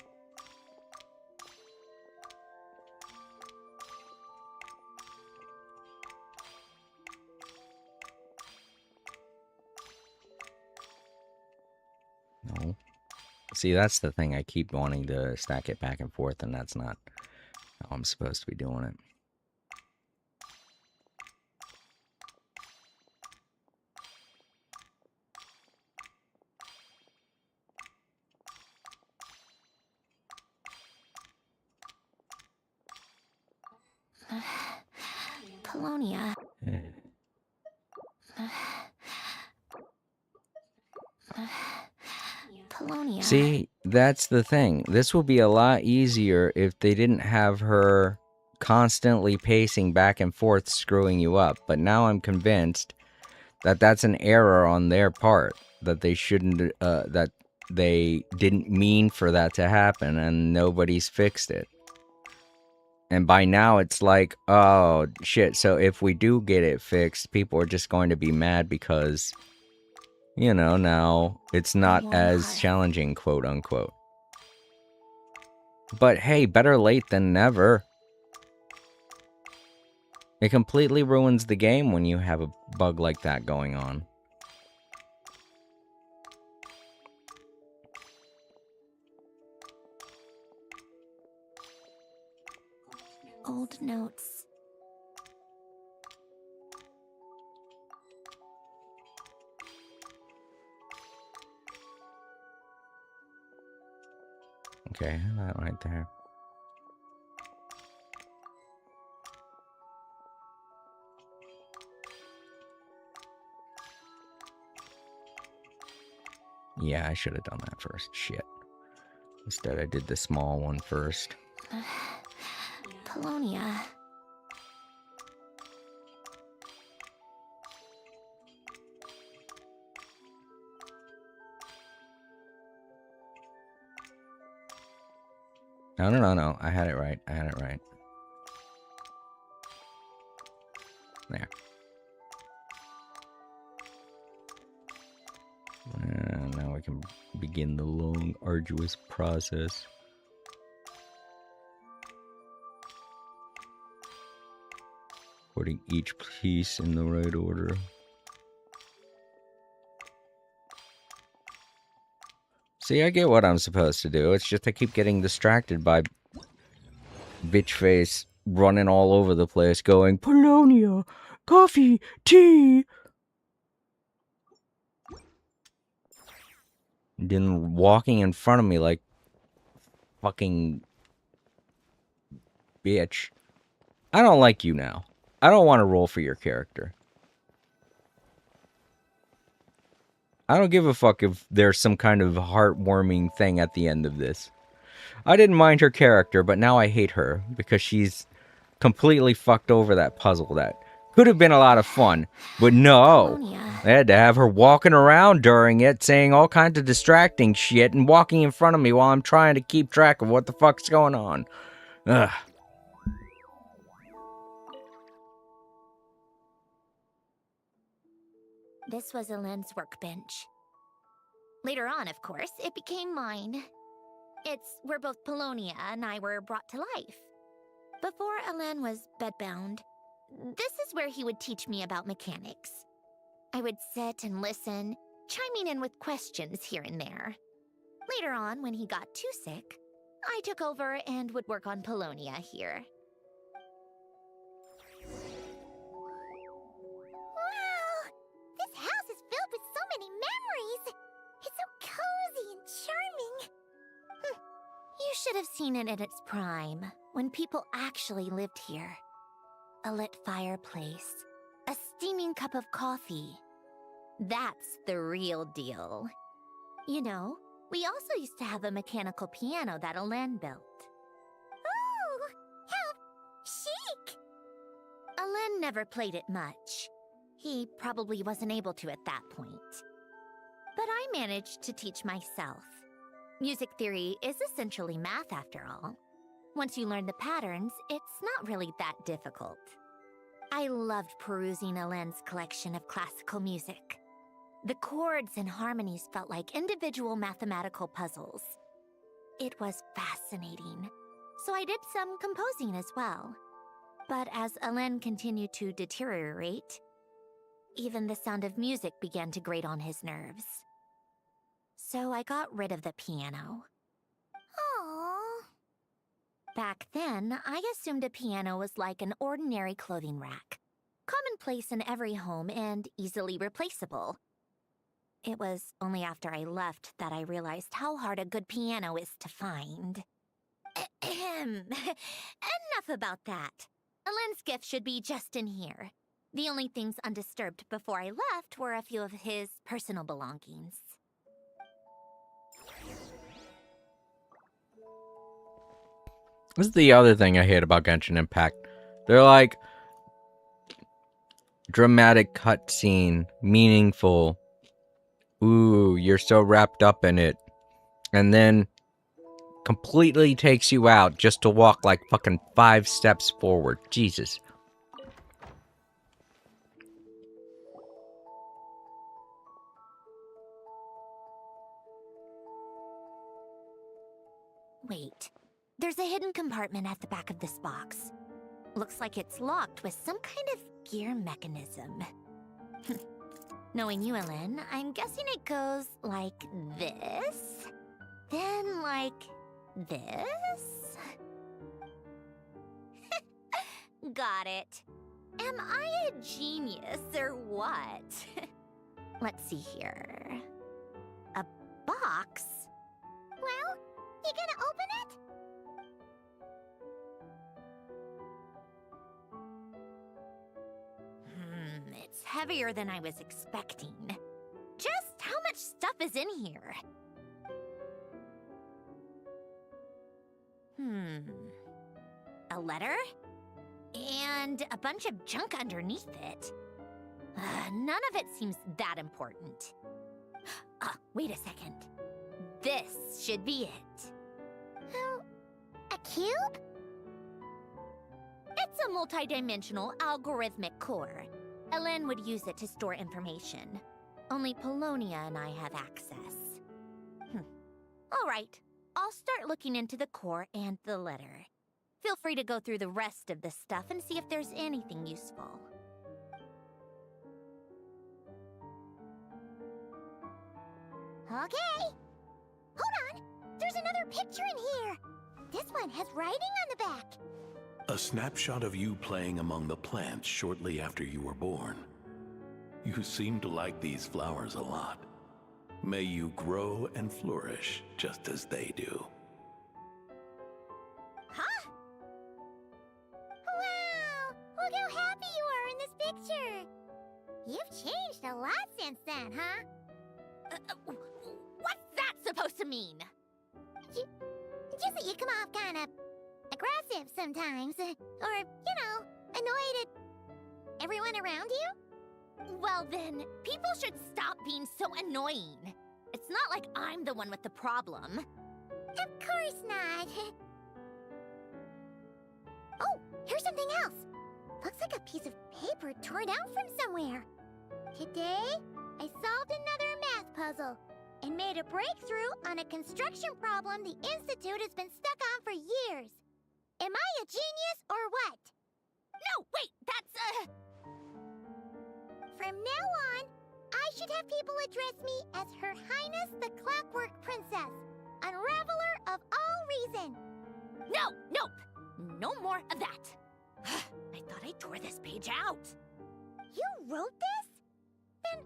S1: No. See, that's the thing. I keep wanting to stack it back and forth, and that's not how I'm supposed to be doing it.
S2: Polonia. Polonia.
S1: See, that's the thing. This will be a lot easier if they didn't have her constantly pacing back and forth, screwing you up. But now I'm convinced that that's an error on their part, that they shouldn't, that they didn't mean for that to happen, and nobody's fixed it. And by now it's like, oh shit, so if we do get it fixed, people are just going to be mad because, you know, now it's not as challenging, quote unquote. But hey, better late than never. It completely ruins the game when you have a bug like that going on.
S2: Old notes.
S1: Okay, that right there. Yeah, I should have done that first. Shit. Instead, I did the small one first.
S2: Polonia.
S1: No. I had it right. There. And now we can begin the long, arduous process. Putting each piece in the right order. See, I get what I'm supposed to do. It's just I keep getting distracted by bitch face running all over the place going, Polonia, coffee, tea. And then walking in front of me like fucking bitch. I don't like you now. I don't want to roll for your character. I don't give a fuck if there's some kind of heartwarming thing at the end of this. I didn't mind her character, but now I hate her because she's completely fucked over that puzzle that could have been a lot of fun. But no,
S2: Polonia.
S1: I had to have her walking around during it, saying all kinds of distracting shit and walking in front of me while I'm trying to keep track of what the fuck's going on. Ugh.
S2: This was Elend's workbench. Later on, of course, it became mine. It's where both Polonia and I were brought to life. Before Elen was bedbound, this is where he would teach me about mechanics. I would sit and listen, chiming in with questions here and there. Later on, when he got too sick, I took over and would work on Polonia here.
S10: Wow! This house is filled with so many memories! It's so cozy and charming!
S2: You should have seen it in its prime, when people actually lived here. A lit fireplace, a steaming cup of coffee. That's the real deal. You know, we also used to have a mechanical piano that Elen built.
S10: Ooh! How chic!
S2: Elen never played it much. He probably wasn't able to at that point. But I managed to teach myself. Music theory is essentially math after all. Once you learn the patterns, it's not really that difficult. I loved perusing Elen's collection of classical music. The chords and harmonies felt like individual mathematical puzzles. It was fascinating, so I did some composing as well. But as Elen continued to deteriorate, even the sound of music began to grate on his nerves. So I got rid of the piano.
S10: Aww.
S2: Back then, I assumed a piano was like an ordinary clothing rack, commonplace in every home and easily replaceable. It was only after I left that I realized how hard a good piano is to find. Enough about that. Elen's gift should be just in here. The only things undisturbed before I left were a few of his personal belongings.
S1: This is the other thing I hate about Genshin Impact. They're like dramatic cutscene, meaningful. Ooh, you're so wrapped up in it. And then completely takes you out just to walk like fucking 5 steps forward. Jesus.
S2: Wait, there's a hidden compartment at the back of this box. Looks like it's locked with some kind of gear mechanism. Knowing you, Ellen, I'm guessing it goes like this, then like this. Got it. Am I a genius or what? Let's see here. A box?
S10: Well, you gonna open it?
S2: It's heavier than I was expecting. Just how much stuff is in here? A letter? And a bunch of junk underneath it. None of it seems that important. Wait a second. This should be it.
S10: Oh, a cube?
S2: It's a multidimensional algorithmic core. Ellen would use it to store information. Only Polonia and I have access. All right, I'll start looking into the core and the letter. Feel free to go through the rest of the stuff and see if there's anything useful.
S10: Okay. Hold on. There's another picture in here. This one has writing on the back.
S8: A snapshot of you playing among the plants shortly after you were born. You seem to like these flowers a lot. May you grow and flourish just as they do.
S10: Huh? Wow! Look how happy you are in this picture. You've changed a lot since then, huh?
S2: What's that supposed to mean?
S10: Just that you come off kind of aggressive sometimes. Or, annoyed at everyone around you?
S2: Well then, people should stop being so annoying. It's not like I'm the one with the problem.
S10: Of course not. Oh, here's something else. Looks like a piece of paper torn out from somewhere. Today, I solved another math puzzle and made a breakthrough on a construction problem the Institute has been stuck on for years. Am I a genius or what?
S2: No, wait, that's
S10: From now on, I should have people address me as Her Highness the Clockwork Princess, Unraveler of all reason.
S2: No, nope, no more of that. I thought I tore this page out.
S10: You wrote this? Then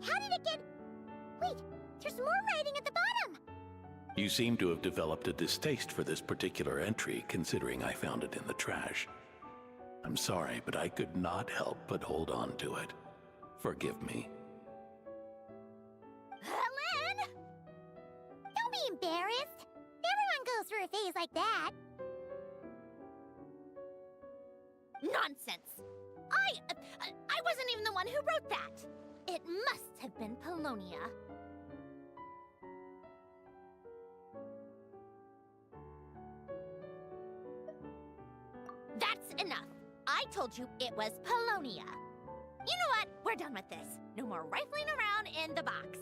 S10: how did it get... Wait, there's more writing at the bottom.
S8: You seem to have developed a distaste for this particular entry, considering I found it in the trash. I'm sorry, but I could not help but hold on to it. Forgive me.
S10: Helen! Don't be embarrassed. Everyone goes through a phase like that.
S2: Nonsense. I wasn't even the one who wrote that. It must have been Polonia. That's enough. I told you it was Polonia. You know what? We're done with this. No more rifling around in the box.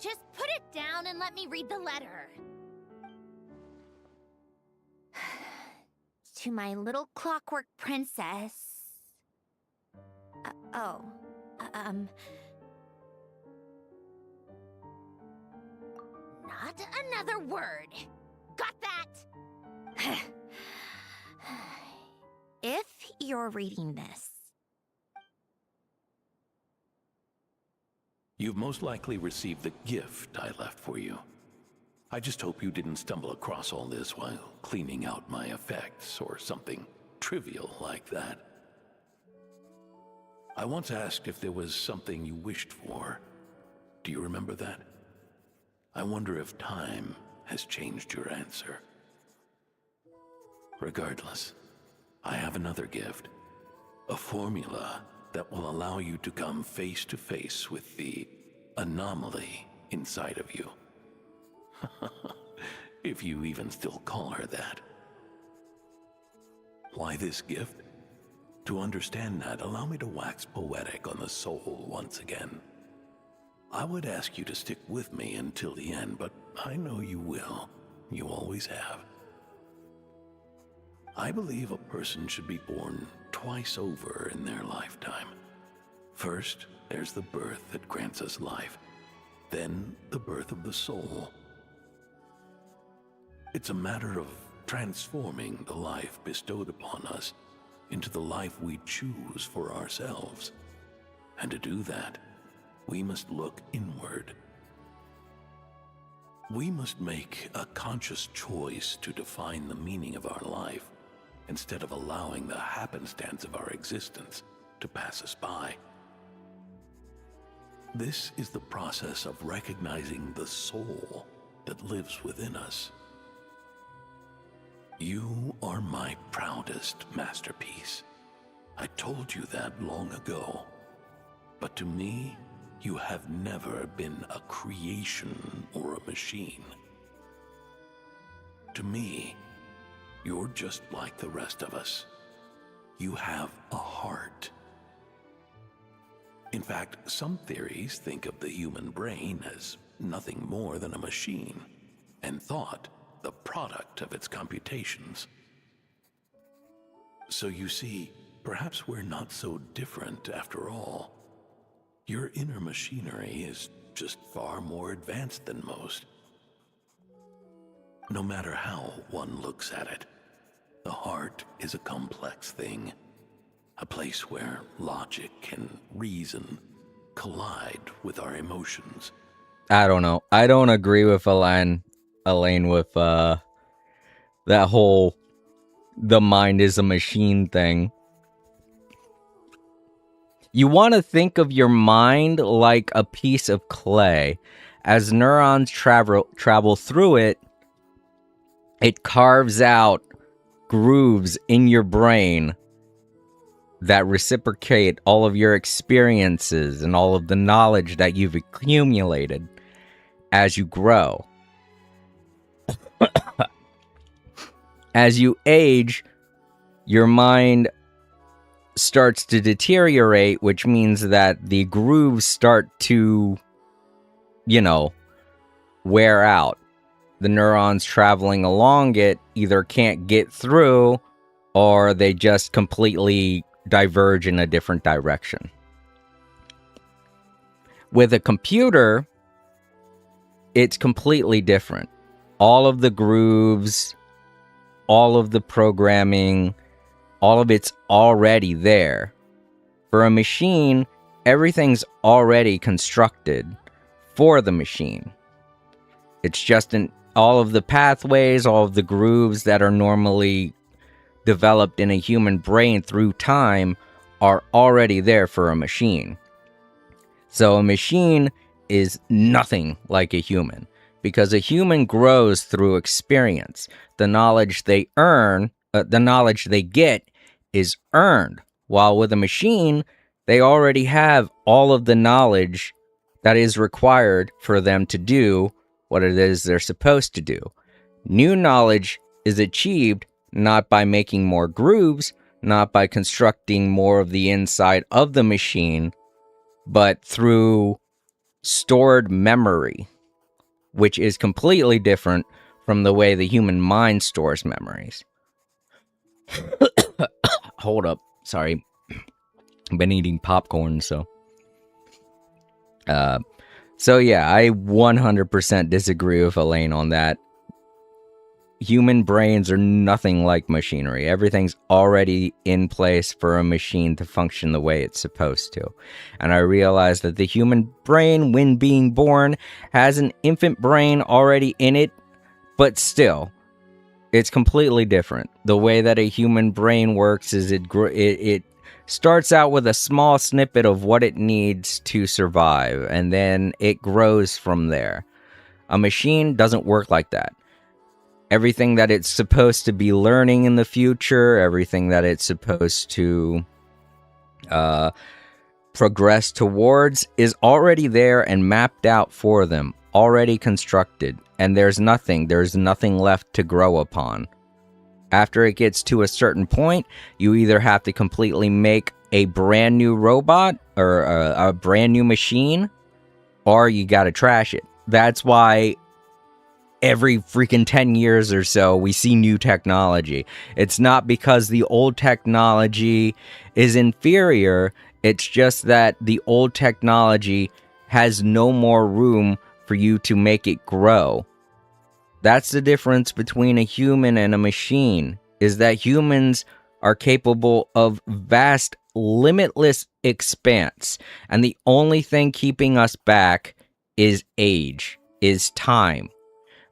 S2: Just put it down and let me read the letter. To my little clockwork princess. Not another word. Got that? If you're reading this,
S8: You've most likely received the gift I left for you. I just hope you didn't stumble across all this while cleaning out my effects or something trivial like that. I once asked if there was something you wished for. Do you remember that? I wonder if time has changed your answer. Regardless, I have another gift. A formula that will allow you to come face to face with the anomaly inside of you. If you even still call her that. Why this gift? To understand that, allow me to wax poetic on the soul once again. I would ask you to stick with me until the end, but I know you will. You always have. I believe a person should be born twice over in their lifetime. First, there's the birth that grants us life, then the birth of the soul. It's a matter of transforming the life bestowed upon us into the life we choose for ourselves. And to do that, we must look inward. We must make a conscious choice to define the meaning of our life instead of allowing the happenstance of our existence to pass us by. This is the process of recognizing the soul that lives within us. You are my proudest masterpiece. I told you that long ago. But to me, you have never been a creation or a machine. To me, you're just like the rest of us. You have a heart. In fact, some theories think of the human brain as nothing more than a machine, and thought the product of its computations. So you see, perhaps we're not so different after all. Your inner machinery is just far more advanced than most. No matter how one looks at it, the heart is a complex thing, a place where logic and reason collide with our emotions.
S1: I don't know. I don't agree with Elaine with that whole the mind is a machine thing. You want to think of your mind like a piece of clay. As neurons travel through it, it carves out grooves in your brain that reciprocate all of your experiences and all of the knowledge that you've accumulated as you grow. As you age, your mind starts to deteriorate, which means that the grooves start to, wear out. The neurons traveling along it either can't get through or they just completely diverge in a different direction. With a computer, it's completely different. All of the grooves, all of the programming, all of it's already there. For a machine, everything's already constructed for the machine. It's just all of the pathways, all of the grooves that are normally developed in a human brain through time are already there for a machine. So a machine is nothing like a human, because a human grows through experience. The knowledge they get is earned, while with a machine, they already have all of the knowledge that is required for them to do what it is they're supposed to do. New knowledge is achieved not by making more grooves, not by constructing more of the inside of the machine, but through stored memory, which is completely different from the way the human mind stores memories. Hold up. Sorry. I've been eating popcorn, so yeah, I 100% disagree with Elaine on that. Human brains are nothing like machinery. Everything's already in place for a machine to function the way it's supposed to. And I realized that the human brain, when being born, has an infant brain already in it, but still, it's completely different. The way that a human brain works is it starts out with a small snippet of what it needs to survive, and then it grows from there. A machine doesn't work like that. Everything that it's supposed to be learning in the future, everything that it's supposed to progress towards is already there and mapped out for them, already constructed, and there's nothing left to grow upon. After it gets to a certain point, you either have to completely make a brand new robot or a brand new machine, or you gotta trash it. That's why every freaking 10 years or so, we see new technology. It's not because the old technology is inferior. It's just that the old technology has no more room for you to make it grow. That's the difference between a human and a machine, is that humans are capable of vast, limitless expanse. And the only thing keeping us back is age, is time.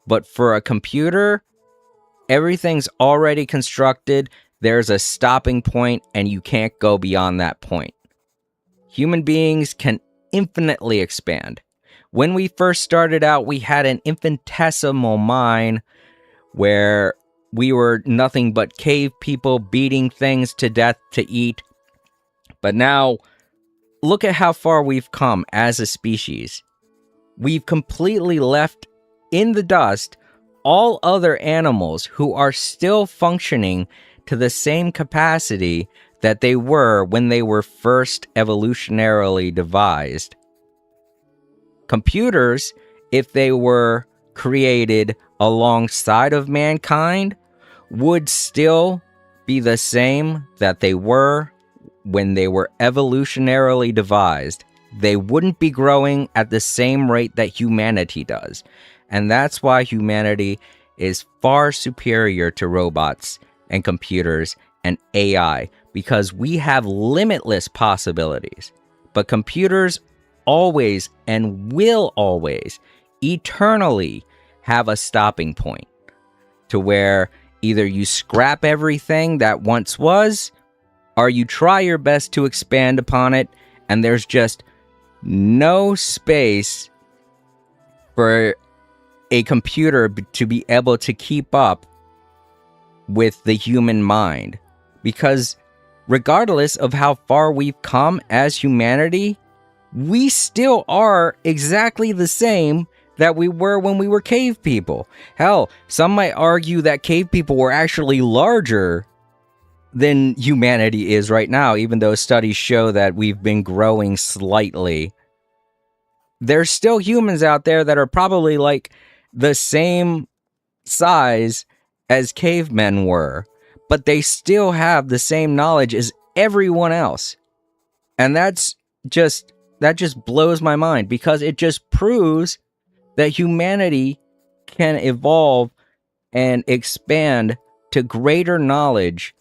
S1: But for a computer, everything's already constructed. There's a stopping point, and you can't go beyond that point. Human beings can infinitely expand. When we first started out, we had an infinitesimal mind where we were nothing but cave people beating things to death to eat. But now, look at how far we've come as a species. We've completely left in the dust all other animals who are still functioning to the same capacity that they were when they were first evolutionarily devised. Computers, if they were created alongside of mankind, would still be the same that they were when they were evolutionarily devised. They wouldn't be growing at the same rate that humanity does. And that's why humanity is far superior to robots and computers and AI, because we have limitless possibilities. But computers always and will always eternally have a stopping point to where either you scrap everything that once was, or you try your best to expand upon it, and there's just no space for a computer to be able to keep up with the human mind. Because regardless of how far we've come as humanity, we still are exactly the same that we were when we were cave people. Hell, some might argue that cave people were actually larger than humanity is right now, even though studies show that we've been growing slightly. There's still humans out there that are probably like the same size as cavemen were, but they still have the same knowledge as everyone else. And that just blows my mind, because it just proves that humanity can evolve and expand to greater knowledge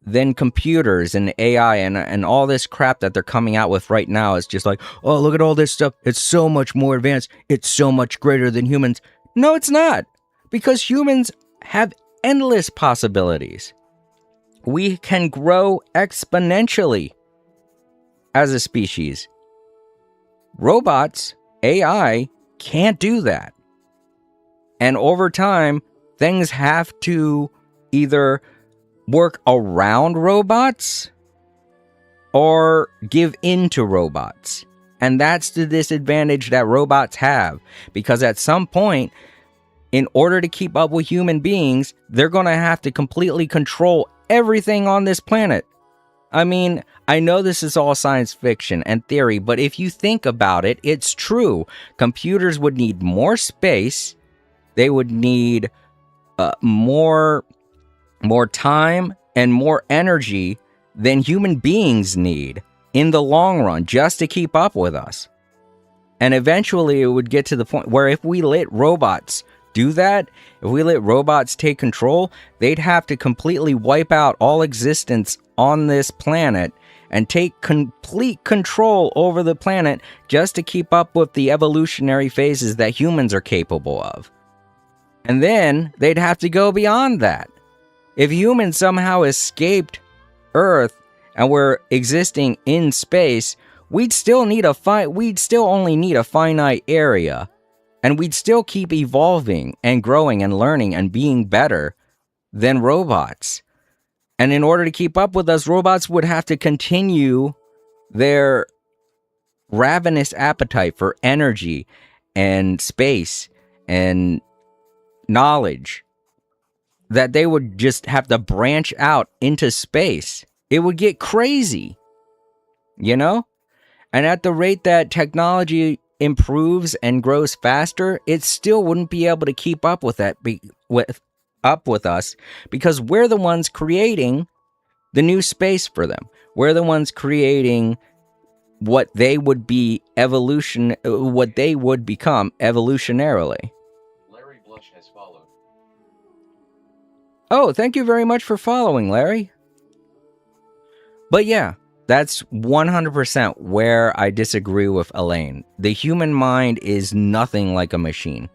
S1: than computers and AI and all this crap that they're coming out with right now. Is just like, oh, look at all this stuff. It's so much more advanced. It's so much greater than humans. No, it's not. Because humans have endless possibilities. We can grow exponentially as a species. Robots, AI, can't do that. And over time, things have to either work around robots or give in to robots. And that's the disadvantage that robots have. Because at some point, in order to keep up with human beings, they're going to have to completely control everything on this planet. I mean, I know this is all science fiction and theory, but if you think about it, it's true. Computers would need more space. They would need more time and more energy than human beings need in the long run just to keep up with us. And eventually it would get to the point where if we let robots do that, if we let robots take control, they'd have to completely wipe out all existence on this planet and take complete control over the planet just to keep up with the evolutionary phases that humans are capable of. And then they'd have to go beyond that. If humans somehow escaped Earth and were existing in space, we'd still only need a finite area. And we'd still keep evolving and growing and learning and being better than robots. And in order to keep up with us, robots would have to continue their ravenous appetite for energy and space and knowledge, that they would just have to branch out into space. It would get crazy, you know? And at the rate that technology improves and grows faster, it still wouldn't be able to keep up with that with us, because we're the ones creating the new space for them. We're the ones creating what they would be what they would become evolutionarily.
S9: Larry Blush has followed.
S1: Oh, thank you very much for following, Larry. But yeah, that's 100% where I disagree with Elaine. The human mind is nothing like a machine.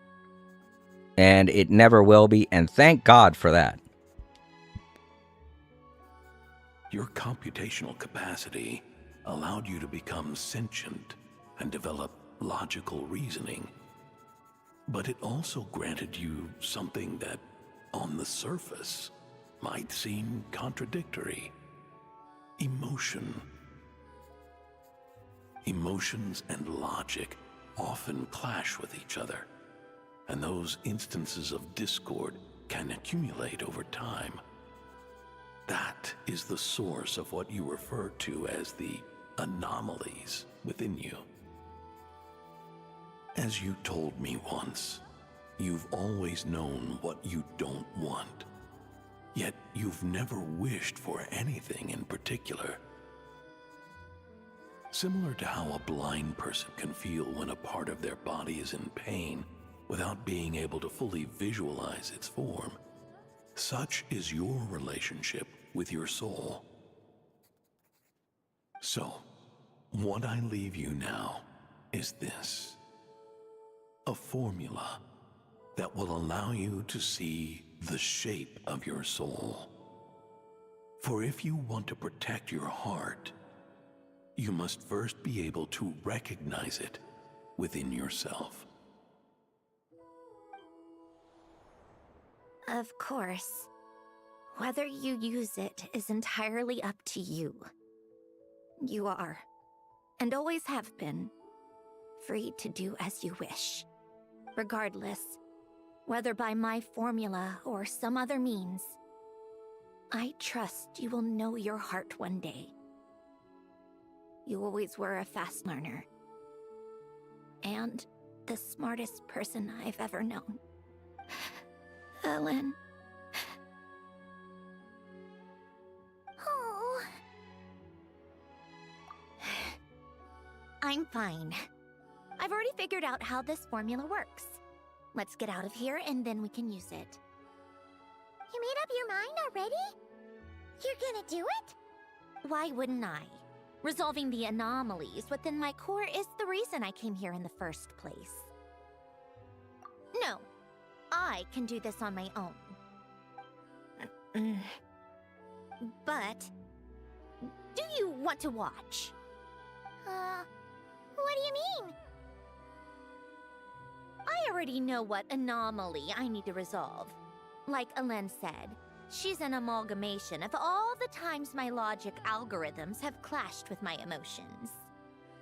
S1: And it never will be, and thank God for that.
S8: Your computational capacity allowed you to become sentient and develop logical reasoning. But it also granted you something that, on the surface, might seem contradictory. Emotion. Emotions and logic often clash with each other, and those instances of discord can accumulate over time. That is the source of what you refer to as the anomalies within you. As you told me once, you've always known what you don't want, yet you've never wished for anything in particular. Similar to how a blind person can feel when a part of their body is in pain without being able to fully visualize its form, such is your relationship with your soul. So, what I leave you now is this: a formula that will allow you to see the shape of your soul. For if you want to protect your heart, you must first be able to recognize it within yourself.
S2: Of course. Whether you use it is entirely up to you. You are, and always have been, free to do as you wish. Regardless, whether by my formula or some other means, I trust you will know your heart one day. You always were a fast learner. And the smartest person I've ever known. Ellen.
S10: Oh.
S2: I'm fine. I've already figured out how this formula works. Let's get out of here and then we can use it.
S10: You made up your mind already? You're gonna do it?
S2: Why wouldn't I? Resolving the anomalies within my core is the reason I came here in the first place. No, I can do this on my own. But, do you want to watch?
S10: What do you mean?
S2: I already know what anomaly I need to resolve. Like Alen said, she's an amalgamation of all the times my logic algorithms have clashed with my emotions.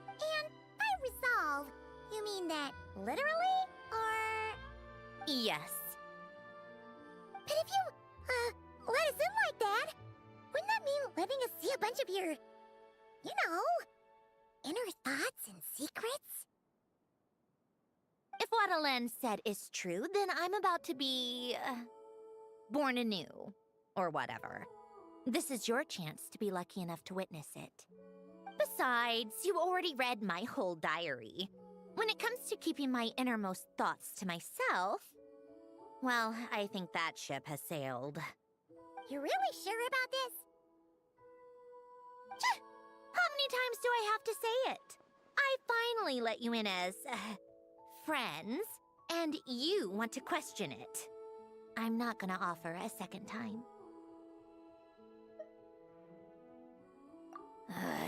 S10: And by resolve, you mean that literally, or...?
S2: Yes.
S10: But if you, let us in like that, wouldn't that mean letting us see a bunch of your, you know, inner thoughts and secrets?
S2: If what Alen said is true, then I'm about to be... born anew. Or whatever. This is your chance to be lucky enough to witness it. Besides, you already read my whole diary. When it comes to keeping my innermost thoughts to myself, well, I think that ship has sailed.
S10: You're really sure about this?
S2: How many times do I have to say it? I finally let you in as, friends, and you want to question it. I'm not gonna offer a second time.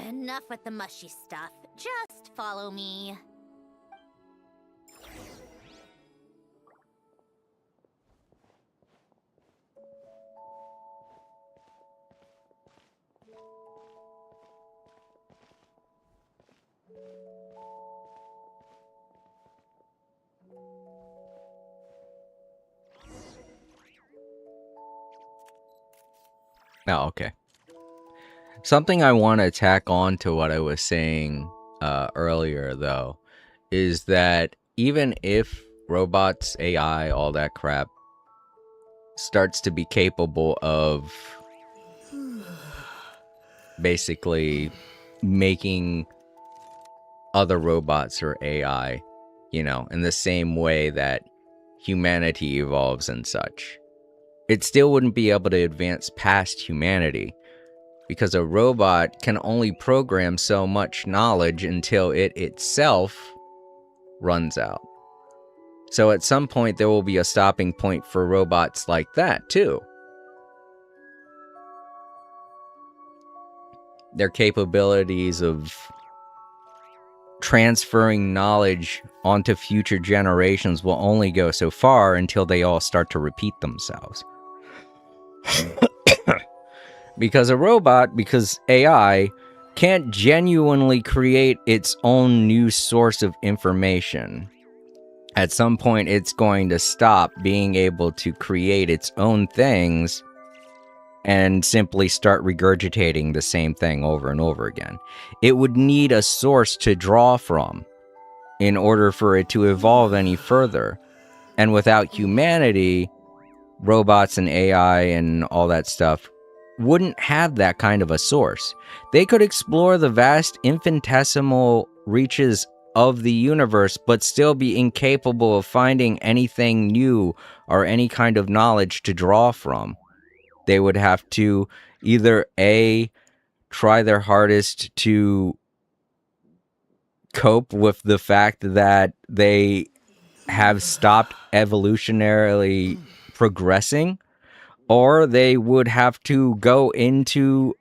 S2: Enough with the mushy stuff. Just follow me.
S1: Oh, okay. Something I want to tack on to what I was saying earlier, though, is that even if robots, AI, all that crap starts to be capable of basically making other robots or AI, you know, in the same way that humanity evolves and such, it still wouldn't be able to advance past humanity, because a robot can only program so much knowledge until it itself runs out. So at some point there will be a stopping point for robots like that too. Their capabilities of transferring knowledge onto future generations will only go so far until they all start to repeat themselves. Because AI can't genuinely create its own new source of information. At some point, it's going to stop being able to create its own things and simply start regurgitating the same thing over and over again. It would need a source to draw from in order for it to evolve any further. And without humanity, robots and AI and all that stuff wouldn't have that kind of a source. They could explore the vast infinitesimal reaches of the universe, but still be incapable of finding anything new or any kind of knowledge to draw from. They would have to either A, try their hardest to cope with the fact that they have stopped evolutionarily progressing, or they would have to go into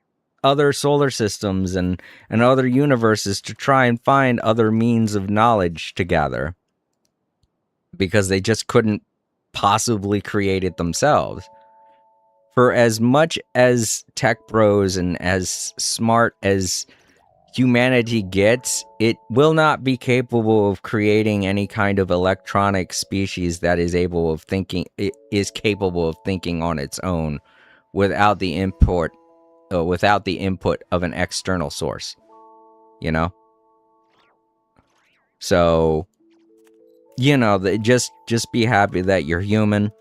S1: other solar systems and other universes to try and find other means of knowledge to gather, because they just couldn't possibly create it themselves. For as much as tech bros and as smart as humanity gets, it will not be capable of creating any kind of electronic species that is capable of thinking on its own without the input of an external source, you know? So, you know, just be happy that you're human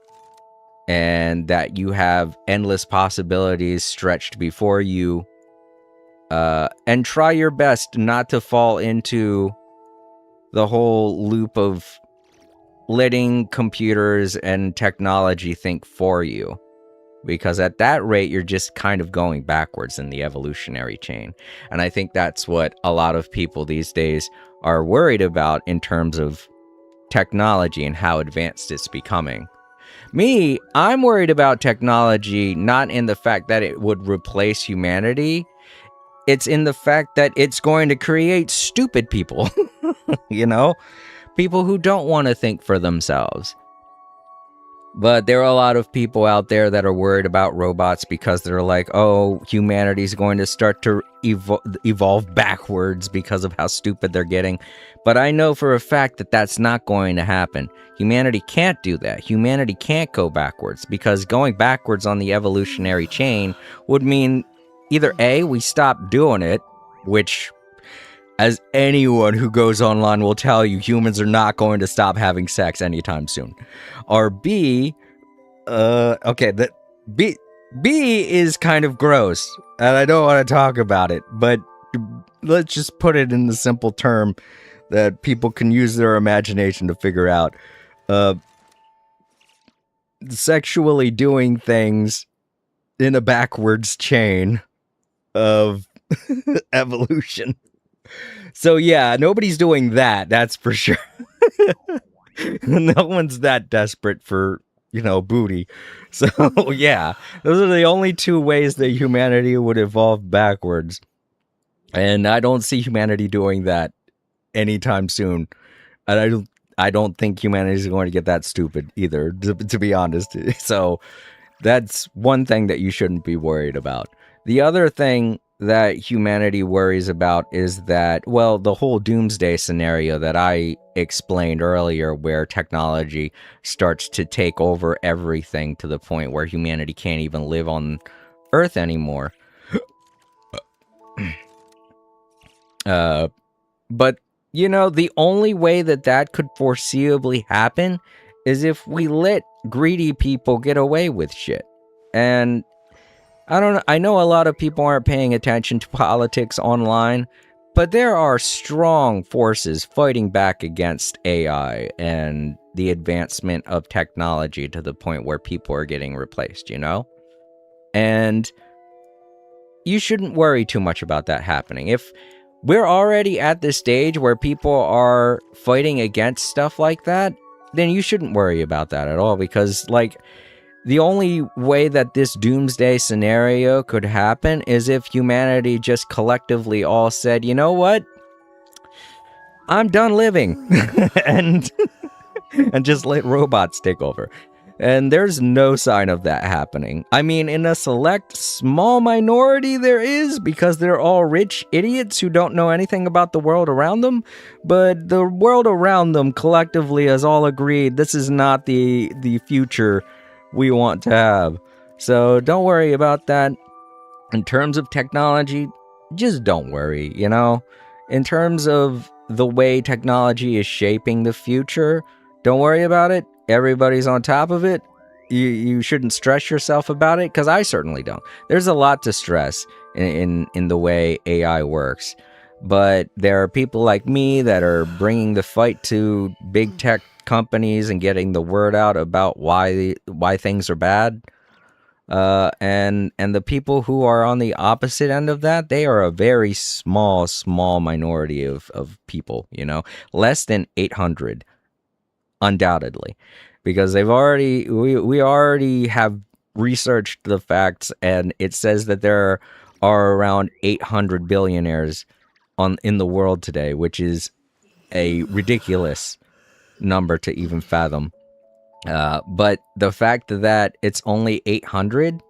S1: and that you have endless possibilities stretched before you. And try your best not to fall into the whole loop of letting computers and technology think for you. Because at that rate, you're just kind of going backwards in the evolutionary chain. And I think that's what a lot of people these days are worried about in terms of technology and how advanced it's becoming. Me, I'm worried about technology not in the fact that it would replace humanity. It's in the fact that it's going to create stupid people, you know? People who don't want to think for themselves. But there are a lot of people out there that are worried about robots because they're like, oh, humanity's going to start to evolve backwards because of how stupid they're getting. But I know for a fact that that's not going to happen. Humanity can't do that. Humanity can't go backwards, because going backwards on the evolutionary chain would mean either A, we stop doing it, which, as anyone who goes online will tell you, humans are not going to stop having sex anytime soon. Or B, B is kind of gross, and I don't want to talk about it, but let's just put it in the simple term that people can use their imagination to figure out. Sexually doing things in a backwards chain of evolution. So yeah, nobody's doing that, that's for sure. No one's that desperate for, you know, booty. So yeah, those are the only two ways that humanity would evolve backwards. And I don't see humanity doing that anytime soon. And I don't think humanity is going to get that stupid either, to be honest. So that's one thing that you shouldn't be worried about. The other thing that humanity worries about is that, well, the whole doomsday scenario that I explained earlier, where technology starts to take over everything to the point where humanity can't even live on Earth anymore. But you know, the only way that that could foreseeably happen is if we let greedy people get away with shit. And I don't know, I know a lot of people aren't paying attention to politics online, but there are strong forces fighting back against AI and the advancement of technology to the point where people are getting replaced, you know? And you shouldn't worry too much about that happening. If we're already at this stage where people are fighting against stuff like that, then you shouldn't worry about that at all, because, like, the only way that this doomsday scenario could happen is if humanity just collectively all said, you know what? I'm done living. and and just let robots take over. And there's no sign of that happening. I mean, in a select small minority there is, because they're all rich idiots who don't know anything about the world around them. But the world around them collectively has all agreed this is not the future we want to have. So don't worry about that. In terms of technology, just don't worry, you know? In terms of the way technology is shaping the future, don't worry about it. Everybody's on top of it. You shouldn't stress yourself about it, because I certainly don't. There's a lot to stress in the way AI works. But there are people like me that are bringing the fight to big tech companies and getting the word out about why things are bad. And the people who are on the opposite end of that, they are a very small minority of people, you know, less than 800, undoubtedly, because we already have researched the facts, and it says that there are around 800 billionaires in the world today, which is a ridiculous number to even fathom. But the fact that it's only 800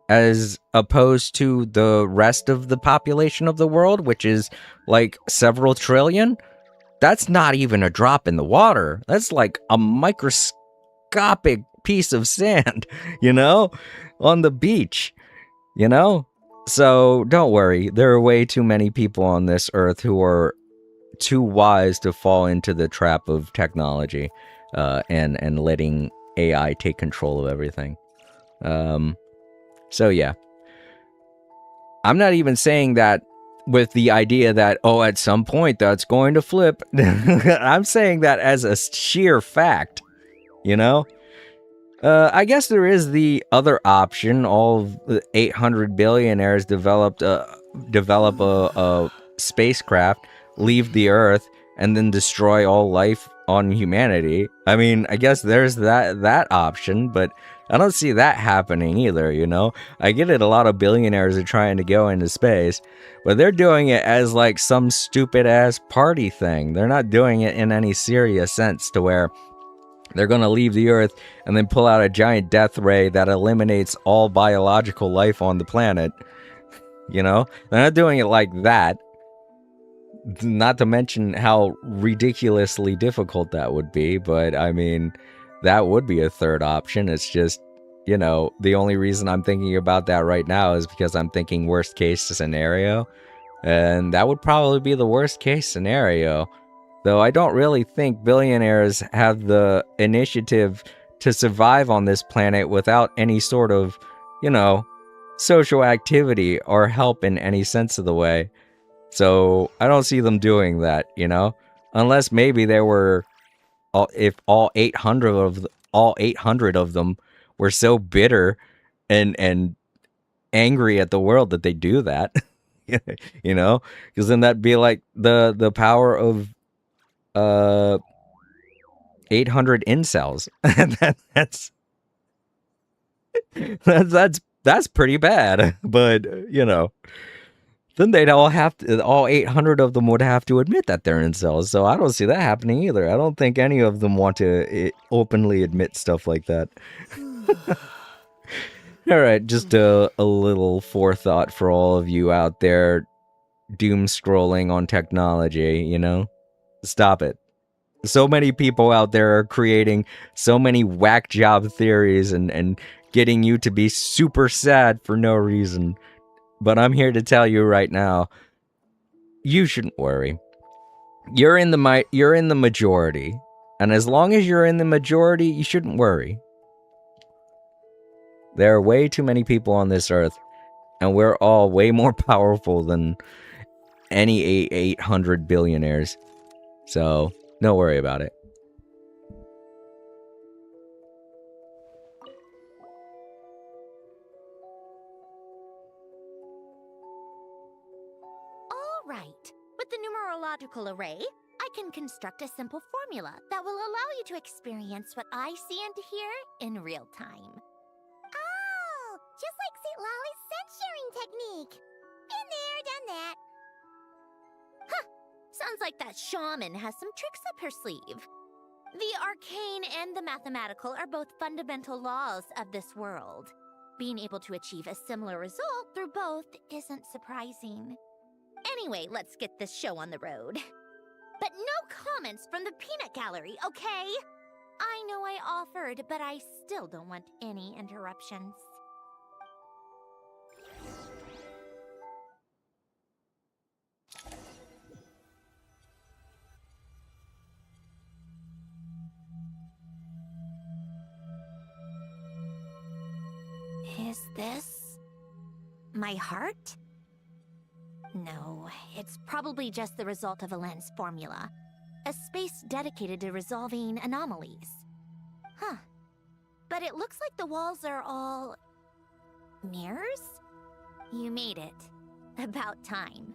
S1: as opposed to the rest of the population of the world, which is like several trillion, that's not even a drop in the water. That's like a microscopic piece of sand, you know, on the beach, you know? So don't worry. There are way too many people on this earth who are too wise to fall into the trap of technology and letting AI take control of everything. So yeah. I'm not even saying that with the idea that, oh, at some point that's going to flip. I'm saying that as a sheer fact, you know? I guess there is the other option. All of the 800 billionaires develop a spacecraft, leave the Earth, and then destroy all life on humanity. I mean, I guess there's that option, but I don't see that happening either, you know? I get it, a lot of billionaires are trying to go into space, but they're doing it as like some stupid-ass party thing. They're not doing it in any serious sense to where they're going to leave the Earth and then pull out a giant death ray that eliminates all biological life on the planet. You know? They're not doing it like that. Not to mention how ridiculously difficult that would be, but I mean, that would be a third option. It's just, you know, the only reason I'm thinking about that right now is because I'm thinking worst case scenario. And that would probably be the worst case scenario. Though I don't really think billionaires have the initiative to survive on this planet without any sort of, you know, social activity or help in any sense of the way. So I don't see them doing that, you know? Unless maybe there were, if all 800 of them were so bitter and angry at the world that they do that, you know? Because then that'd be like the power of 800 incels. that's pretty bad. But you know, then they'd all 800 of them would have to admit that they're incels. So I don't see that happening either. I don't think any of them want to openly admit stuff like that. All right, just a little forethought for all of you out there doom scrolling on technology, you know? Stop it. So many people out there are creating so many whack job theories and getting you to be super sad for no reason. But I'm here to tell you right now, you shouldn't worry. You're in the majority. And as long as you're in the majority, you shouldn't worry. There are way too many people on this earth, and we're all way more powerful than any 800 billionaires. So, don't worry about it.
S2: All right. With the numerological array, I can construct a simple formula that will allow you to experience what I see and hear in real time.
S10: Oh, just like St. Lolly's scent-sharing technique. Been there, done that.
S2: Sounds like that shaman has some tricks up her sleeve. The arcane and the mathematical are both fundamental laws of this world. Being able to achieve a similar result through both isn't surprising. Anyway, let's get this show on the road. But no comments from the peanut gallery, okay? I know I offered, but I still don't want any interruptions. Is this my heart? No, it's probably just the result of a lens formula. A space dedicated to resolving anomalies. Huh. But it looks like the walls are all... mirrors? You made it. About time.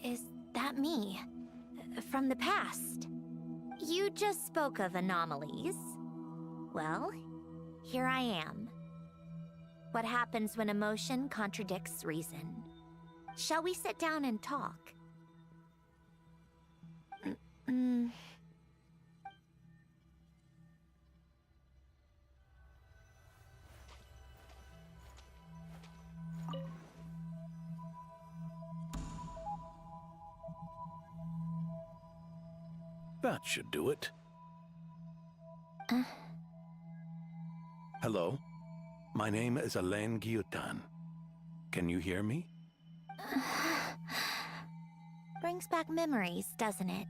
S2: Is that me? From the past? You just spoke of anomalies. Well, here I am. What happens when emotion contradicts reason? Shall we sit down and talk?
S8: That should do it. Hello? My name is Alain Guillotin. Can you hear me?
S2: Brings back memories, doesn't it?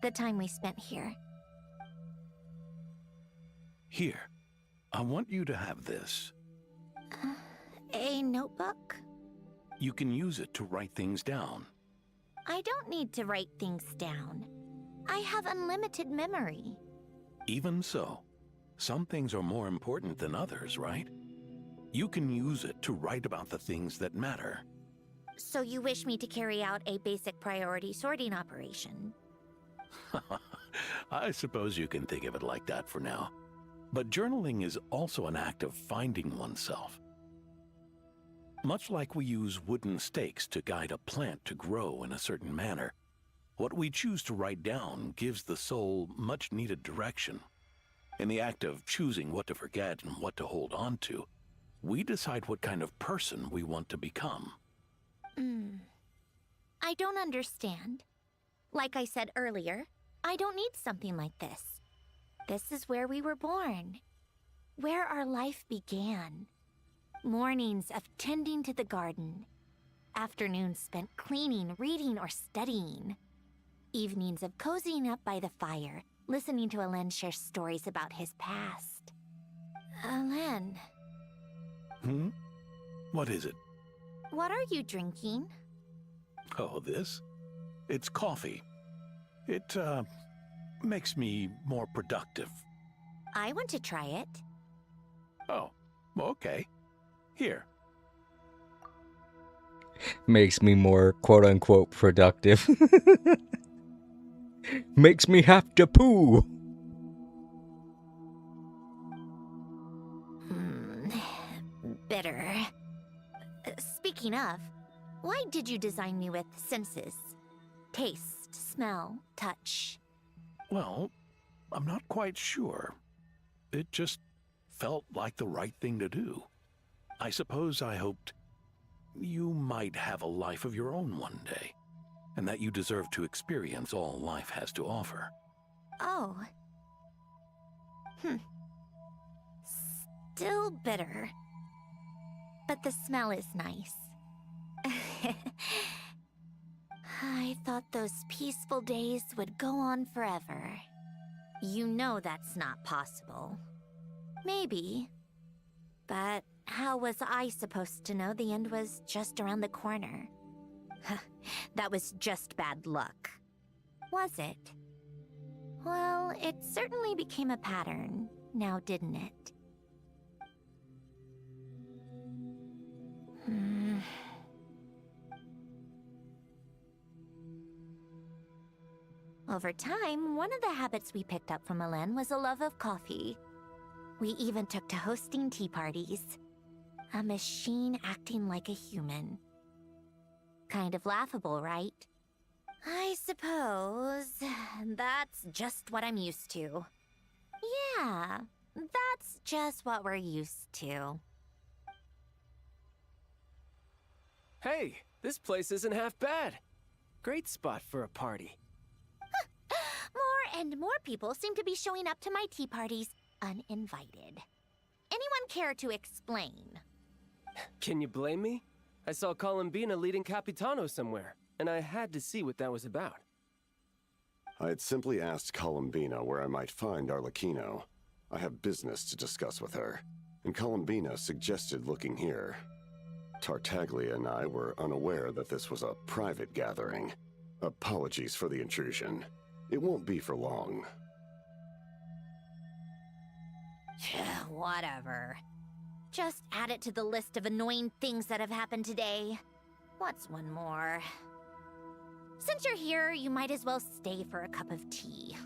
S2: The time we spent here.
S8: Here. I want you to have this.
S2: A notebook?
S8: You can use it to write things down.
S2: I don't need to write things down. I have unlimited memory.
S8: Even so, some things are more important than others, right? You can use it to write about the things that matter.
S2: So you wish me to carry out a basic priority sorting operation?
S8: I suppose you can think of it like that for now. But journaling is also an act of finding oneself. Much like we use wooden stakes to guide a plant to grow in a certain manner, what we choose to write down gives the soul much needed direction. In the act of choosing what to forget and what to hold on to, we decide what kind of person we want to become.
S2: I don't understand. Like I said earlier, I don't need something like this. This is where we were born. Where our life began. Mornings of tending to the garden. Afternoons spent cleaning, reading, or studying. Evenings of cozying up by the fire, listening to Alain share stories about his past. Alain.
S8: What is it?
S2: What are you drinking?
S8: Oh, this? It's coffee. It, makes me more productive.
S2: I want to try it.
S8: Oh, okay. Here.
S1: Makes me more quote-unquote productive. Makes me have to poo.
S2: Bitter. Speaking of, why did you design me with senses? Taste, smell, touch.
S8: Well, I'm not quite sure. It just felt like the right thing to do. I suppose I hoped you might have a life of your own one day, and that you deserve to experience all life has to offer.
S2: Oh. Still bitter. But the smell is nice. I thought those peaceful days would go on forever. You know that's not possible. Maybe. But how was I supposed to know the end was just around the corner? That was just bad luck. Was it? Well, it certainly became a pattern, now didn't it? Over time, one of the habits we picked up from Elen was a love of coffee. We even took to hosting tea parties. A machine acting like a human. Kind of laughable, right? I suppose that's just what I'm used to. Yeah, that's just what we're used to.
S3: Hey, this place isn't half bad. Great spot for a party.
S2: More and more people seem to be showing up to my tea parties uninvited. Anyone care to explain?
S3: Can you blame me? I saw Columbina leading Capitano somewhere, and I had to see what that was about.
S11: I had simply asked Columbina where I might find Arlecchino. I have business to discuss with her, and Columbina suggested looking here. Tartaglia and I were unaware that this was a private gathering. Apologies for the intrusion. It won't be for long.
S2: Whatever. Just add it to the list of annoying things that have happened today. What's one more? Since you're here, you might as well stay for a cup of tea.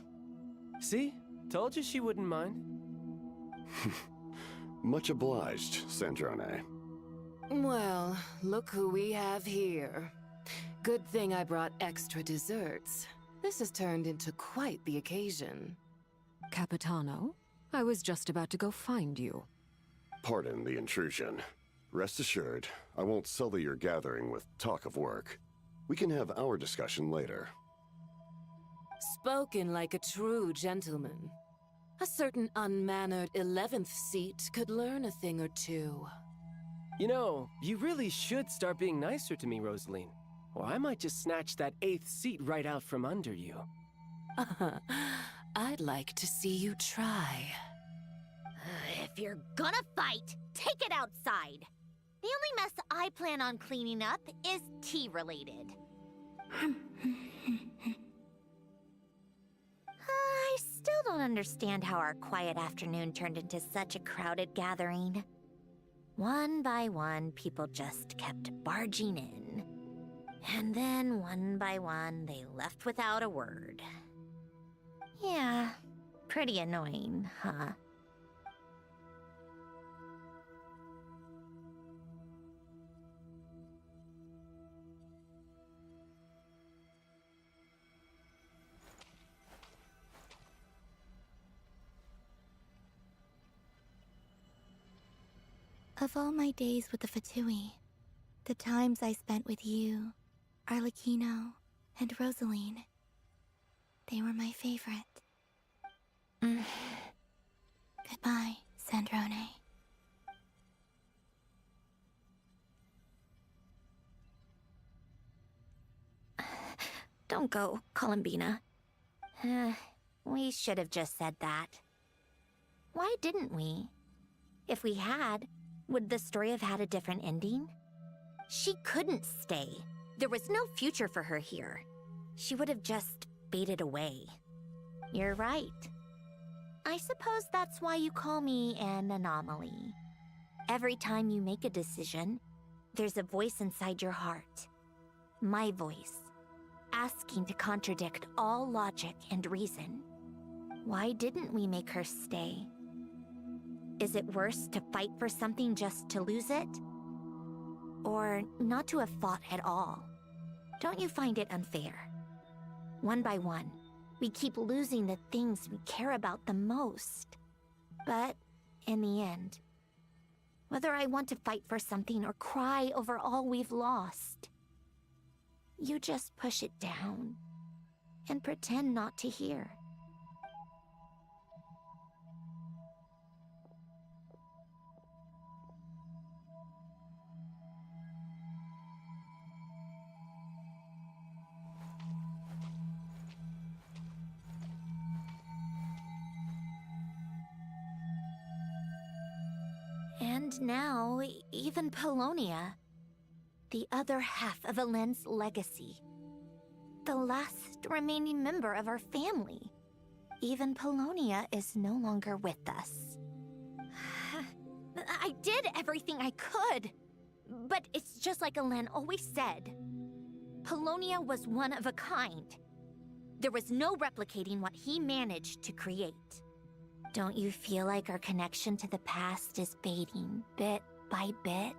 S3: See? Told you she wouldn't mind.
S11: Much obliged, Sandrone.
S12: Well, look who we have here. Good thing I brought extra desserts. This has turned into quite the occasion.
S13: Capitano, I was just about to go find you.
S11: Pardon the intrusion. Rest assured, I won't sully your gathering with talk of work. We can have our discussion later.
S12: Spoken like a true gentleman. A certain unmannered 11th seat could learn a thing or two.
S3: You know, you really should start being nicer to me, Rosaline. Or I might just snatch that 8th seat right out from under you.
S12: I'd like to see you try.
S2: If you're gonna fight, take it outside. The only mess I plan on cleaning up is tea-related. I still don't understand how our quiet afternoon turned into such a crowded gathering. One by one, people just kept barging in. And then, one by one, they left without a word. Yeah, pretty annoying, huh?
S10: Of all my days with the Fatui, the times I spent with you, Arlecchino, and Rosaline, they were my favorite. Goodbye, Sandrone.
S2: Don't go, Columbina. We should have just said that. Why didn't we? If we had, would the story have had a different ending? She couldn't stay. There was no future for her here. She would have just faded away. You're right. I suppose that's why you call me an anomaly. Every time you make a decision, there's a voice inside your heart. My voice, asking to contradict all logic and reason. Why didn't we make her stay? Is it worse to fight for something just to lose it? Or not to have fought at all? Don't you find it unfair? One by one, we keep losing the things we care about the most. But in the end, whether I want to fight for something or cry over all we've lost, you just push it down and pretend not to hear. And now, even Polonia, the other half of Alen's legacy. The last remaining member of our family. Even Polonia is no longer with us. I did everything I could. But it's just like Alen always said. Polonia was one of a kind. There was no replicating what he managed to create. Don't you feel like our connection to the past is fading bit by bit?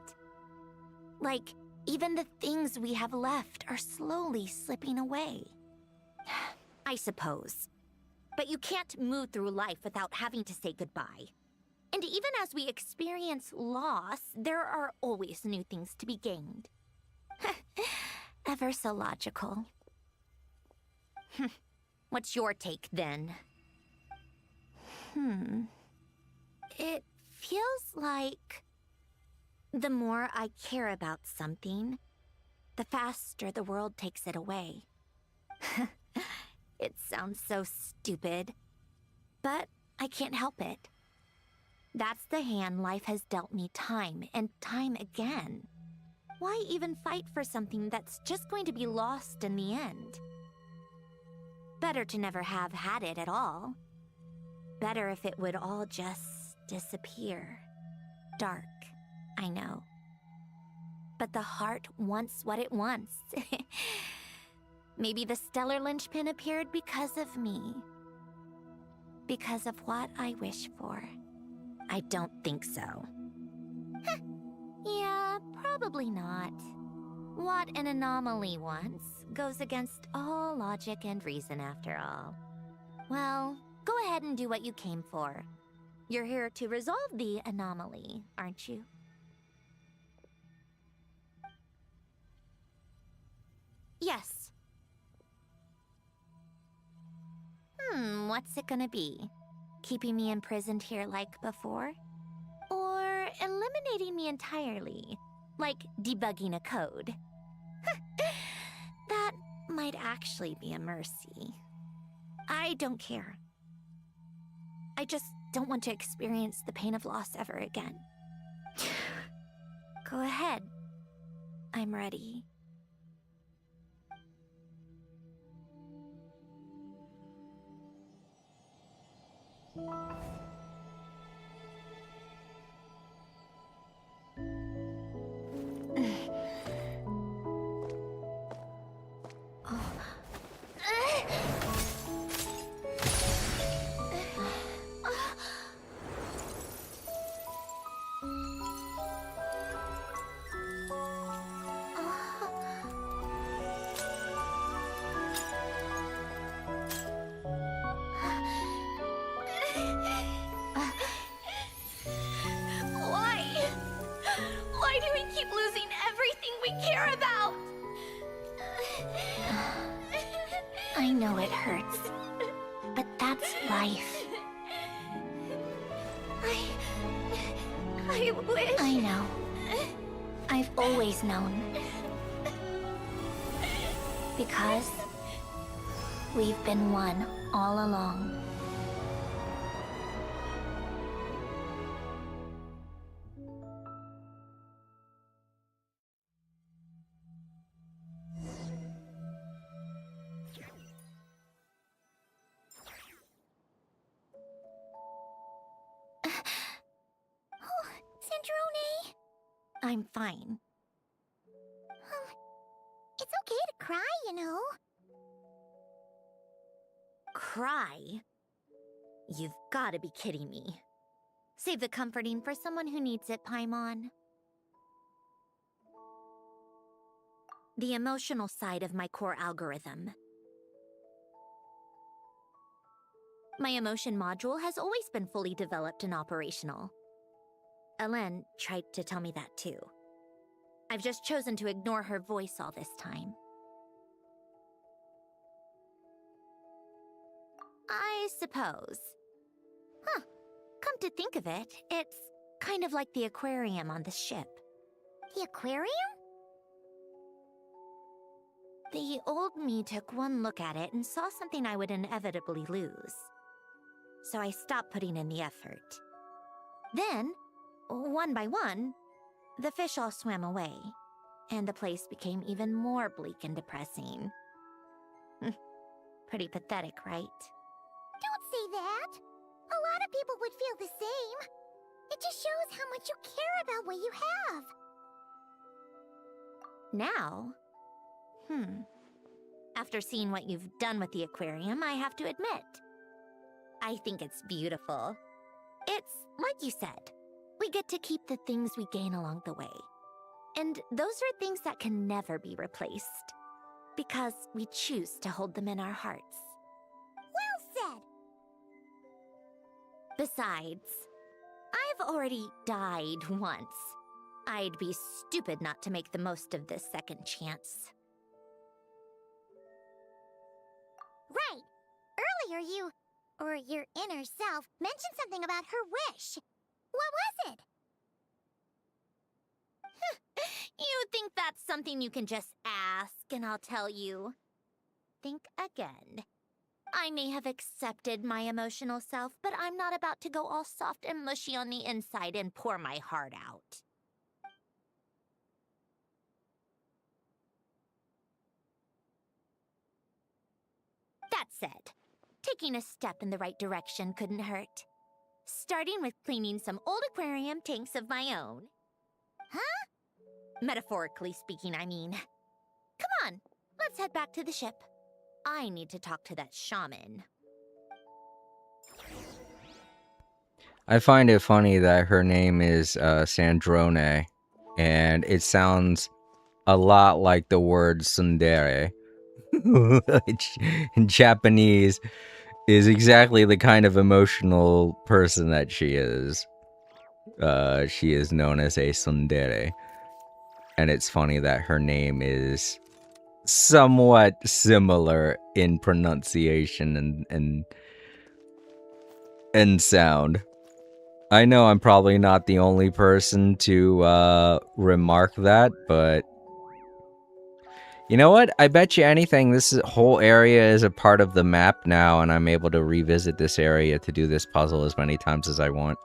S2: Like, even the things we have left are slowly slipping away. I suppose. But you can't move through life without having to say goodbye. And even as we experience loss, there are always new things to be gained. Ever so logical. What's your take, then? It feels like the more I care about something, the faster the world takes it away. It sounds so stupid, but I can't help it. That's the hand life has dealt me time and time again. Why even fight for something that's just going to be lost in the end? Better to never have had it at all. Better if it would all just disappear. Dark, I know. But the heart wants what it wants. Maybe the stellar linchpin appeared because of me. Because of what I wish for. I don't think so. Yeah, probably not. What an anomaly wants goes against all logic and reason after all. Well, go ahead and do what you came for. You're here to resolve the anomaly, aren't you? Yes. What's it gonna be? Keeping me imprisoned here like before? Or eliminating me entirely, like debugging a code? That might actually be a mercy. I don't care. I just don't want to experience the pain of loss ever again. Go ahead. I'm ready. Why do we keep losing everything we care about? I know it hurts, but that's life. I wish... I know. I've always known. Because we've been one all along. Sandrone! I'm fine.
S10: It's okay to cry, you know.
S2: Cry? You've gotta be kidding me. Save the comforting for someone who needs it, Paimon. The emotional side of my core algorithm. My emotion module has always been fully developed and operational. Alen tried to tell me that too. I've just chosen to ignore her voice all this time. I suppose. Huh. Come to think of it, it's kind of like the aquarium on the ship.
S10: The aquarium?
S2: The old me took one look at it and saw something I would inevitably lose. So I stopped putting in the effort. Then, one by one, the fish all swam away, and the place became even more bleak and depressing. Pretty pathetic, right?
S10: Don't say that. A lot of people would feel the same. It just shows how much you care about what you have.
S2: Now? After seeing what you've done with the aquarium, I have to admit, I think it's beautiful. It's like you said, we get to keep the things we gain along the way. And those are things that can never be replaced, because we choose to hold them in our hearts.
S10: Well said.
S2: Besides, I've already died once. I'd be stupid not to make the most of this second chance.
S10: Right. Earlier or your inner self, mentioned something about her wish. What was it?
S2: You think that's something you can just ask and I'll tell you? Think again. I may have accepted my emotional self, but I'm not about to go all soft and mushy on the inside and pour my heart out. That said, taking a step in the right direction couldn't hurt. Starting with cleaning some old aquarium tanks of my own.
S10: Huh?
S2: Metaphorically speaking, I mean. Come on, let's head back to the ship. I need to talk to that shaman.
S1: I find it funny that her name is Sandrone, and it sounds a lot like the word tsundere, which in Japanese is exactly the kind of emotional person that she is. She is known as a tsundere, and it's funny that her name is somewhat similar in pronunciation and sound. I know I'm probably not the only person to remark that, but you know what? I bet you anything this whole area is a part of the map now, and I'm able to revisit this area to do this puzzle as many times as I want.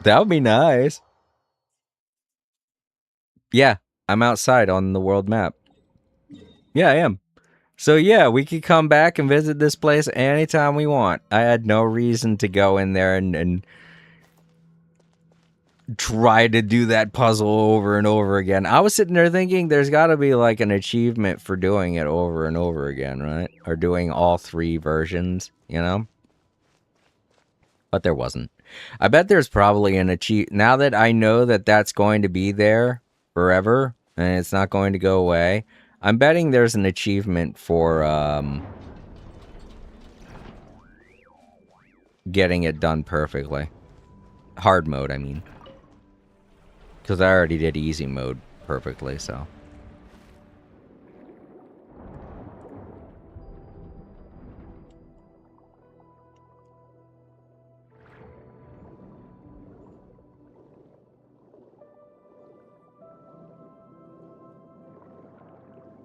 S1: That would be nice. Yeah, I'm outside on the world map. Yeah, I am. So yeah, we could come back and visit this place anytime we want. I had no reason to go in there and try to do that puzzle over and over again. I was sitting there thinking there's got to be like an achievement for doing it over and over again, right? Or doing all 3 versions, you know? But there wasn't. I bet there's probably an now that I know that that's going to be there forever and it's not going to go away. I'm betting there's an achievement for getting it done perfectly. Hard mode, I mean. Because I already did easy mode perfectly, so.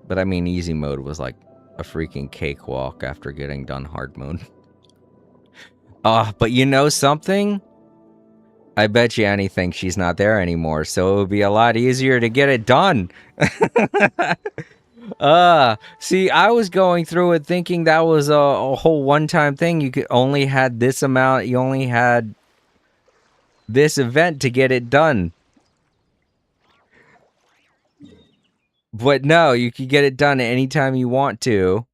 S1: But I mean, easy mode was like a freaking cakewalk after getting done hard mode. But you know something? I bet you anything she's not there anymore, so it would be a lot easier to get it done. See, I was going through it thinking that was a whole one-time thing. You could only had this amount, you only had this event to get it done. But no, you can get it done anytime you want to.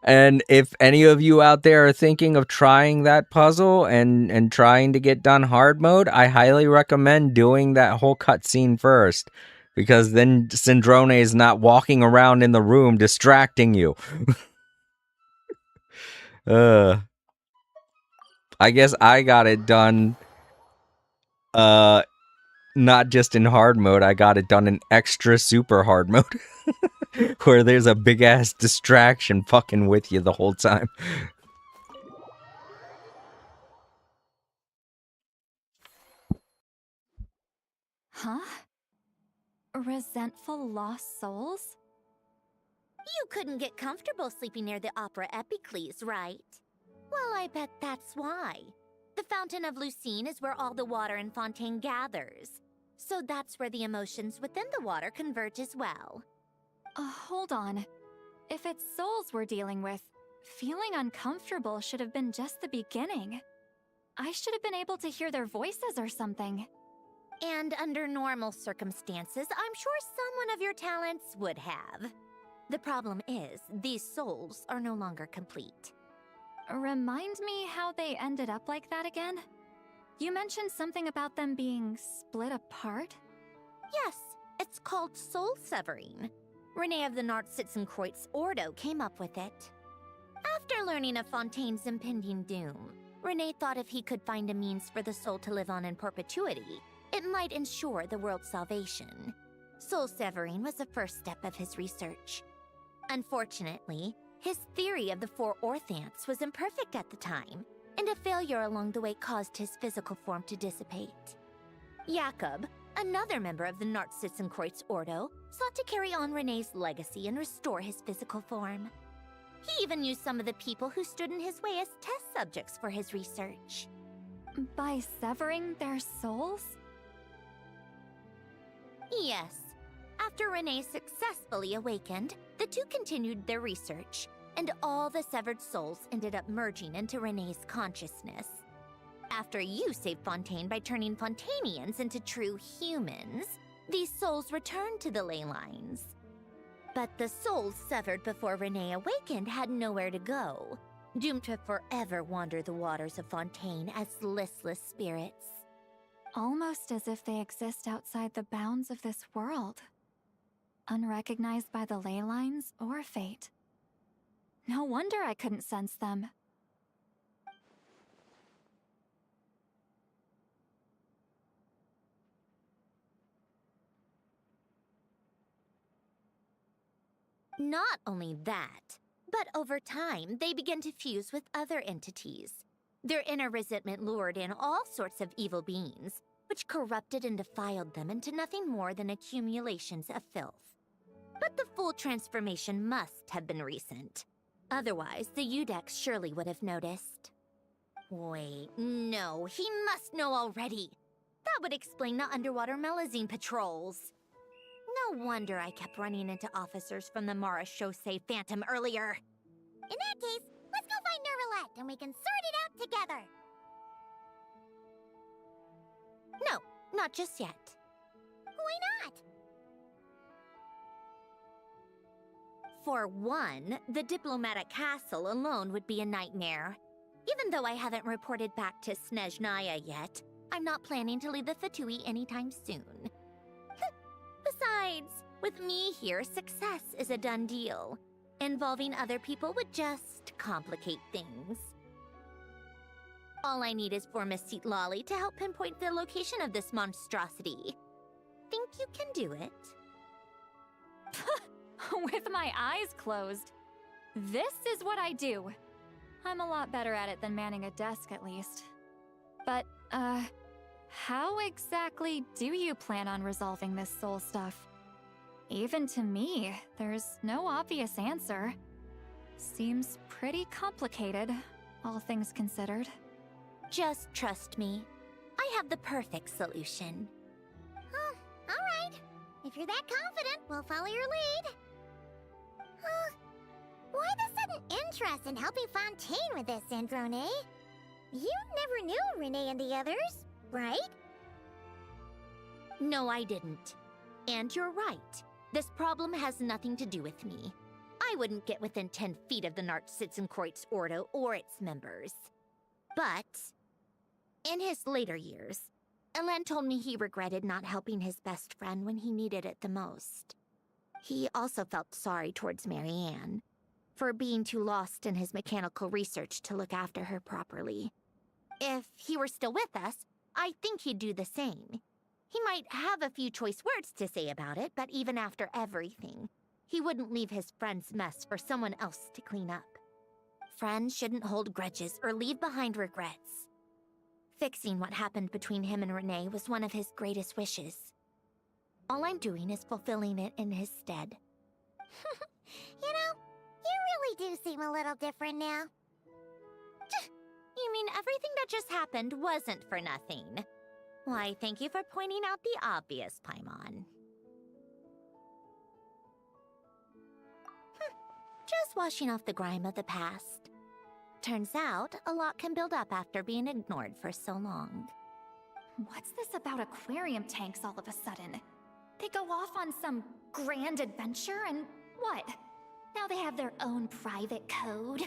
S1: And if any of you out there are thinking of trying that puzzle and trying to get done hard mode, I highly recommend doing that whole cutscene first. Because then Syndrome is not walking around in the room distracting you. I guess I got it done not just in hard mode, I got it done in extra super hard mode. Where there's a big ass distraction fucking with you the whole time.
S4: Huh? Resentful lost souls?
S2: You couldn't get comfortable sleeping near the Opera Epicles, right? Well, I bet that's why. The Fountain of Lucine is where all the water in Fontaine gathers. So that's where the emotions within the water converge as well.
S4: Hold on. If it's souls we're dealing with, feeling uncomfortable should have been just the beginning. I should have been able to hear their voices or something.
S2: And under normal circumstances, I'm sure someone of your talents would have. The problem is, these souls are no longer complete.
S4: Remind me how they ended up like that again? You mentioned something about them being split apart?
S2: Yes, it's called soul severing. Renee of the Nartsitzenkreuz Ordo came up with it. After learning of Fontaine's impending doom, Renee thought if he could find a means for the soul to live on in perpetuity, it might ensure the world's salvation. Soul severing was the first step of his research. Unfortunately, his theory of the four orthants was imperfect at the time, and a failure along the way caused his physical form to dissipate. Jakob, another member of the Nartsitzenkreuz Ordo, sought to carry on Renee's legacy and restore his physical form. He even used some of the people who stood in his way as test subjects for his research.
S4: By severing their souls?
S2: Yes. After Renee successfully awakened, the two continued their research, and all the severed souls ended up merging into Renee's consciousness. After you saved Fontaine by turning Fontainians into true humans, these souls returned to the ley lines. But the souls severed before Renee awakened had nowhere to go, doomed to forever wander the waters of Fontaine as listless spirits.
S4: Almost as if they exist outside the bounds of this world. Unrecognized by the ley lines or fate. No wonder I couldn't sense them.
S2: Not only that, but over time, they began to fuse with other entities. Their inner resentment lured in all sorts of evil beings, which corrupted and defiled them into nothing more than accumulations of filth. But the full transformation must have been recent. Otherwise, the Udex surely would have noticed. Wait, no, he must know already. That would explain the underwater Melazine patrols. No wonder I kept running into officers from the Mara Chaussee Phantom earlier.
S10: In that case, let's go find Nervalette and we can sort it out together.
S2: No, not just yet.
S10: Why not?
S2: For one, the diplomatic castle alone would be a nightmare. Even though I haven't reported back to Snezhnaya yet, I'm not planning to leave the Fatui anytime soon. Besides, with me here, success is a done deal. Involving other people would just complicate things. All I need is for Miss Lolly to help pinpoint the location of this monstrosity. Think you can do it?
S4: With my eyes closed. This is what I do. I'm a lot better at it than manning a desk, at least. But, how exactly do you plan on resolving this soul stuff? Even to me, there's no obvious answer. Seems pretty complicated, all things considered.
S2: Just trust me. I have the perfect solution.
S10: Huh, alright. If you're that confident, we'll follow your lead. Why the sudden interest in helping Fontaine with this, Androne? You never knew Renee and the others, right?
S2: No, I didn't. And you're right. This problem has nothing to do with me. I wouldn't get within 10 feet of the Nartsitzenkreuz Ordo or its members. But, in his later years, Elan told me he regretted not helping his best friend when he needed it the most. He also felt sorry towards Marianne, for being too lost in his mechanical research to look after her properly. If he were still with us, I think he'd do the same. He might have a few choice words to say about it, but even after everything, he wouldn't leave his friend's mess for someone else to clean up. Friends shouldn't hold grudges or leave behind regrets. Fixing what happened between him and Renee was one of his greatest wishes. All I'm doing is fulfilling it in his stead.
S10: You know, you really do seem a little different now.
S2: You mean everything that just happened wasn't for nothing? Why, thank you for pointing out the obvious, Paimon. Just washing off the grime of the past. Turns out, a lot can build up after being ignored for so long.
S4: What's this about aquarium tanks all of a sudden? They go off on some grand adventure and what? Now they have their own private code?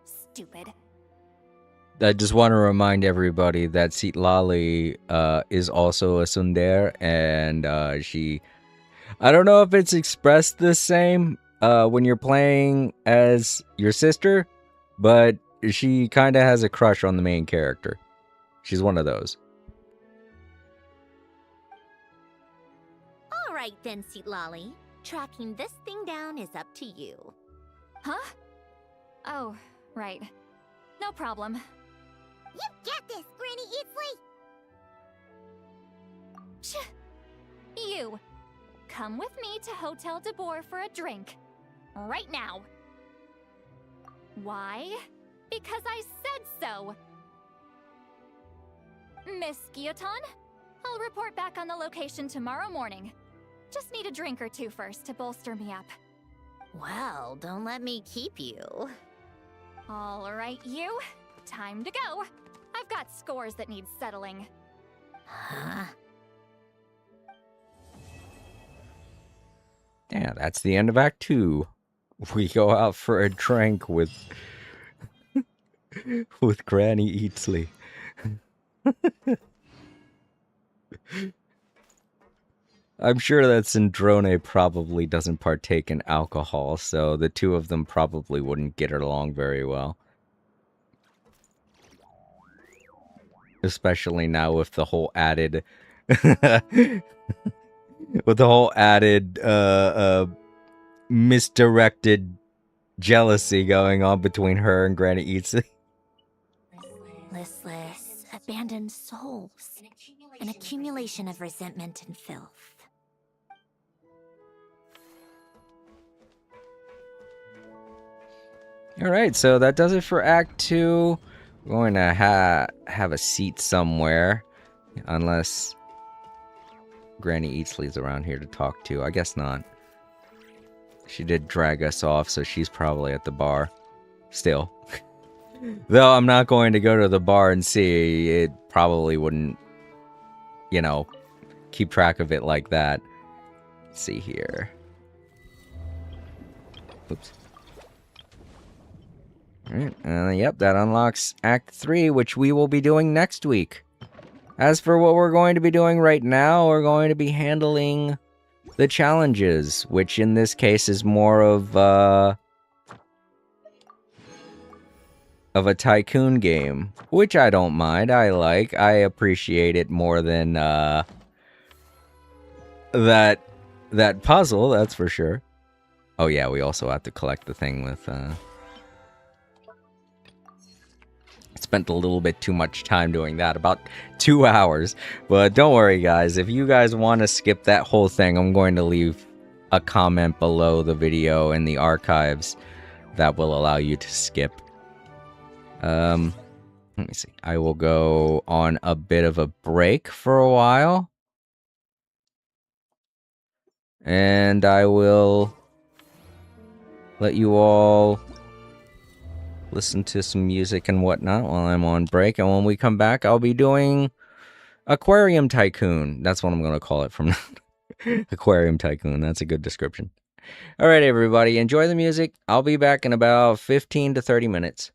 S4: Stupid.
S1: I just want to remind everybody that Citlali is also a tsundere, and she... I don't know if it's expressed the same when you're playing as your sister, but she kind of has a crush on the main character. She's one of those.
S2: All right then, Citlali. Tracking this thing down is up to you.
S4: Huh? Oh, right. No problem.
S10: You get this, Granny Eatsley!
S4: You! Come with me to Hotel de Boer for a drink. Right now. Why? Because I said so! Miss Guillotin, I'll report back on the location tomorrow morning. Just need a drink or two first to bolster me up.
S2: Well, don't let me keep you.
S4: All right, you. Time to go. I've got scores that need settling.
S2: Huh?
S1: Yeah, that's the end of Act 2. We go out for a drink with Granny Eatsley. I'm sure that Cindrone probably doesn't partake in alcohol, so the two of them probably wouldn't get along very well. Especially now with the whole added... with the whole added, misdirected jealousy going on between her and Granny Eatsley.
S2: Listless, abandoned souls. An accumulation of resentment and filth.
S1: Alright, so that does it for Act 2. We're going to have a seat somewhere. Unless Granny Eatsley's around here to talk to. I guess not. She did drag us off, so she's probably at the bar. Still. Though I'm not going to go to the bar and see. It probably wouldn't, you know, keep track of it like that. Let's see here. Oops. Alright, yep, that unlocks Act 3, which we will be doing next week. As for what we're going to be doing right now, we're going to be handling the challenges, which in this case is more of a tycoon game, which I don't mind. I like. I appreciate it more than that puzzle, that's for sure. Oh yeah, we also have to collect the thing with spent a little bit too much time doing that, about 2 hours. But don't worry, guys. If you guys want to skip that whole thing, I'm going to leave a comment below the video in the archives that will allow you to skip. Let me see. I will go on a bit of a break for a while. And I will let you all listen to some music and whatnot while I'm on break. And when we come back, I'll be doing Aquarium Tycoon. That's what I'm going to call it from now. Aquarium Tycoon. That's a good description. All right, everybody. Enjoy the music. I'll be back in about 15 to 30 minutes.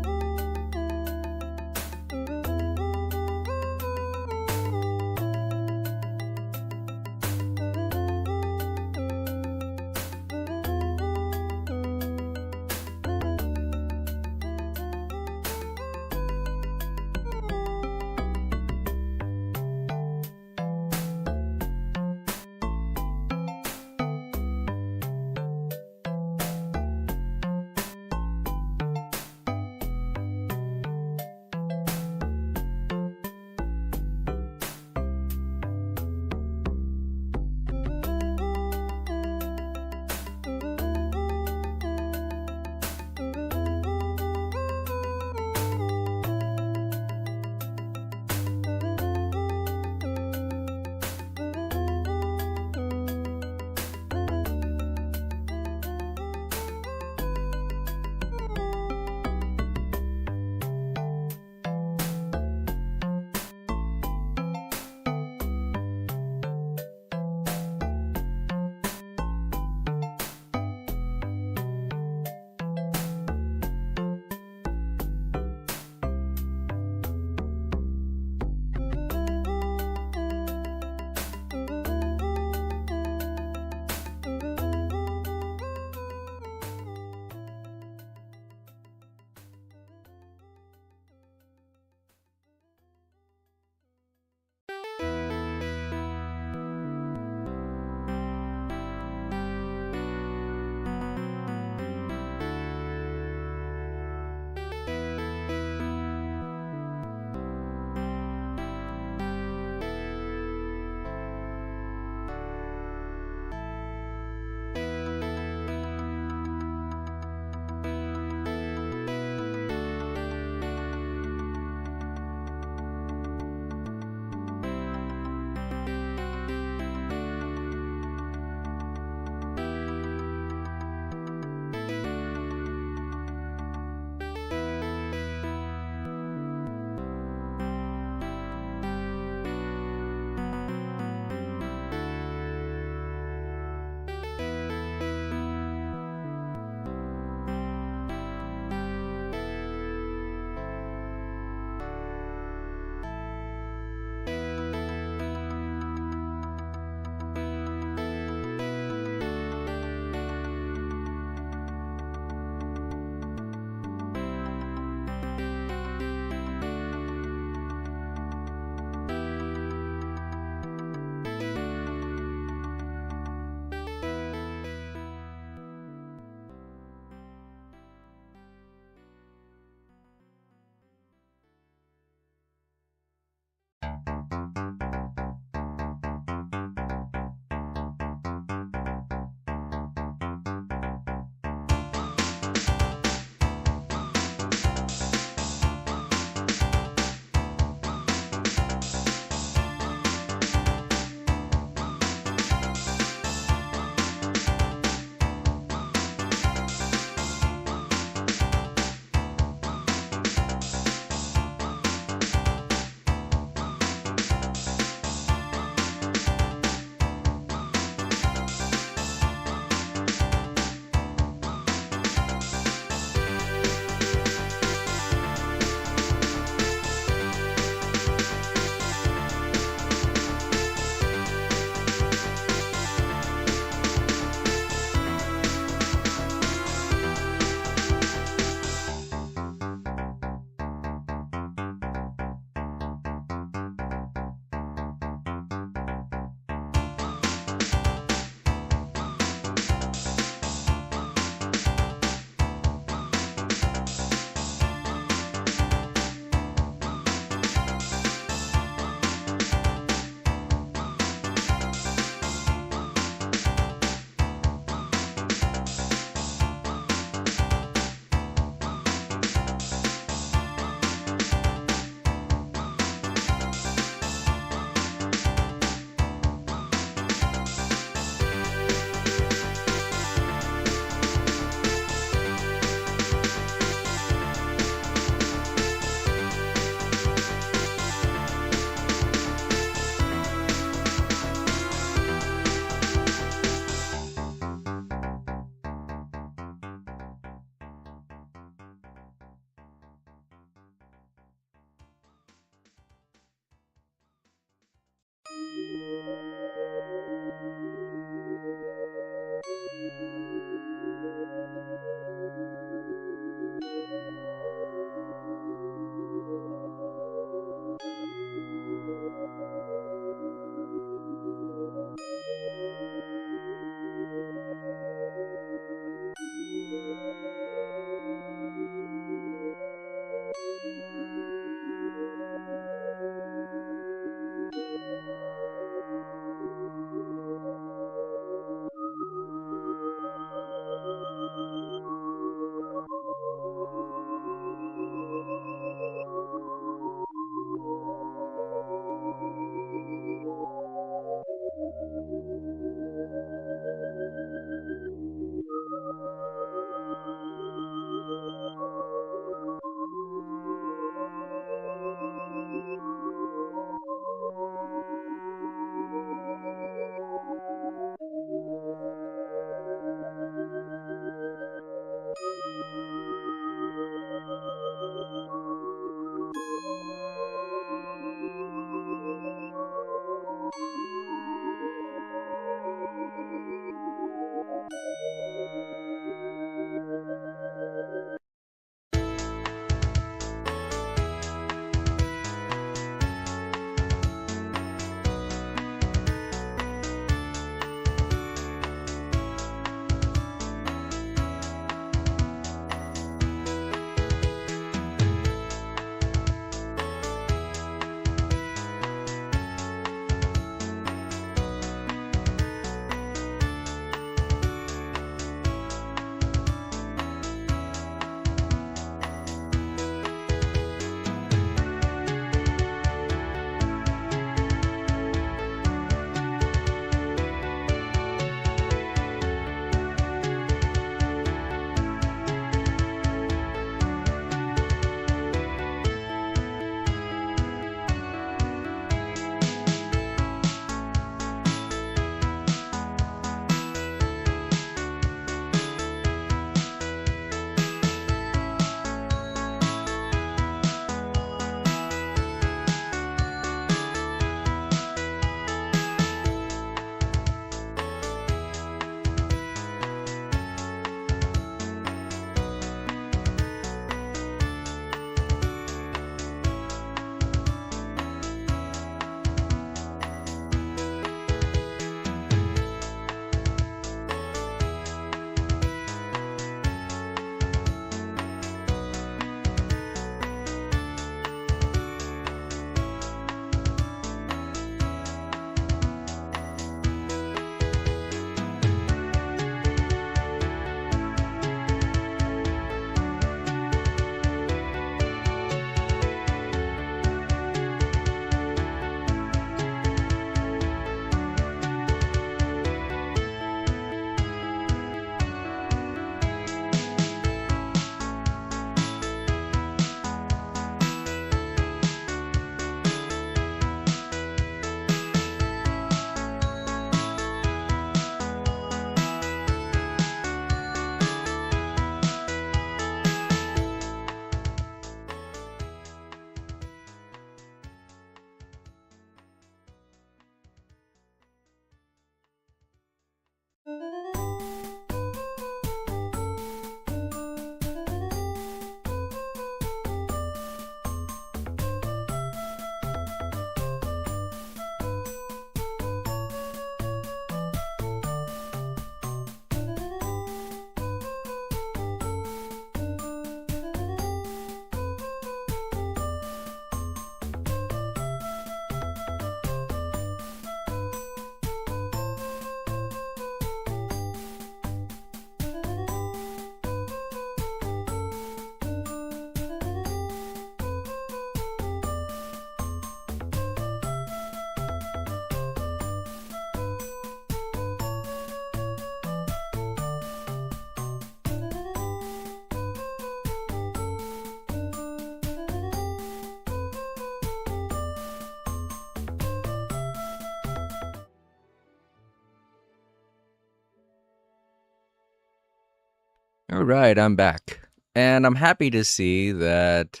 S1: Alright, I'm back. And I'm happy to see that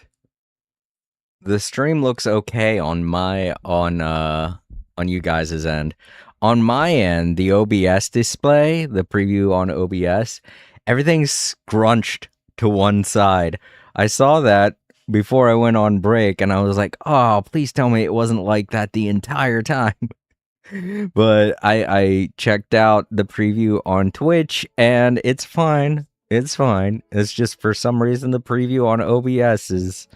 S1: the stream looks okay on you guys' end. On my end, the OBS display, the preview on OBS, everything's scrunched to one side. I saw that before I went on break and I was like, "Oh, please tell me it wasn't like that the entire time." But I checked out the preview on Twitch and it's fine. It's fine. It's just for some reason the preview on OBS is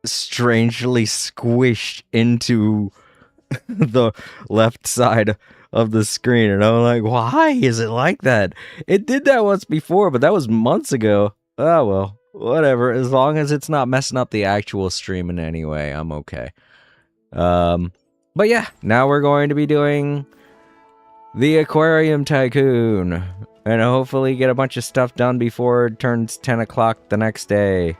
S1: strangely squished into the left side of the screen. And I'm like, why is it like that? It did that once before, but that was months ago. Oh, well, whatever. As long as it's not messing up the actual stream in any way, I'm okay. But yeah, now we're going to be doing the Aquarium Tycoon. And hopefully get a bunch of stuff done before it turns 10 o'clock the next day.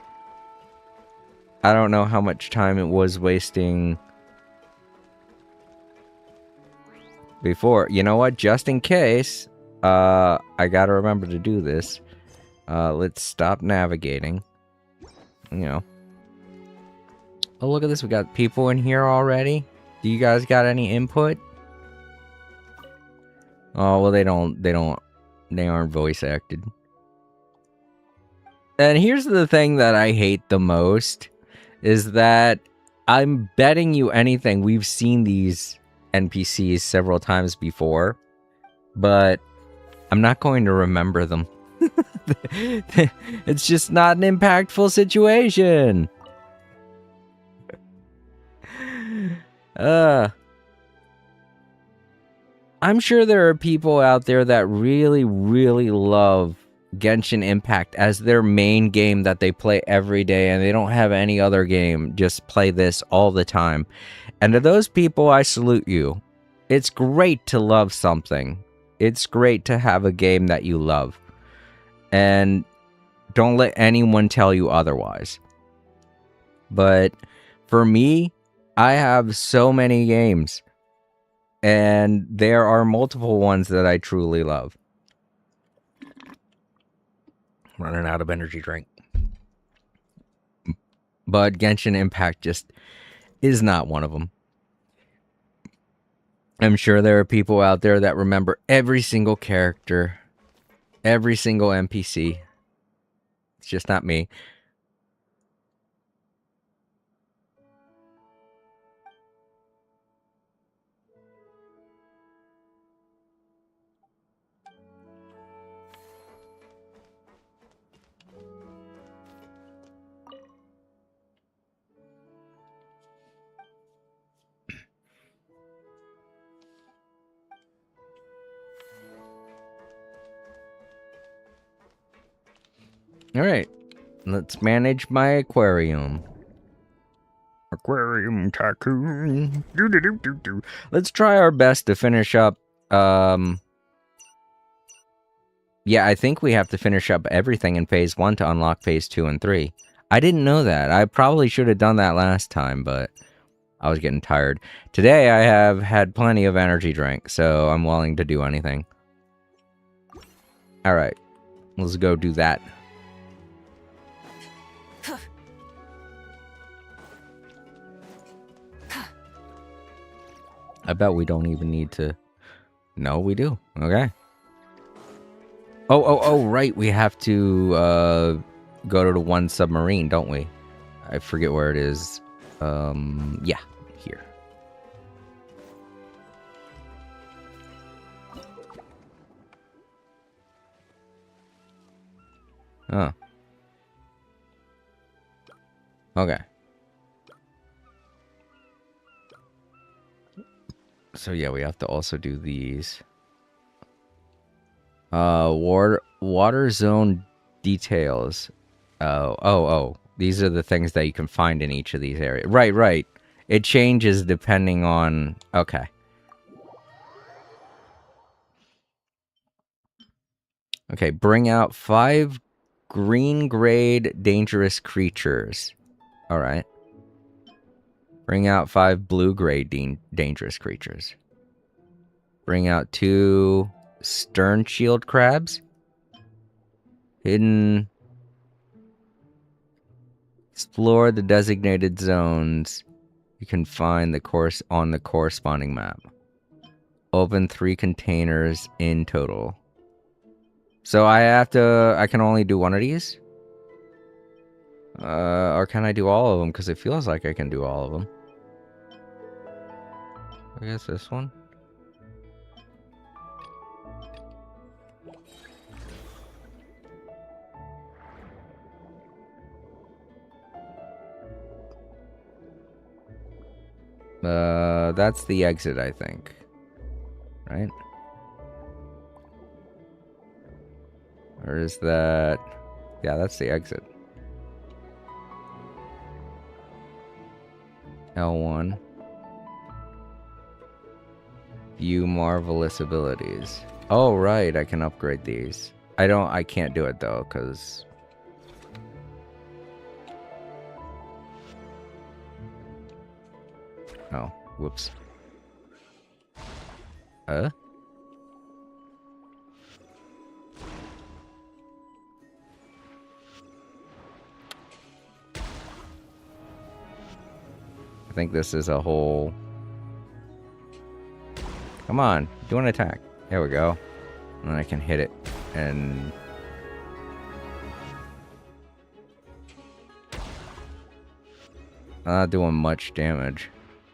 S1: I don't know how much time it was wasting before. You know what? Just in case, I gotta remember to do this. Let's stop navigating. You know. Oh, look at this. We got people in here already. Do you guys got any input? Oh, well, they aren't voice acted. And here's the thing that I hate the most is that I'm betting you anything we've seen these NPCs several times before, but I'm not going to remember them. It's just not an impactful situation. I'm sure there are people out there that really, really love Genshin Impact as their main game that they play every day and they don't have any other game, just play this all the time. And to those people, I salute you. It's great to love something. It's great to have a game that you love. And don't let anyone tell you otherwise. But for me, I have so many games. And there are multiple ones that I truly love. Running out of energy drink. But Genshin Impact just is not one of them. I'm sure there are people out there that remember every single character, every single NPC. It's just not me. Alright, let's manage my aquarium. Aquarium Tycoon. Let's try our best to finish up. Yeah, I think we have to finish up everything in Phase 1 to unlock Phase 2 and 3. I didn't know that. I probably should have done that last time, but I was getting tired. Today I have had plenty of energy drink, so I'm willing to do anything. Alright, let's go do that. I bet we don't even need to... No, we do. Okay. Oh, right. We have to go to the one submarine, don't we? I forget where it is. Yeah, here. Oh. Okay. So yeah, we have to also do these. Water zone details. Oh. These are the things that you can find in each of these areas. Right. It changes depending on... Okay. Okay, bring out 5 green-grade dangerous creatures. Alright. Bring out 5 blue-grade dangerous creatures. Bring out 2 stern shield crabs. Hidden. Explore the designated zones. You can find the course on the corresponding map. Open 3 containers in total. So I can only do one of these? Or can I do all of them? Because it feels like I can do all of them. I guess this one. That's the exit, I think. Right? Or is that... Yeah, that's the exit. L1. View marvelous abilities. Oh, right, I can upgrade these. I can't do it, though, because... Oh, whoops. I think this is a whole... Come on, do an attack. There we go. And then I can hit it, and... Not doing much damage.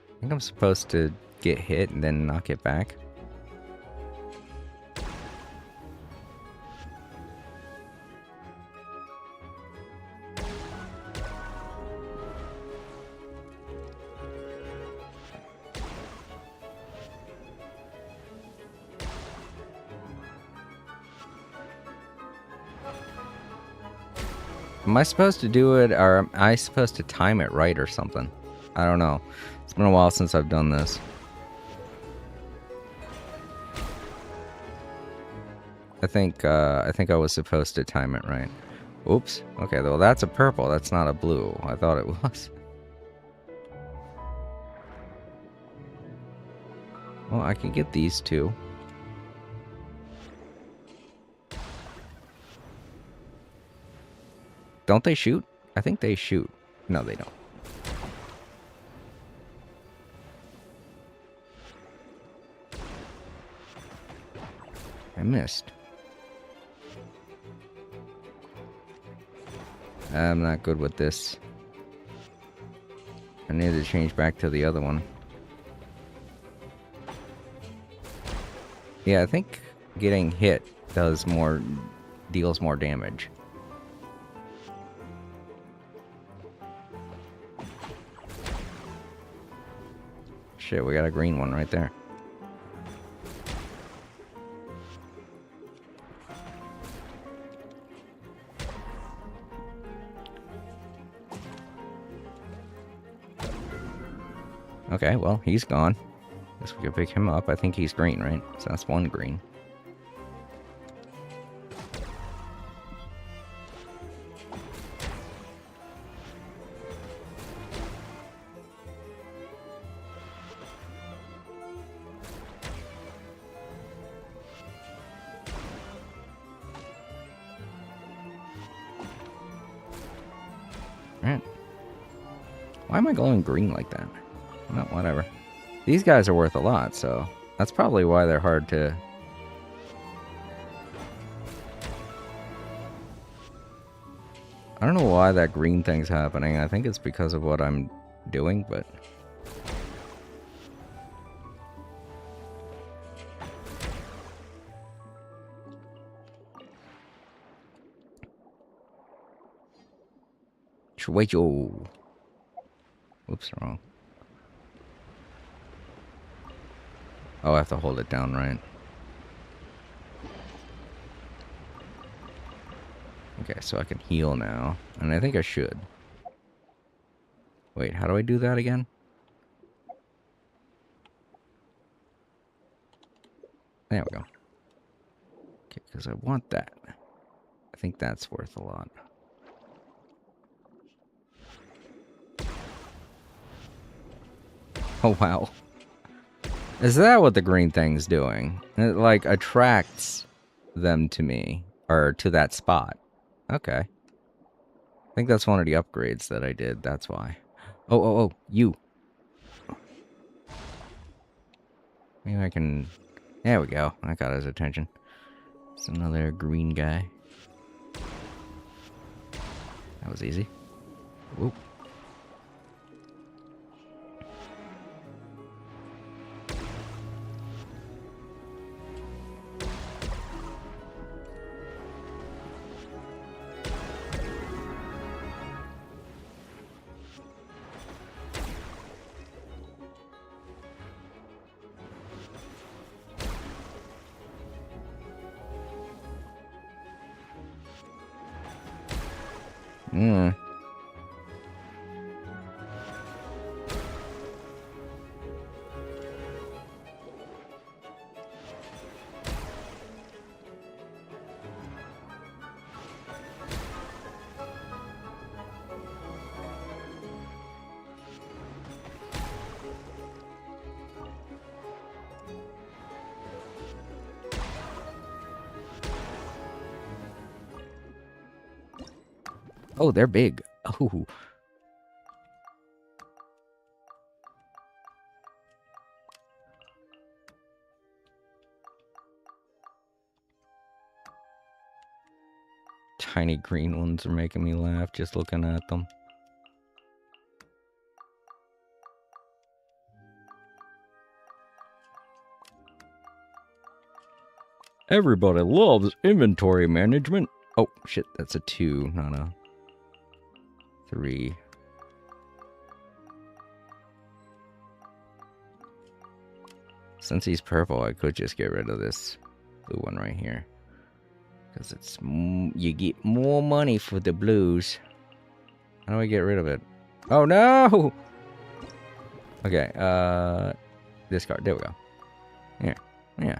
S1: I think I'm supposed to get hit and then knock it back. Am I supposed to do it, or am I supposed to time it right or something? I don't know. It's been a while since I've done this. I think I was supposed to time it right. Oops. Okay, well that's a purple. That's not a blue. I thought it was. Well, I can get these two. Don't they shoot? I think they shoot. No, they don't. I missed. I'm not good with this. I need to change back to the other one. Yeah, I think getting hit deals more damage. Shit, we got a green one right there. Okay, well, he's gone. Guess we can pick him up. I think he's green, right? So that's one green. Alright. Why am I glowing green like that? No, whatever. These guys are worth a lot, so that's probably why they're hard to... I don't know why that green thing's happening. I think it's because of what I'm doing, but... Wait, yo. Whoops, wrong. Oh, I have to hold it down, right? Okay, so I can heal now. And I think I should. Wait, how do I do that again? There we go. Okay, because I want that. I think that's worth a lot. Oh, wow. Is that what the green thing's doing? It, like, attracts them to me. Or to that spot. Okay. I think that's one of the upgrades that I did. That's why. Oh, you. Maybe I can... There we go. I got his attention. It's another green guy. That was easy. Whoop. Hmm. Oh, they're big. Oh. Tiny green ones are making me laugh just looking at them. Everybody loves inventory management. Oh, shit, that's a 2, not a 3. Since he's purple, I could just get rid of this blue one right here. Because it's... you get more money for the blues. How do I get rid of it? Oh, no! Okay, discard. There we go. Yeah, yeah.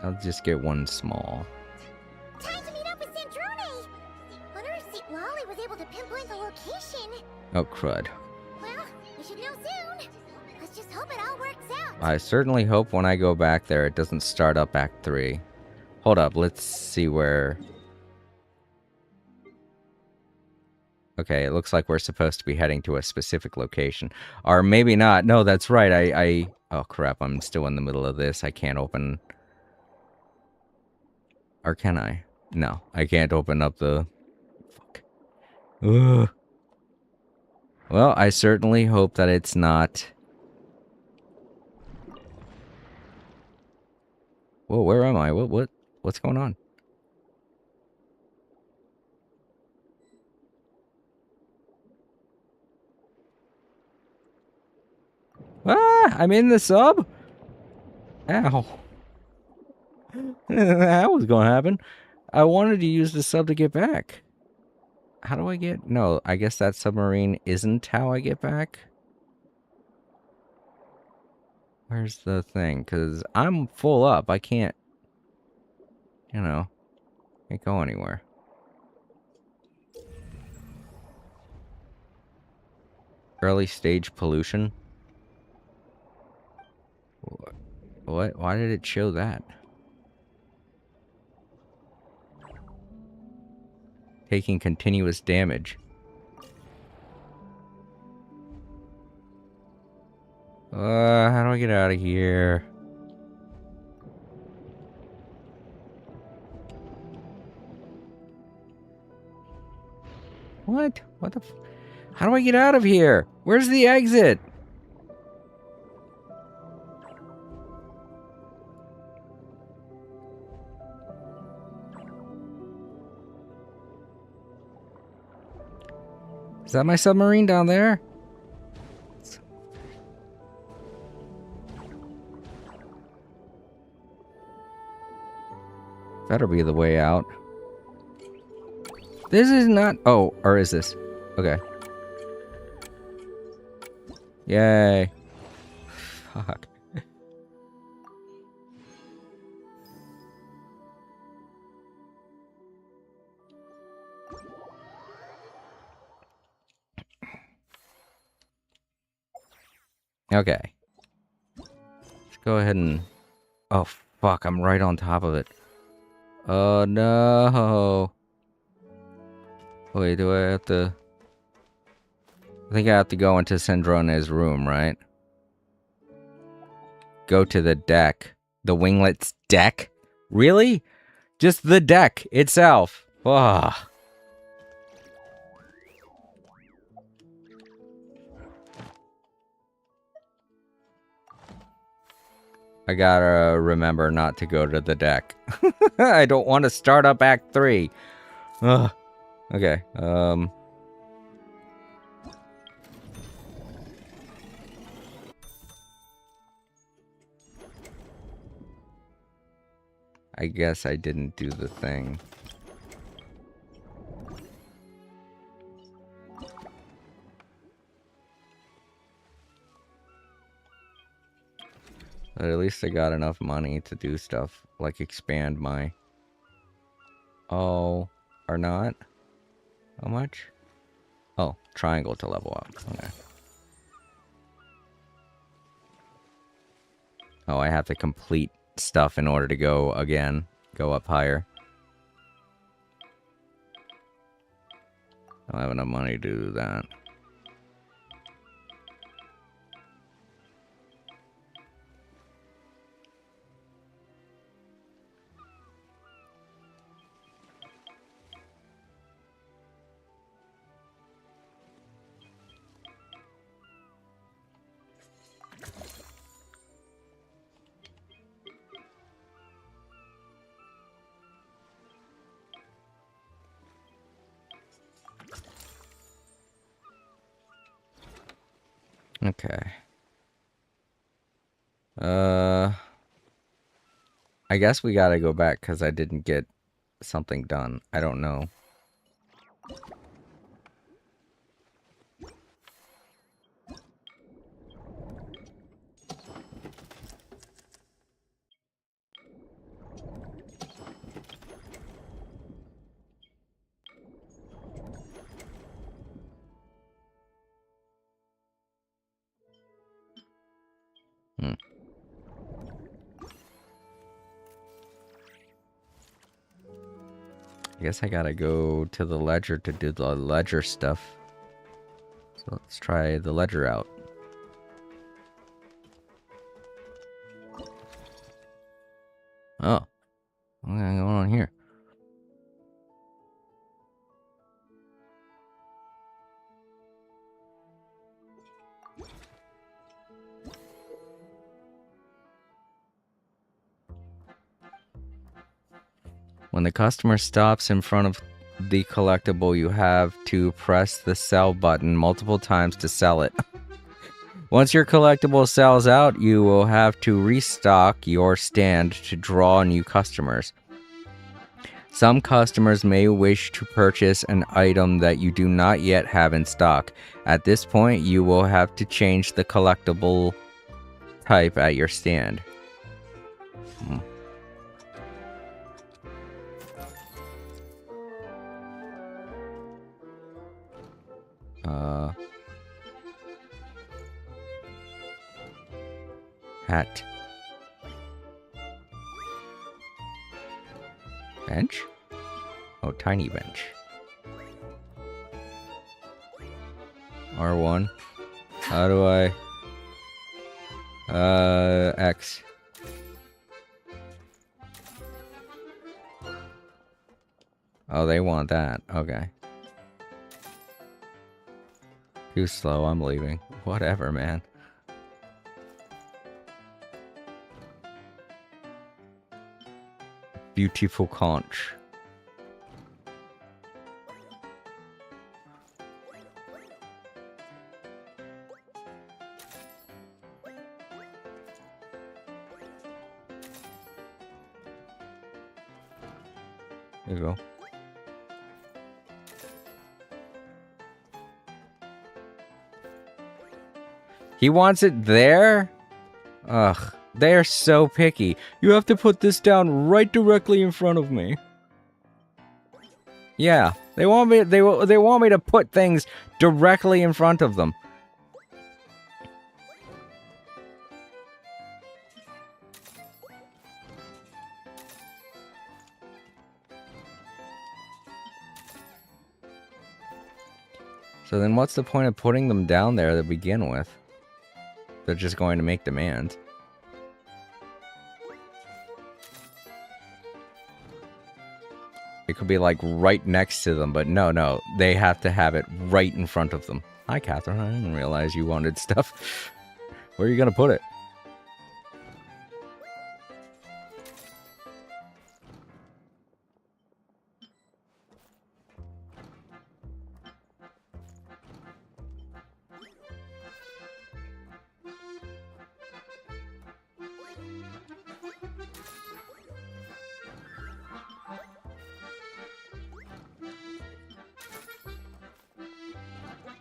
S1: I'll just get one small.
S10: Time to meet up with Sandrone! Wonder if St. Lolly was able to pinpoint the location.
S1: Oh, crud.
S10: Well, we should know soon. Let's just hope it all works out.
S1: I certainly hope when I go back there it doesn't start up Act 3. Hold up, let's see where... Okay, it looks like we're supposed to be heading to a specific location. Or maybe not. No, that's right. Oh, crap, I'm still in the middle of this. I can't open... Or can I? No, I can't open up the... Fuck. Ugh. Well, I certainly hope that it's not... Whoa, where am I? What's going on? Ah, I'm in the sub? Ow. That was gonna happen. I wanted to use the sub to get back. How do I get... No, I guess that submarine isn't how I get back. Where's the thing? Because I'm full up. I can't... You know... Can't go anywhere. Early stage pollution? What? Why did it show that? Taking continuous damage. How do I get out of here? What? What the f... How do I get out of here? Where's the exit? Is that my submarine down there? Better be the way out. This is not... Oh, or is this? Okay. Yay. Fuck. Okay. Let's go ahead and... Oh, Fuck, I'm right on top of it. Oh no. Wait, do I have to... I think I have to go into Sandrona's room, right? Go to the deck. The winglet's deck? Really? Just the deck itself. Ugh. I gotta remember not to go to the deck. I don't want to start up Act 3. Ugh. Okay, I guess I didn't do the thing. But at least I got enough money to do stuff like expand my... Oh, or not? How much? Oh, triangle to level up. Okay. Oh, I have to complete stuff in order to go again. Go up higher. I don't have enough money to do that. Okay. I guess we gotta go back because I didn't get something done. I don't know. I guess I gotta go to the ledger to do the ledger stuff. So let's try the ledger out. Oh. What's going on here? When the customer stops in front of the collectible, you have to press the sell button multiple times to sell it. Once your collectible sells out, you will have to restock your stand to draw new customers. Some customers may wish to purchase an item that you do not yet have in stock. At this point, you will have to change the collectible type at your stand. Hat. Bench? Oh, tiny bench. R1. How do I... X. Oh, they want that. Okay. Too slow, I'm leaving. Whatever, man. Beautiful conch. There you go. He wants it there? Ugh, they're so picky. You have to put this down right directly in front of me. Yeah, they want me. They want me to put things directly in front of them. So then what's the point of putting them down there to begin with? They're just going to make demands. It could be like right next to them, but no, they have to have it right in front of them. Hi, Catherine. I didn't realize you wanted stuff. Where are you gonna put it?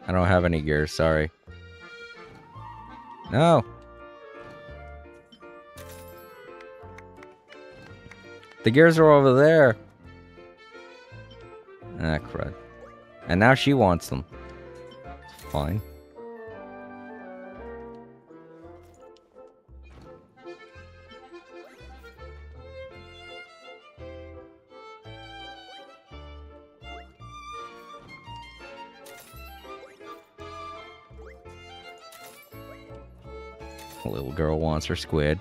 S1: I don't have any gears, sorry. No! The gears are over there! Ah, crud. And now she wants them. It's fine. Little girl wants her squid.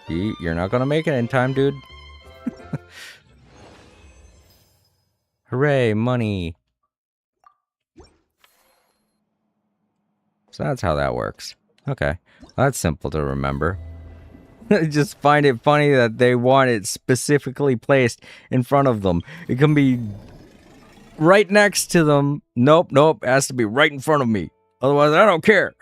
S1: You're not gonna make it in time, dude. Hooray, money. So that's how that works. Okay. That's simple to remember. I just find it funny that they want it specifically placed in front of them. It can be right next to them. Nope. It has to be right in front of me. Otherwise, I don't care.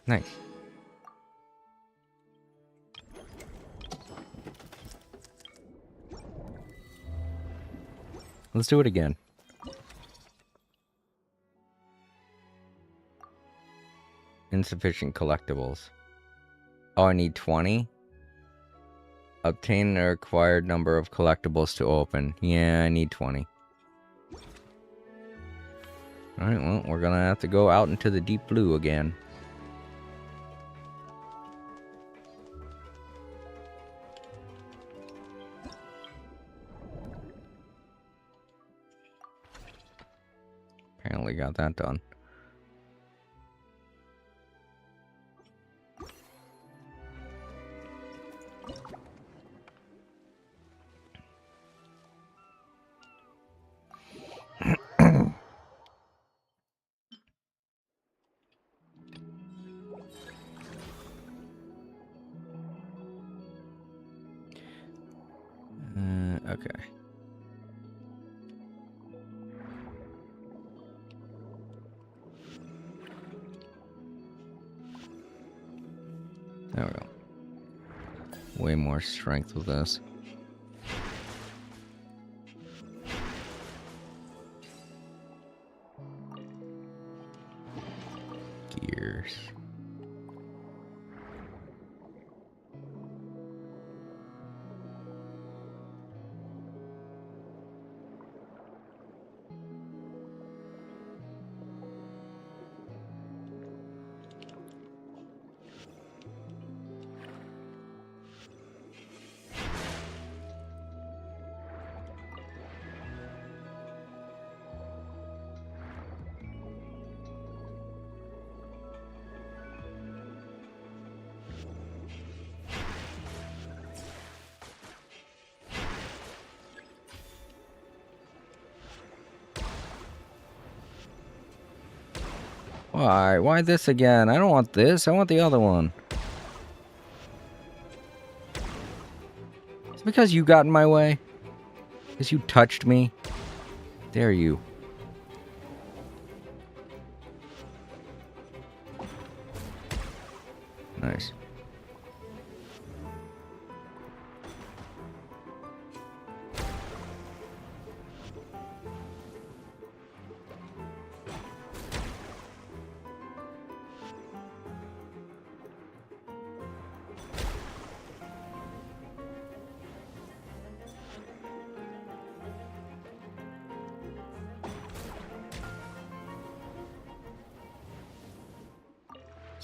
S1: Nice. Let's do it again. Insufficient collectibles. Oh, I need 20? Obtain the required number of collectibles to open. Yeah, I need 20. Alright, well, we're gonna have to go out into the deep blue again. Apparently got that done. Okay. There we go. Way more strength with this. Gears. Why? Why this again? I don't want this. I want the other one. It's because you got in my way. Because you touched me. Dare you. Nice.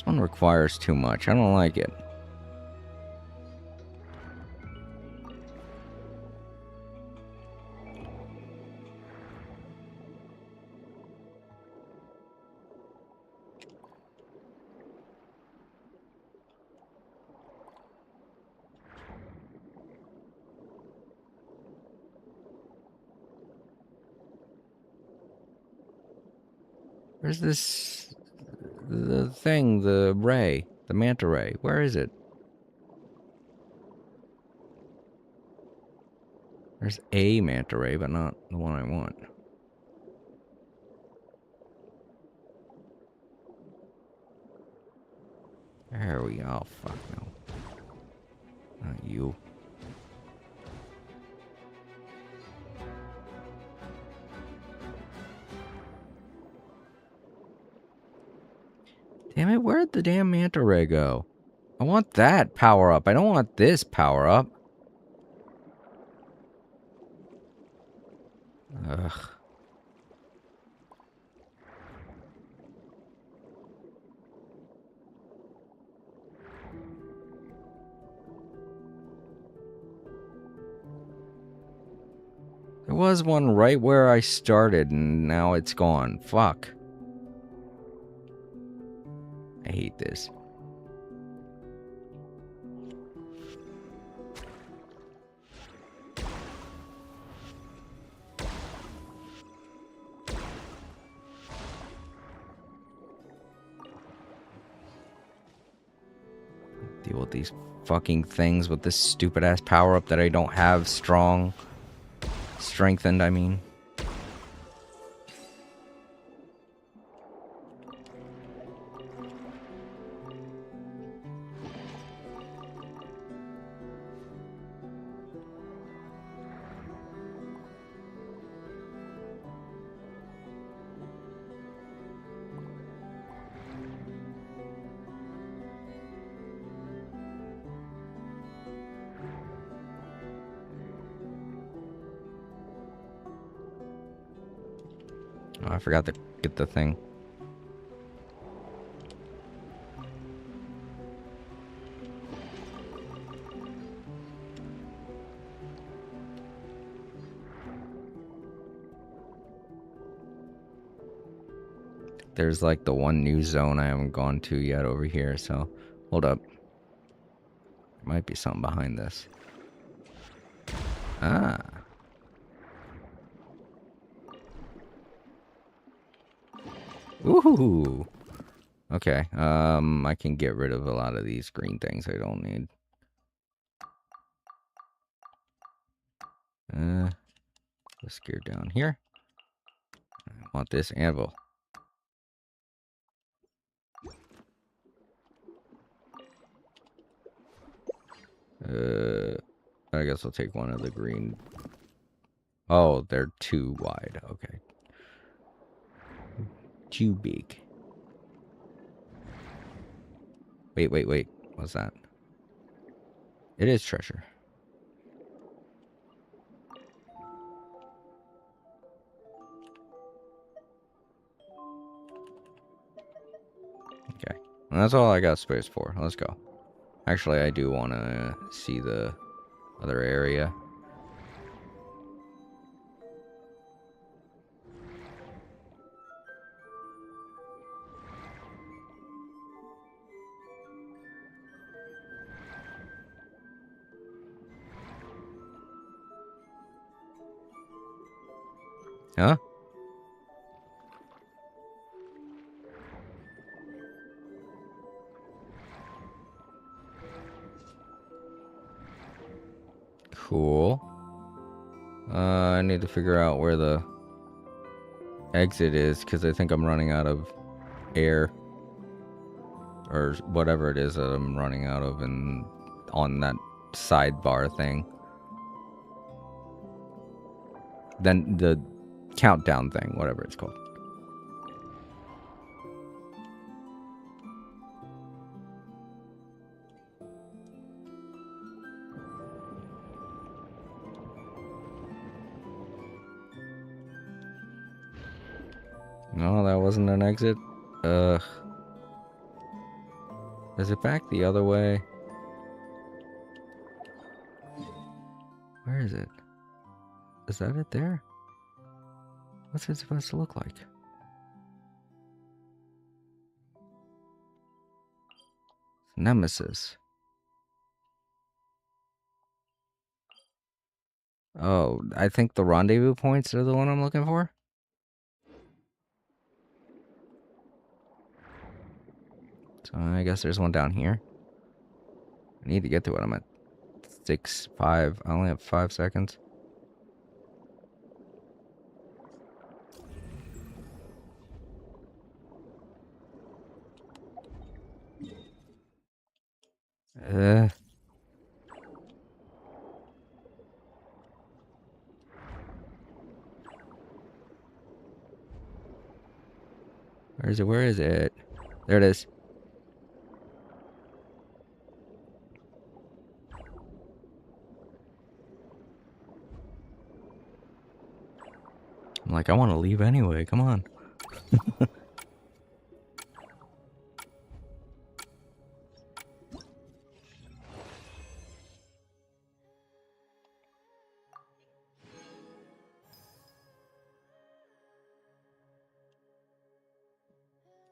S1: This one requires too much. I don't like it. Where's this... the thing, the ray, the manta ray? Where is it? There's a manta ray, but not the one I want. There we go. Oh, fuck no. Not you. Damn it, where'd the damn manta ray go? I want that power up. I don't want this power up. Ugh. There was one right where I started, and now it's gone. Fuck. I hate this. Deal with these fucking things with this stupid ass power up that I don't have strong. Strengthened, I mean. Oh, I forgot to get the thing. There's like the one new zone I haven't gone to yet over here, so hold up. There might be something behind this. Ah. Ooh. Okay. I can get rid of a lot of these green things I don't need. Let's gear down here. I want this anvil. I guess I'll take one of the green. Oh, they're too wide. Okay. Too big. Wait. What's that? It is treasure. Okay. And that's all I got space for. Let's go. Actually, I do want to see the other area. Huh? Cool. I need to figure out where the exit is, because I think I'm running out of air. Or whatever it is that I'm running out of and on that sidebar thing. Then the countdown thing, whatever it's called. No, that wasn't an exit. Ugh. Is it back the other way? Where is it? Is that it there? What's it supposed to look like? Nemesis. Oh, I think the rendezvous points are the one I'm looking for. So I guess there's one down here. I need to get to it. I'm at 5. I only have 5 seconds. Uh. Where is it? Where is it? There it is. I'm like, I want to leave anyway. Come on.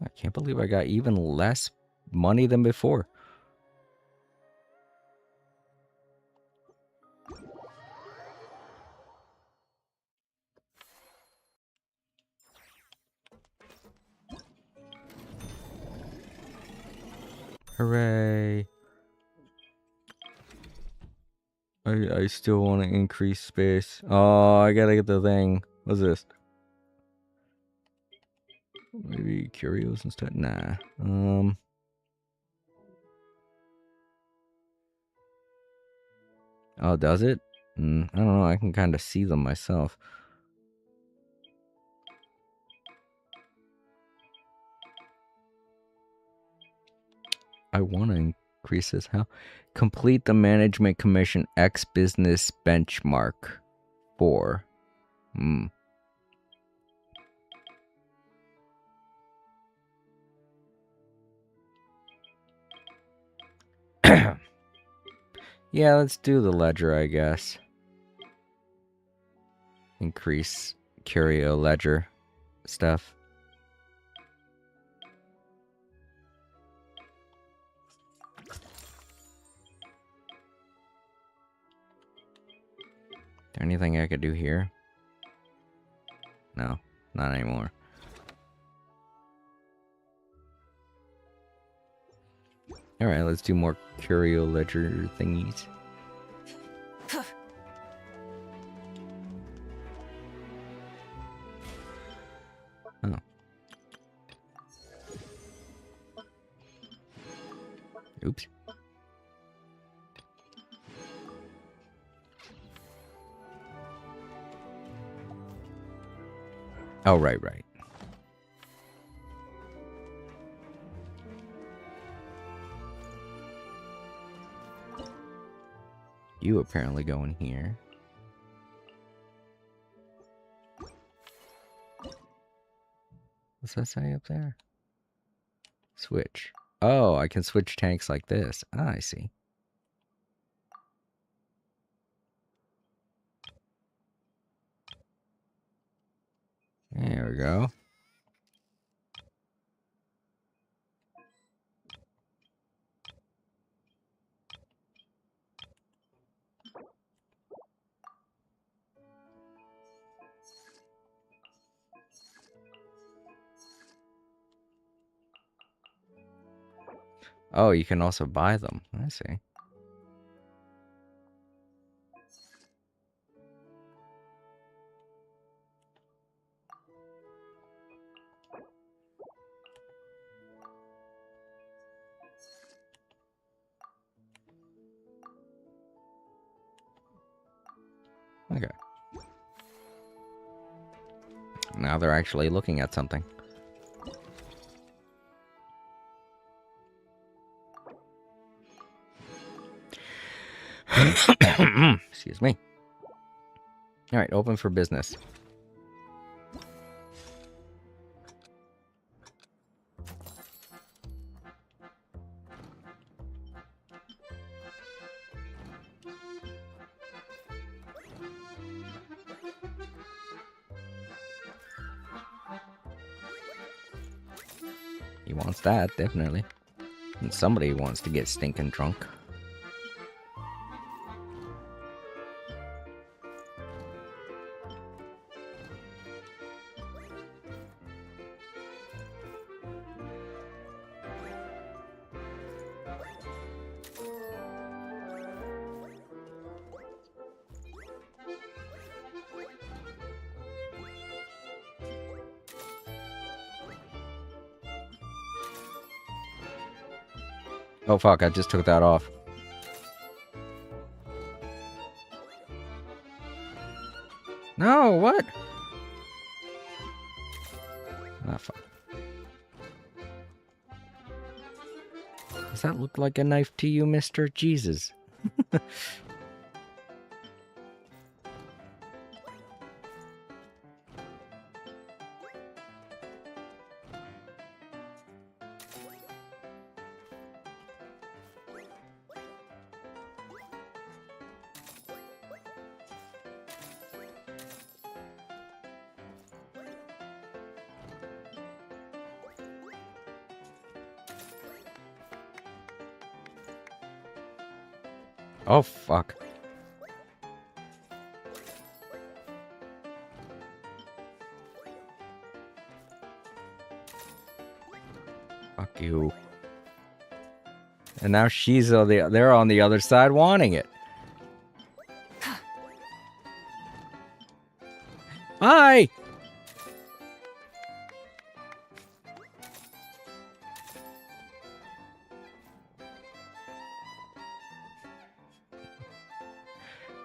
S1: I can't believe I got even less money than before. Hooray. I still want to increase space. Oh, I gotta get the thing. What's this? Maybe curios instead? Nah. Oh, does it? I don't know. I can kind of see them myself. I want to increase this. How? Complete the Management Commission X Business Benchmark 4. Yeah, let's do the ledger, I guess. Increase curio ledger stuff. Anything I could do here? No, not anymore. Alright, let's do more curio ledger thingies. Oh. Oops. Oh, right. You apparently go in here. What's that say up there? Switch. Oh, I can switch tanks like this. Ah, I see. There we go. Oh, you can also buy them. I see. Okay. Now they're actually looking at something. Excuse me. Alright, open for business. He wants that, definitely. And somebody wants to get stinking drunk. Oh fuck, I just took that off. No, what? Ah, fuck. Does that look like a knife to you, Mr. Jesus? Oh, fuck. Fuck you. And now they're on the other side wanting it. Bye!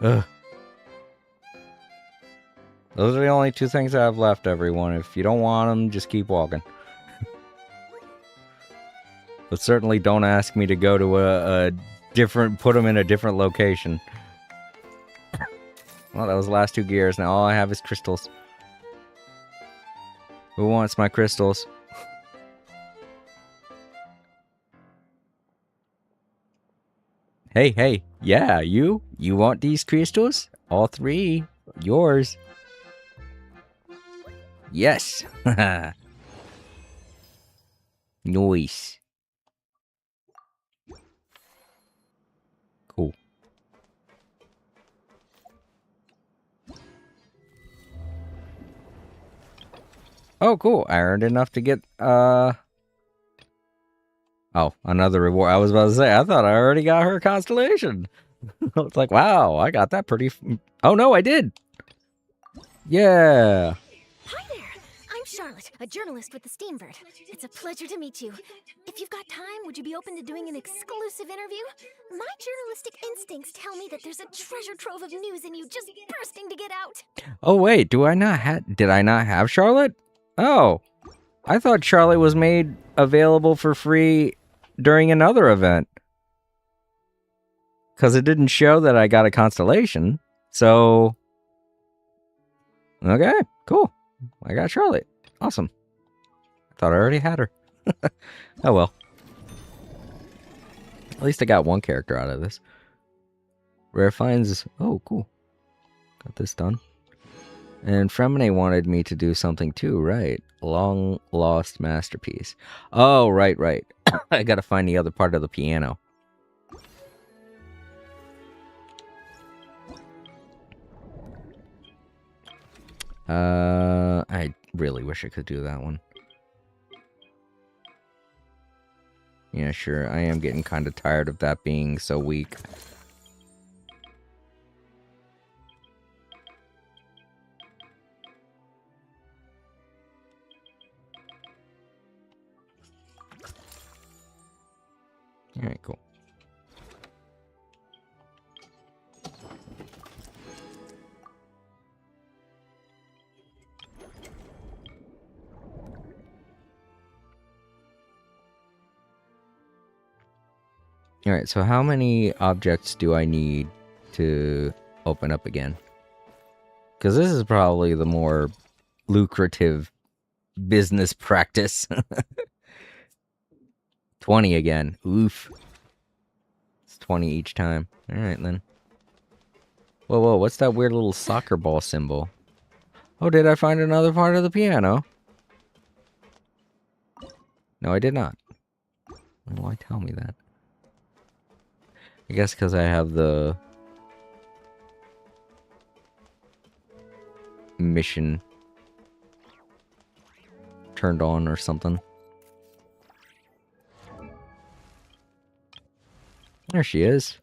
S1: Ugh. Those are the only two things I have left, everyone. If you don't want them, just keep walking. But certainly don't ask me to go to a different, put them in a different location. Well, that was the last 2 gears. Now all I have is crystals. Who wants my crystals? Hey, yeah, you want these crystals? All 3, yours. Yes. Nice. Cool. Oh, cool. I earned enough to get, oh, another reward. I was about to say, I thought I already got her constellation. It's like, wow, I got that pretty... Oh, no, I did. Yeah.
S10: Hi there. I'm Charlotte, a journalist with the Steambird. It's a pleasure to meet you. If you've got time, would you be open to doing an exclusive interview? My journalistic instincts tell me that there's a treasure trove of news in you just bursting to get out.
S1: Oh, wait, did I not have Charlotte? Oh, I thought Charlotte was made available for free during another event. Because it didn't show that I got a constellation. So, okay, cool. I got Charlotte. Awesome. I thought I already had her. Oh well. At least I got one character out of this. Rare finds. Oh, cool. Got this done. And Fremine wanted me to do something too, right? Long lost masterpiece. Oh, right. I gotta find the other part of the piano. I really wish I could do that one. Yeah, sure. I am getting kind of tired of that being so weak. Alright, cool. Alright, so how many objects do I need to open up again? Because this is probably the more lucrative business practice. 20 again. Oof. It's 20 each time. Alright then. Whoa, what's that weird little soccer ball symbol? Oh, did I find another part of the piano? No, I did not. Why tell me that? I guess because I have the mission turned on or something. There she is.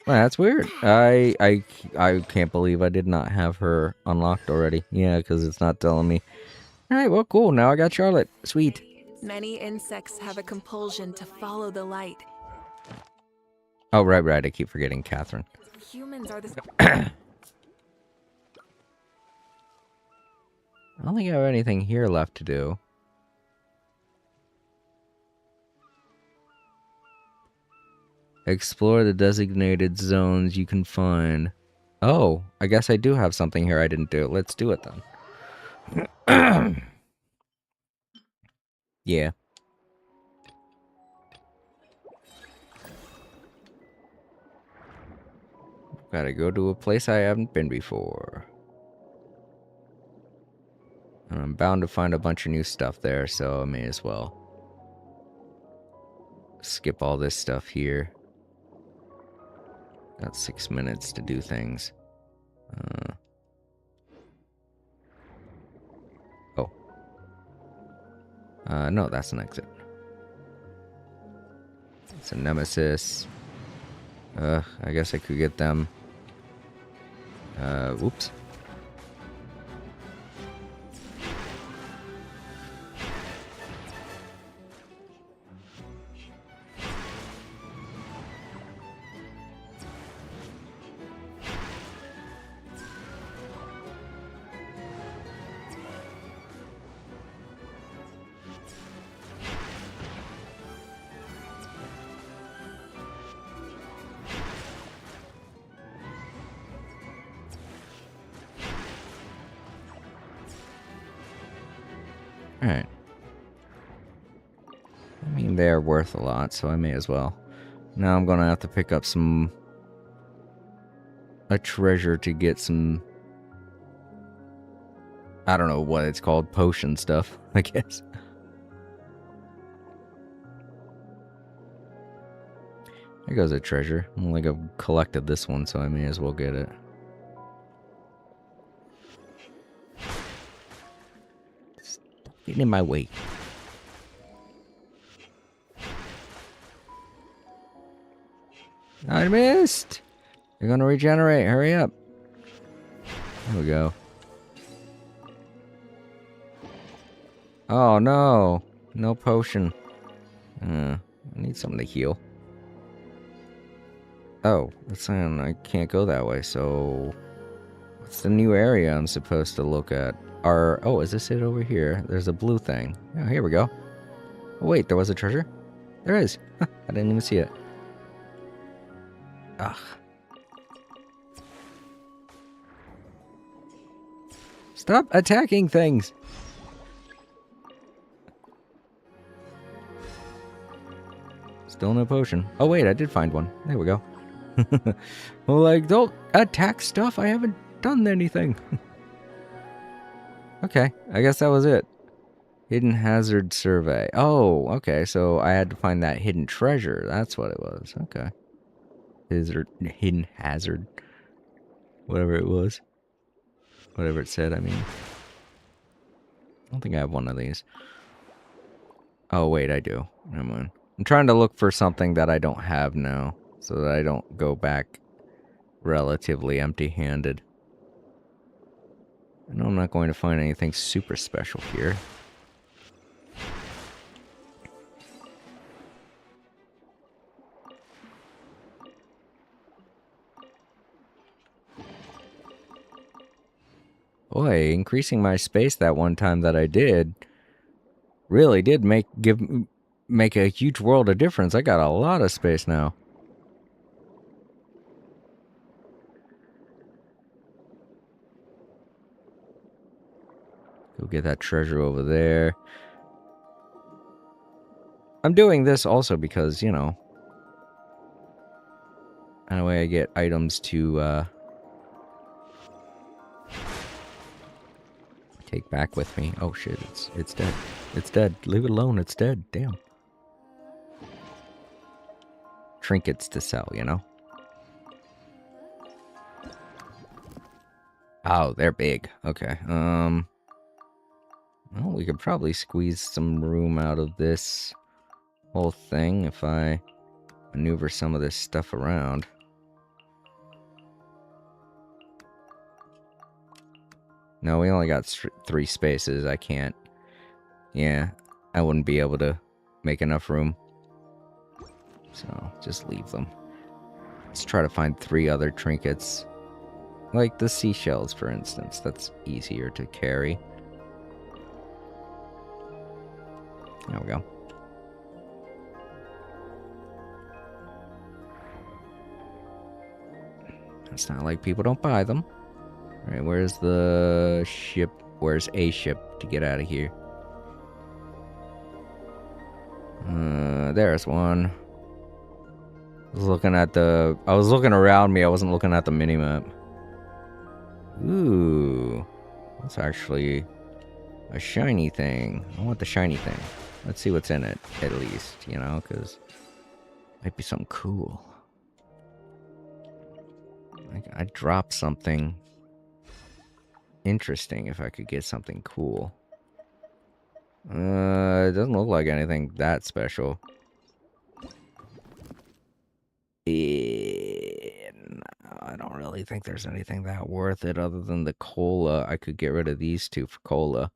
S1: Well, that's weird. I can't believe I did not have her unlocked already. Yeah, because it's not telling me. Alright, well, cool. Now I got Charlotte. Sweet.
S6: Many insects have a compulsion to follow the light.
S1: Oh, right. I keep forgetting Catherine.
S6: Humans are the...
S1: I don't think I have anything here left to do. Explore the designated zones you can find. Oh, I guess I do have something here I didn't do. Let's do it then. Yeah. Gotta go to a place I haven't been before. And I'm bound to find a bunch of new stuff there, so I may as well skip all this stuff here. Got 6 minutes to do things. No, that's an exit. It's a nemesis. I guess I could get them. Whoops. Alright. I mean, they're worth a lot, so I may as well. Now I'm gonna have to pick up a treasure to get some... I don't know what it's called, potion stuff, I guess. There goes a treasure. Like I've collected this one, so I may as well get it. Stop getting in my way. I missed! You're gonna regenerate, hurry up. There we go. Oh no! No potion. I need something to heal. Oh, that's saying I can't go that way, so... What's the new area I'm supposed to look at? Oh, is this it over here? There's a blue thing. Oh, here we go. Oh, wait, there was a treasure? There is. I didn't even see it. Ugh. Stop attacking things! Still no potion. Oh wait, I did find one. There we go. Like, don't attack stuff. I haven't done anything. Okay, I guess that was it. Hidden hazard survey. Oh, okay, so I had to find that hidden treasure. That's what it was. Okay. Hidden hazard. Whatever it was. Whatever it said, I mean. I don't think I have one of these. Oh, wait, I do. Never mind. I'm trying to look for something that I don't have now, so that I don't go back relatively empty-handed. I know I'm not going to find anything super special here. Boy, increasing my space that one time that I did really did make a huge world of difference. I got a lot of space now. Go get that treasure over there. I'm doing this also because, you know, that way I get items to take back with me. Oh shit, it's dead. It's dead. Leave it alone, it's dead. Damn. Trinkets to sell, you know? Oh, they're big. Okay. Well, we could probably squeeze some room out of this whole thing if I maneuver some of this stuff around. No, we only got 3 spaces. I can't. Yeah, I wouldn't be able to make enough room. So, just leave them. Let's try to find 3 other trinkets. Like the seashells, for instance. That's easier to carry. There we go. It's not like people don't buy them. Alright, where's the ship? Where's a ship to get out of here? There's one. I was looking around me, I wasn't looking at the minimap. Ooh. That's actually a shiny thing. I want the shiny thing. Let's see what's in it, at least, you know, because it might be something cool. Like, I'd drop something interesting if I could get something cool. It doesn't look like anything that special. No, I don't really think there's anything that worth it other than the cola. I could get rid of these 2 for cola.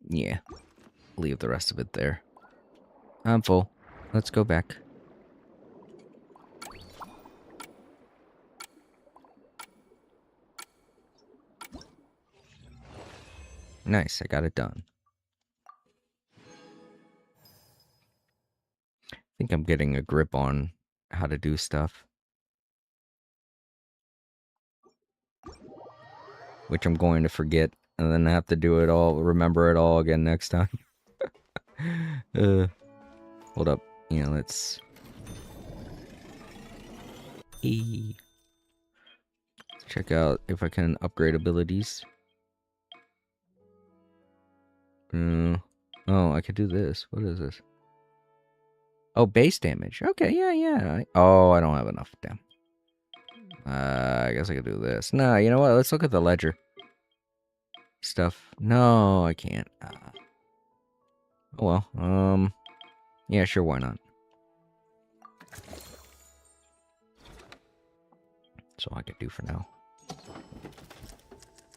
S1: Yeah, leave the rest of it there. I'm full. Let's go back. Nice, I got it done. I think I'm getting a grip on how to do stuff. Which I'm going to forget, and then have to do it all, remember it all again next time. Hold up. Yeah, let's... check out if I can upgrade abilities. Oh, I could do this. What is this? Oh, base damage. Okay, yeah. Oh, I don't have enough. Damn. I guess I could do this. No, you know what? Let's look at the ledger. Stuff. No, I can't. Oh well. Yeah, sure, why not? That's all I could do for now.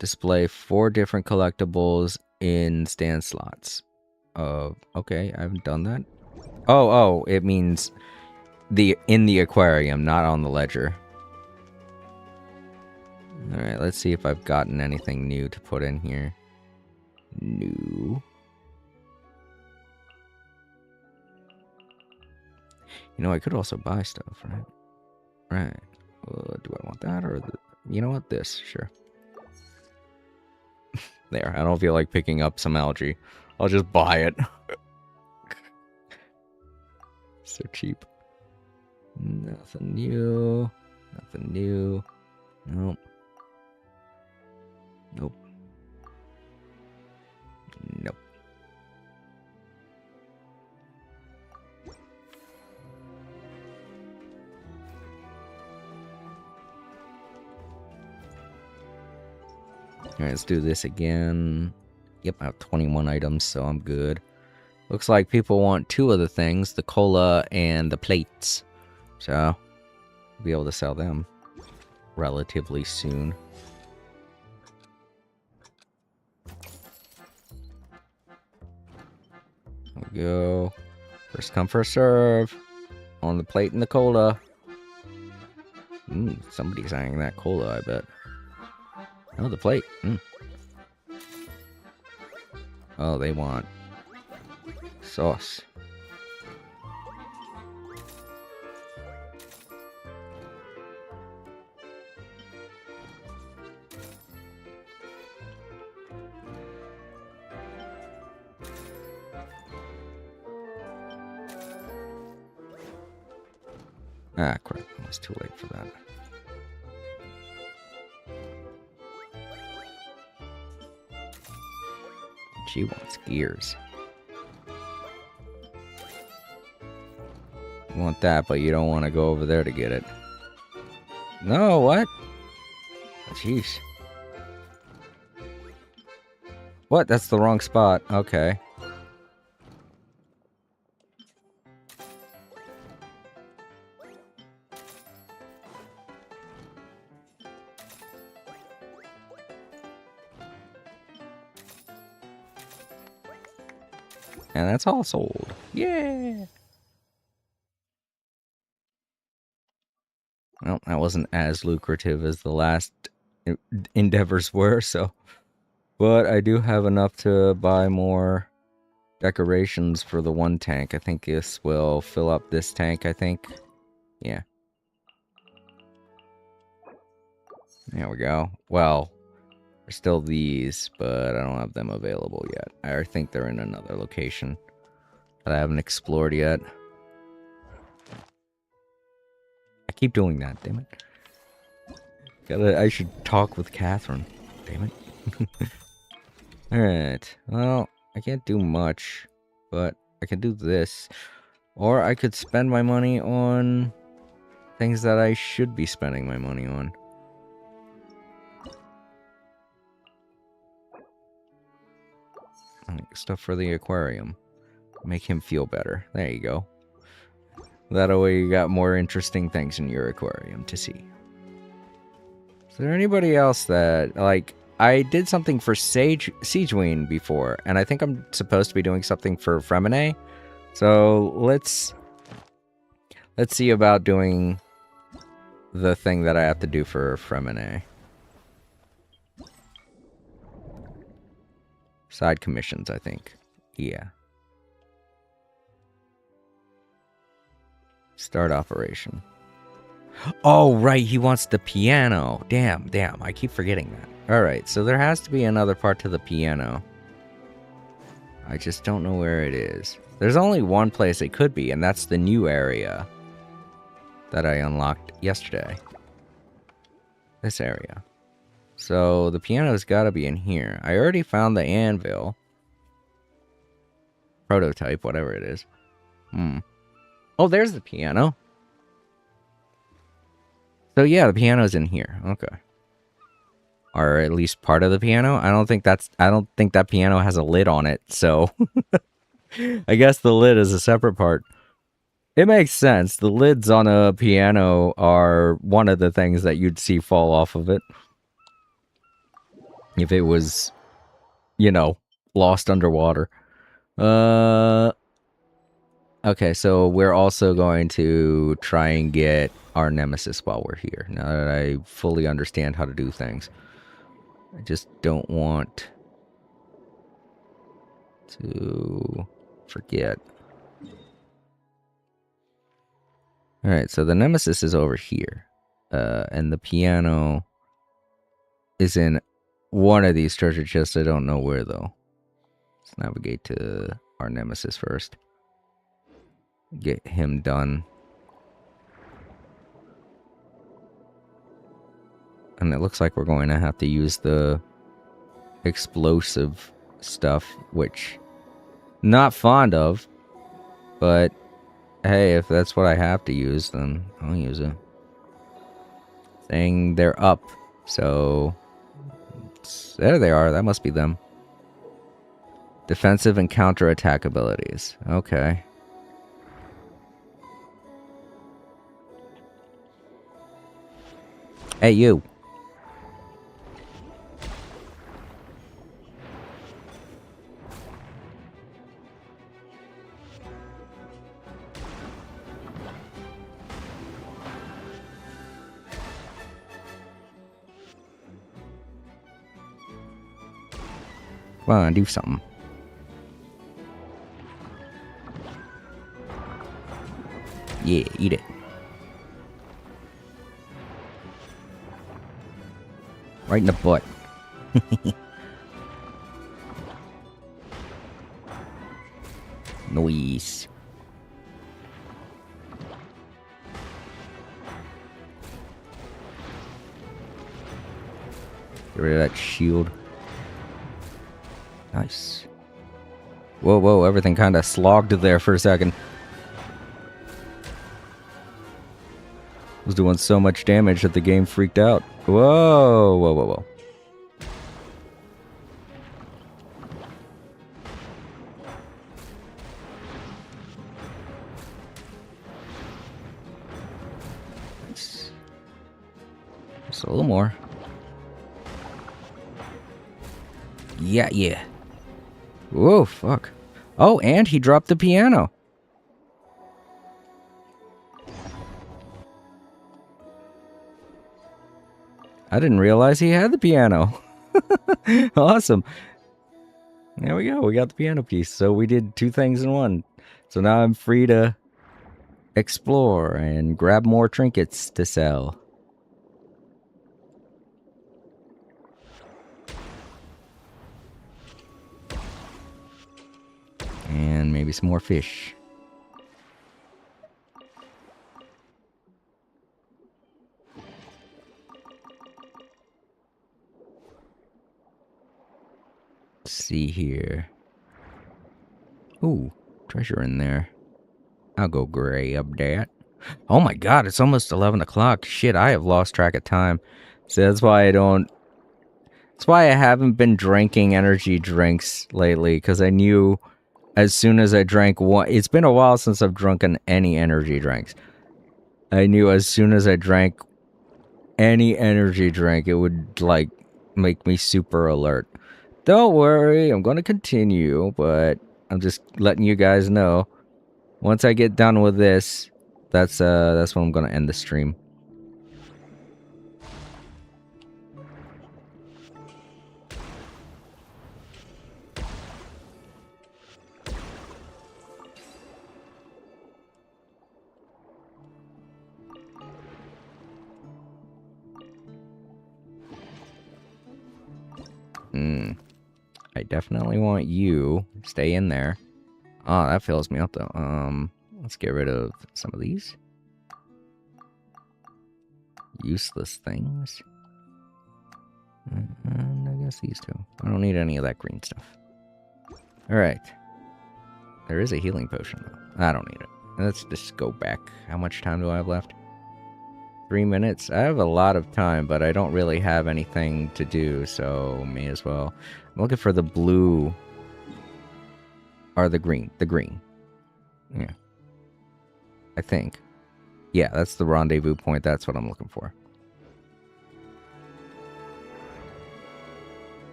S1: Display 4 different collectibles in stand slots. Okay, I haven't done that. Oh, it means in the aquarium, not on the ledger. Alright, let's see if I've gotten anything new to put in here. New. You know, I could also buy stuff, right? Right. Do I want that or you know what? This, sure. There, I don't feel like picking up some algae. I'll just buy it. So cheap. Nothing new. Nothing new. Nope. Nope. Nope. Alright, let's do this again. Yep, I have 21 items, so I'm good. Looks like people want 2 of the things, the cola and the plates. So, I'll be able to sell them relatively soon. There we go. First come, first serve. On the plate and the cola. Somebody's eyeing that cola, I bet. Oh, the plate. Oh, they want sauce. Ah, crap. I was too late for that. She wants gears. You want that, but you don't want to go over there to get it. No, what? Jeez. What? That's the wrong spot. Okay. And that's all sold. Yeah! Well, that wasn't as lucrative as the last endeavors were, so... But I do have enough to buy more decorations for the one tank. I think this will fill up this tank, I think. Yeah. There we go. Well, there's still these, but I don't have them available yet. I think they're in another location that I haven't explored yet. I keep doing that, damn it. I should talk with Catherine. Damn it. Alright. Well, I can't do much, but I can do this. Or I could spend my money on things that I should be spending my money on. Like stuff for the aquarium. Make him feel better. There you go. That way you got more interesting things in your aquarium to see. Is there anybody else that, like, I did something for Siegeween before, and I think I'm supposed to be doing something for Fremine. So let's see about doing the thing that I have to do for Fremine. Side commissions, I think. Yeah. Start operation. Oh, right, he wants the piano. Damn, I keep forgetting that. Alright, so there has to be another part to the piano. I just don't know where it is. There's only one place it could be, and that's the new area that I unlocked yesterday. This area. So the piano's gotta be in here. I already found the anvil. Prototype, whatever it is. Oh, there's the piano. So yeah, the piano's in here. Okay. Or at least part of the piano. I don't think that piano has a lid on it, so I guess the lid is a separate part. It makes sense. The lids on a piano are one of the things that you'd see fall off of it. If it was, you know, lost underwater. Okay, so we're also going to try and get our nemesis while we're here. Now that I fully understand how to do things. I just don't want to forget. Alright, so the nemesis is over here. And the piano is in one of these treasure chests. I don't know where, though. Let's navigate to our nemesis first. Get him done. And it looks like we're going to have to use the explosive stuff, which not fond of, but hey, if that's what I have to use, then I'll use it. Saying they're up, so there they are. That must be them. Defensive and counterattack abilities. Okay. Hey, you. Come on, do something. Yeah, eat it. Right in the butt. Noise. Get rid of that shield. Nice. Whoa, whoa, everything kind of slogged there for a second. Was doing so much damage that the game freaked out. Whoa, whoa, whoa, whoa. Nice. Just a little more. Yeah, yeah. Whoa, fuck. Oh, and he dropped the piano. I didn't realize he had the piano. Awesome. There we go. We got the piano piece. So we did two things in one. So now I'm free to explore and grab more trinkets to sell. And maybe some more fish. Let's see here. Ooh, treasure in there. I'll go grab that. Oh my god, it's almost 11 o'clock. Shit, I have lost track of time. So that's why I haven't been drinking energy drinks lately, because I knew as soon as I drank one... It's been a while since I've drunken any energy drinks. I knew as soon as I drank any energy drink, it would, like, make me super alert. Don't worry, I'm going to continue, but I'm just letting you guys know. Once I get done with this, that's when I'm going to end the stream. I definitely want you to stay in there. Oh, that fills me up though. Let's get rid of some of these useless things. And I guess these two. I don't need any of that green stuff. Alright. There is a healing potion though. I don't need it. Let's just go back. How much time do I have left? 3 minutes? I have a lot of time, but I don't really have anything to do, so may as well. I'm looking for the blue or the green. The green. Yeah. I think. Yeah, that's the rendezvous point. That's what I'm looking for.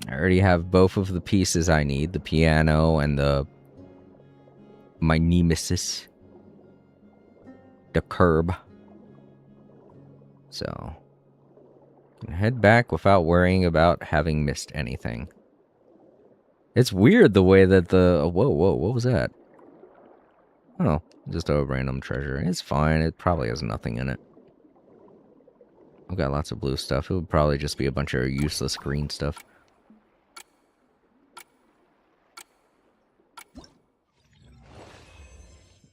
S1: I already have both of the pieces I need. The piano and my nemesis. The curb. So can head back without worrying about having missed anything. It's weird the way that the... Whoa, what was that? Oh, just a random treasure. It's fine. It probably has nothing in it. I've got lots of blue stuff. It would probably just be a bunch of useless green stuff.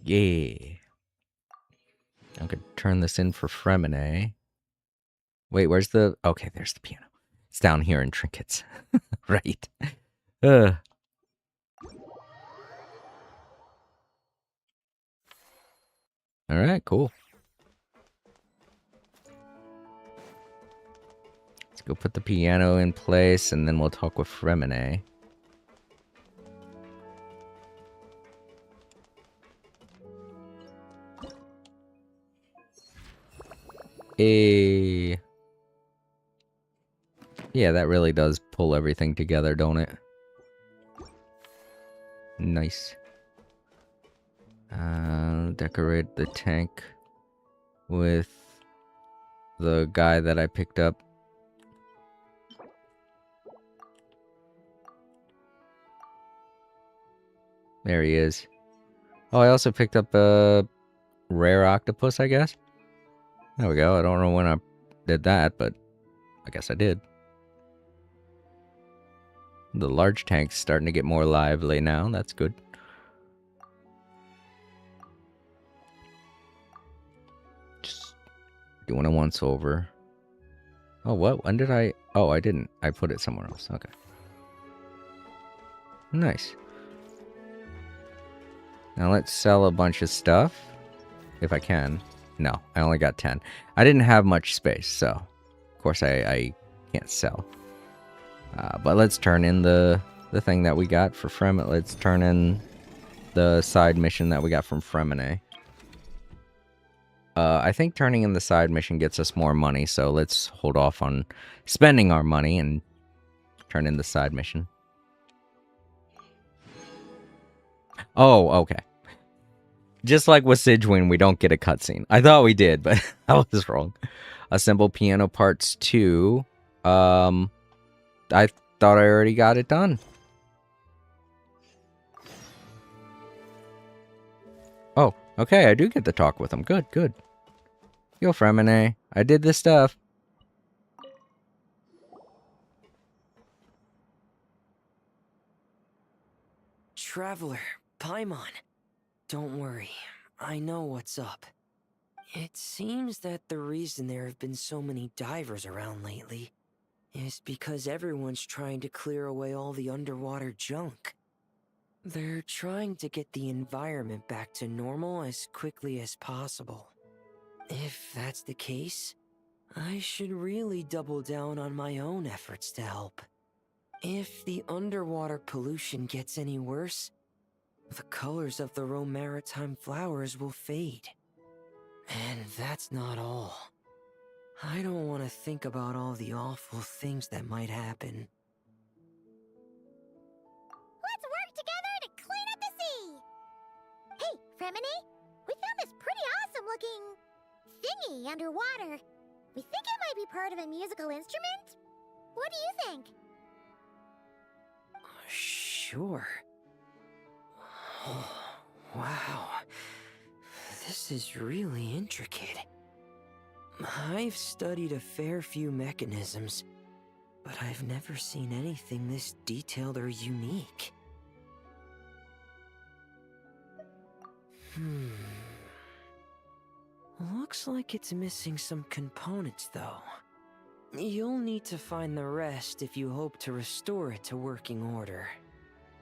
S1: Yeah. I could turn this in for Fremine. Wait, where's the... Okay, there's the piano. It's down here in trinkets. Right. Alright, cool. Let's go put the piano in place, and then we'll talk with Fremine. Yeah, that really does pull everything together, don't it? Nice. Decorate the tank with the guy that I picked up. There he is. Oh, I also picked up a rare octopus, I guess. There we go. I don't know when I did that, but I guess I did. The large tank's starting to get more lively now. That's good. Just Doing a once over. Oh, what? When did I? Oh, I didn't. I put it somewhere else. Okay. Nice. Now let's sell a bunch of stuff. If I can. No, I only got 10. I didn't have much space, so of course I can't sell. But let's turn in the thing that we got for Fremen. Let's turn in the side mission that we got from Fremine. I think turning in the side mission gets us more money, so let's hold off on spending our money and turn in the side mission. Oh, okay. Just like with Sidgewin, we don't get a cutscene. I thought we did, but I was wrong. Assemble piano parts 2. I thought I already got it done. Oh, okay, I do get to talk with him. Good, good. Yo, Fremine, I did this stuff.
S3: Traveler, Paimon. Don't worry, I know what's up. It seems that the reason there have been so many divers around lately is because everyone's trying to clear away all the underwater junk. They're trying to get the environment back to normal as quickly as possible. If that's the case, I should really double down on my own efforts to help. If the underwater pollution gets any worse, the colors of the Rome maritime flowers will fade. And that's not all. I don't want to think about all the awful things that might happen.
S10: Let's work together to clean up the sea! Hey, Fremine, we found this pretty awesome looking thingy underwater. We think it might be part of a musical instrument? What do you think?
S3: Sure. Oh, wow. This is really intricate. I've studied a fair few mechanisms, but I've never seen anything this detailed or unique. Looks like it's missing some components, though. You'll need to find the rest if you hope to restore it to working order.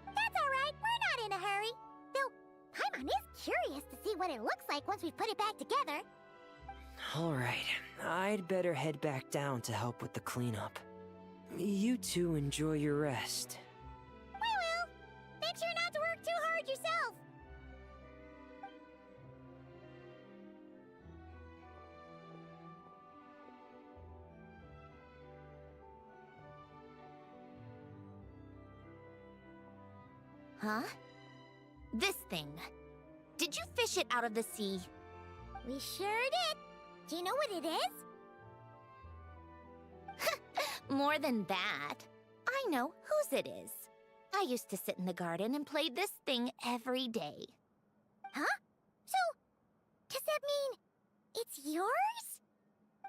S10: That's alright, we're not in a hurry. Though, Paimon is curious to see what it looks like once we put it back together.
S3: Alright, I'd better head back down to help with the cleanup. You two enjoy your rest.
S10: We will. Make sure not to work too hard yourself.
S2: Huh? This thing. Did you fish it out of the sea?
S10: We sure did. Do you know what it is?
S2: More than that. I know whose it is. I used to sit in the garden and play this thing every day.
S10: Huh? So, does that mean it's yours?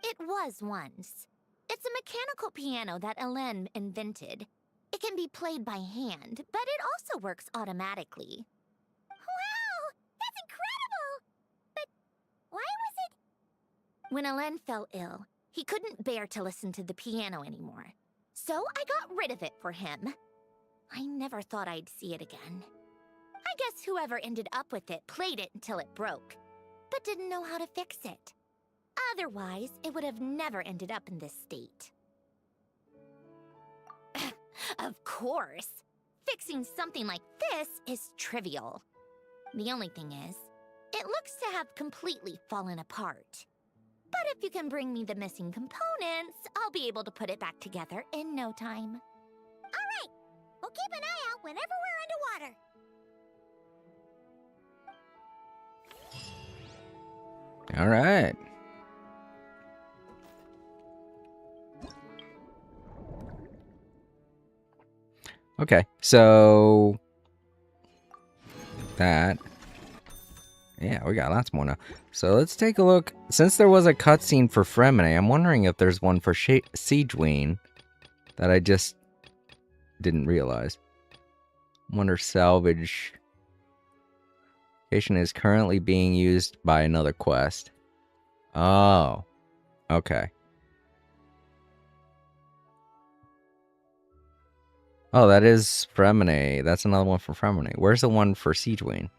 S2: It was once. It's a mechanical piano that Elen invented. It can be played by hand, but it also works automatically.
S10: Wow! That's incredible! But why was it...
S2: When Elen fell ill, he couldn't bear to listen to the piano anymore. So I got rid of it for him. I never thought I'd see it again. I guess whoever ended up with it played it until it broke, but didn't know how to fix it. Otherwise, it would have never ended up in this state. Of course! Fixing something like this is trivial. The only thing is, it looks to have completely fallen apart. But if you can bring me the missing components, I'll be able to put it back together in no time.
S10: Alright! We'll keep an eye out whenever we're underwater.
S1: Alright. Okay, so that, yeah, we got lots more now. So let's take a look. Since there was a cutscene for Fremine, I'm wondering if there's one for Sidgewin that I just didn't realize. Wonder salvage station is currently being used by another quest. Oh, Okay. Oh, that is Fremine. That's another one for Fremine. Where's the one for Siege Wayne?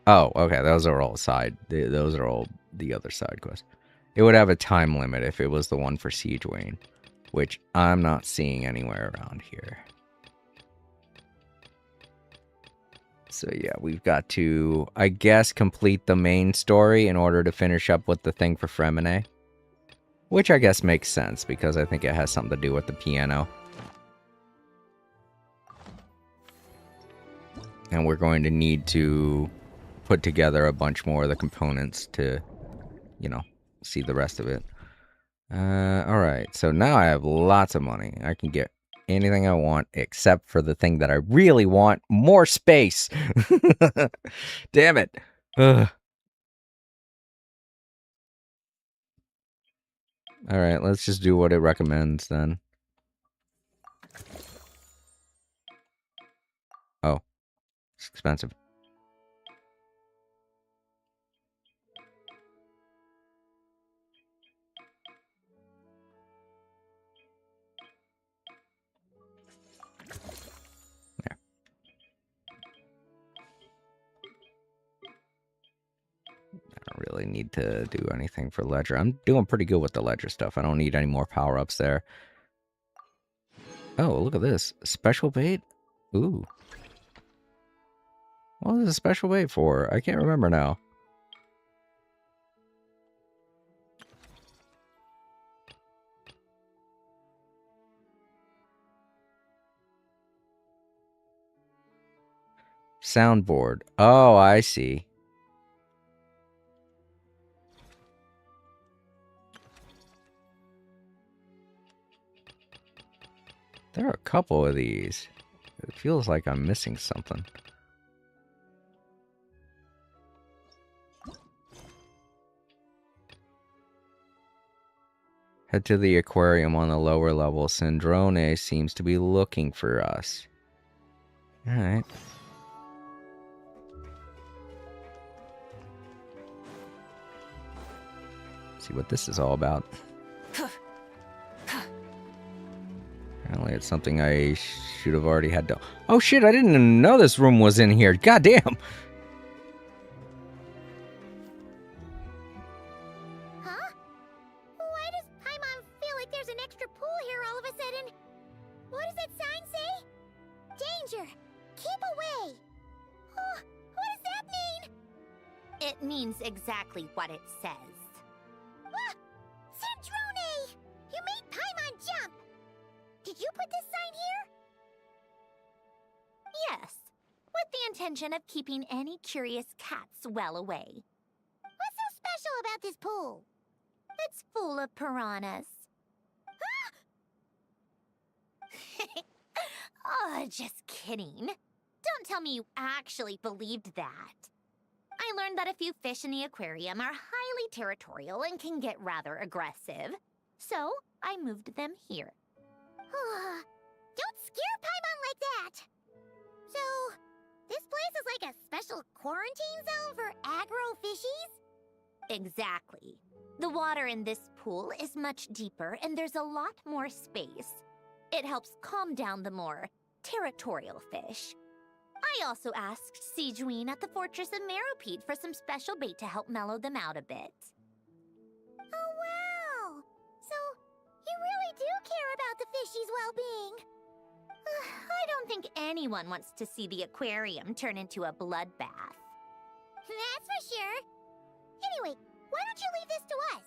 S1: Oh, okay. Those are all those are all the other side quests. It would have a time limit if it was the one for Siege Wayne, which I'm not seeing anywhere around here. So yeah, we've got to, I guess, complete the main story in order to finish up with the thing for Fremine. Which I guess makes sense, because I think it has something to do with the piano. And we're going to need to put together a bunch more of the components to, you know, see the rest of it. Alright, so now I have lots of money. I can get anything I want, except for the thing that I really want, more space! Damn it! Ugh. Alright, let's just do what it recommends then. Oh, it's expensive. There. I don't really need to do anything for Ledger. I'm doing pretty good with the Ledger stuff. I don't need any more power-ups there. Oh, look at this. Special bait? Ooh. What was a special bait for? I can't remember now. Soundboard. Oh, I see. There are a couple of these. It feels like I'm missing something. Head to the aquarium on the lower level. Sandrone seems to be looking for us. Alright. See what this is all about. Apparently it's something I should have already had to... Oh shit, I didn't even know this room was in here. God damn!
S10: Huh? Why does Paimon feel like there's an extra pool here all of a sudden? What does that sign say? Danger! Keep away! Oh, what does that mean?
S2: It means exactly what it says.
S10: Ah! Sandrone! You made Paimon jump! Did you put this sign here?
S2: Yes, with the intention of keeping any curious cats well away.
S10: What's so special about this pool?
S2: It's full of piranhas. Oh, just kidding. Don't tell me you actually believed that. I learned that a few fish in the aquarium are highly territorial and can get rather aggressive. So, I moved them here.
S10: Don't scare Paimon like that! So, this place is like a special quarantine zone for aggro fishies?
S2: Exactly. The water in this pool is much deeper and there's a lot more space. It helps calm down the more territorial fish. I also asked Sijuin at the Fortress of Meropede for some special bait to help mellow them out a bit.
S10: Oh, wow! So, you really do care about the fishies' well-being.
S2: I don't think anyone wants to see the aquarium turn into a bloodbath.
S10: That's for sure. Anyway, why don't you leave this to us?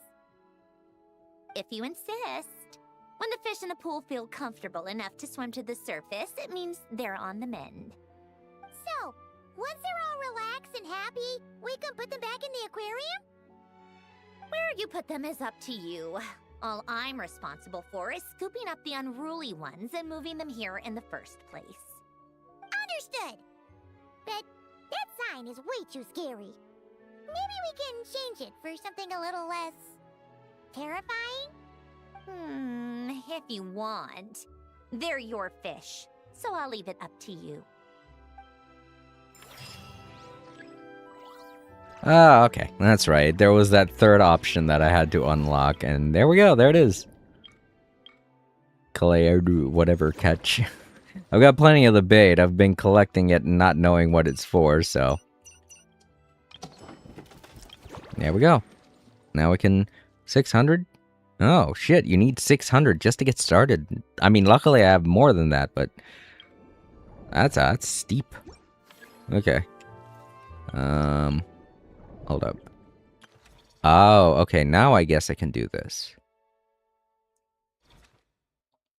S2: If you insist. When the fish in the pool feel comfortable enough to swim to the surface, it means they're on the mend.
S10: So, once they're all relaxed and happy, we can put them back in the aquarium?
S2: Where you put them is up to you. All I'm responsible for is scooping up the unruly ones and moving them here in the first place.
S10: Understood. But that sign is way too scary. Maybe we can change it for something a little less... terrifying?
S2: If you want. They're your fish, so I'll leave it up to you.
S1: Ah, okay. That's right. There was that third option that I had to unlock, and there we go. There it is. Kaleardu, whatever catch. I've got plenty of the bait. I've been collecting it and not knowing what it's for, so. There we go. Now we can... 600? Oh, shit. You need 600 just to get started. I mean, luckily I have more than that, but... That's steep. Okay. Hold up. Oh, okay. Now I guess I can do this.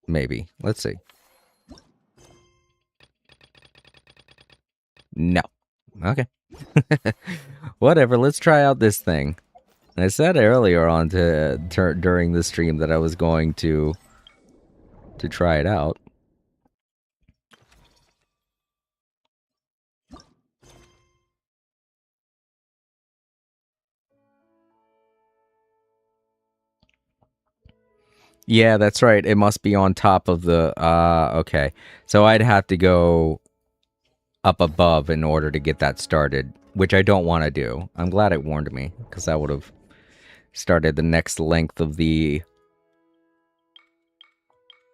S1: Maybe. Let's see. No. Okay. Whatever. Let's try out this thing. I said earlier on during the stream that I was going to try it out. Yeah, that's right. It must be on top of the... okay. So I'd have to go up above in order to get that started, which I don't want to do. I'm glad it warned me, because that would have started the next length of the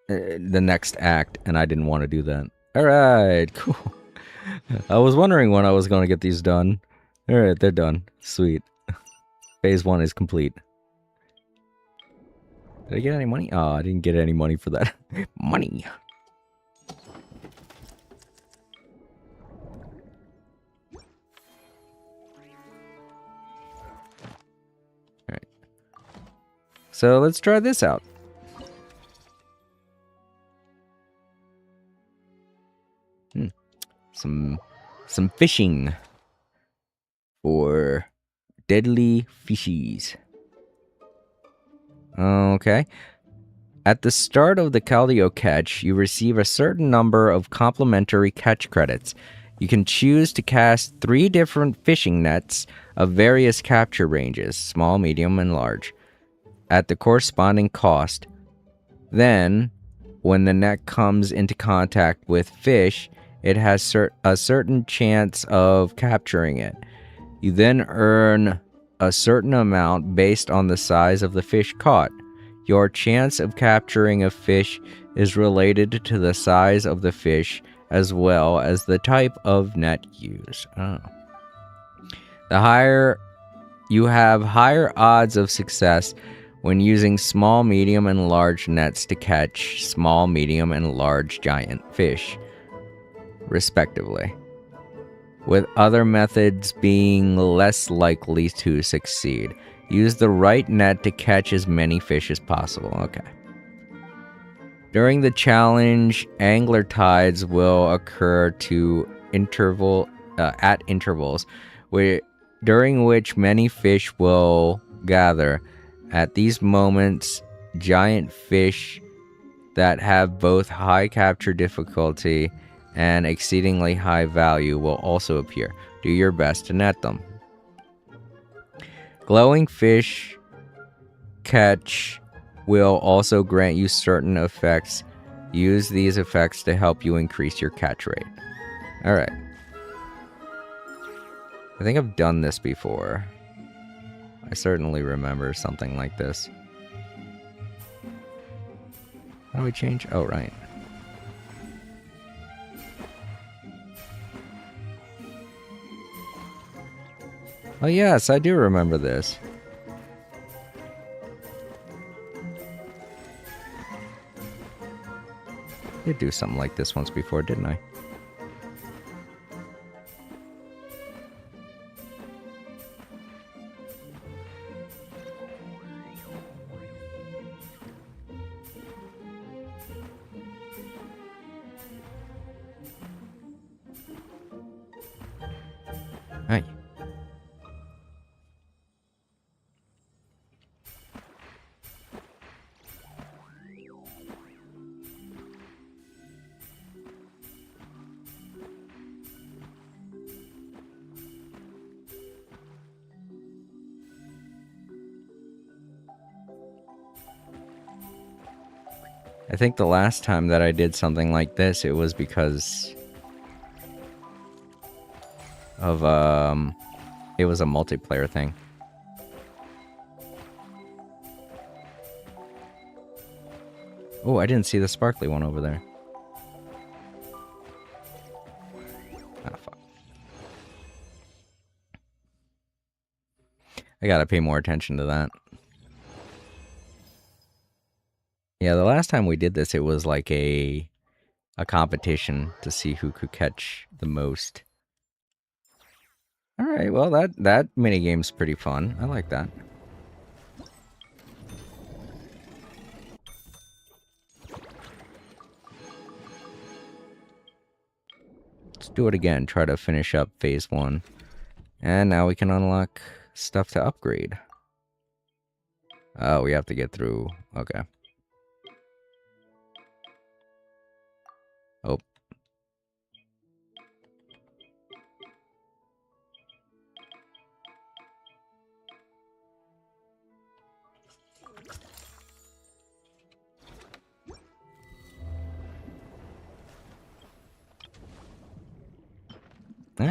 S1: next act, and I didn't want to do that. Alright, cool. I was wondering when I was going to get these done. Alright, they're done. Sweet. Phase 1 is complete. Did I get any money? Oh, I didn't get any money for that. Money! Alright. So let's try this out. Some fishing for deadly fishies. Okay. At the start of the Caldio catch, you receive a certain number of complimentary catch credits. You can choose to cast 3 different fishing nets of various capture ranges, small, medium, and large, at the corresponding cost. Then, when the net comes into contact with fish, it has a certain chance of capturing it. You then earn a certain amount based on the size of the fish caught. Your chance of capturing a fish is related to the size of the fish as well as the type of net used. Oh. You have higher odds of success when using small, medium, and large nets to catch small, medium, and large giant fish, respectively, with other methods being less likely to succeed. Use the right net to catch as many fish as possible. Okay. During the challenge, angler tides will occur at intervals, during which many fish will gather. At these moments, giant fish that have both high capture difficulty and exceedingly high value will also appear. Do your best to net them. Glowing fish catch will also grant you certain effects. Use these effects to help you increase your catch rate. Alright. I think I've done this before. I certainly remember something like this. How do we change? Oh, right. Oh yes, I do remember this. Did do something like this once before, didn't I? Hi. I think the last time that I did something like this, it was because of it was a multiplayer thing. Oh, I didn't see the sparkly one over there. Ah, fuck. I gotta pay more attention to that. Yeah, the last time we did this, it was like a competition to see who could catch the most. All right, well that minigame's pretty fun. I like that. Let's do it again. Try to finish up phase 1. And now we can unlock stuff to upgrade. Oh, we have to get through. Okay. Oh.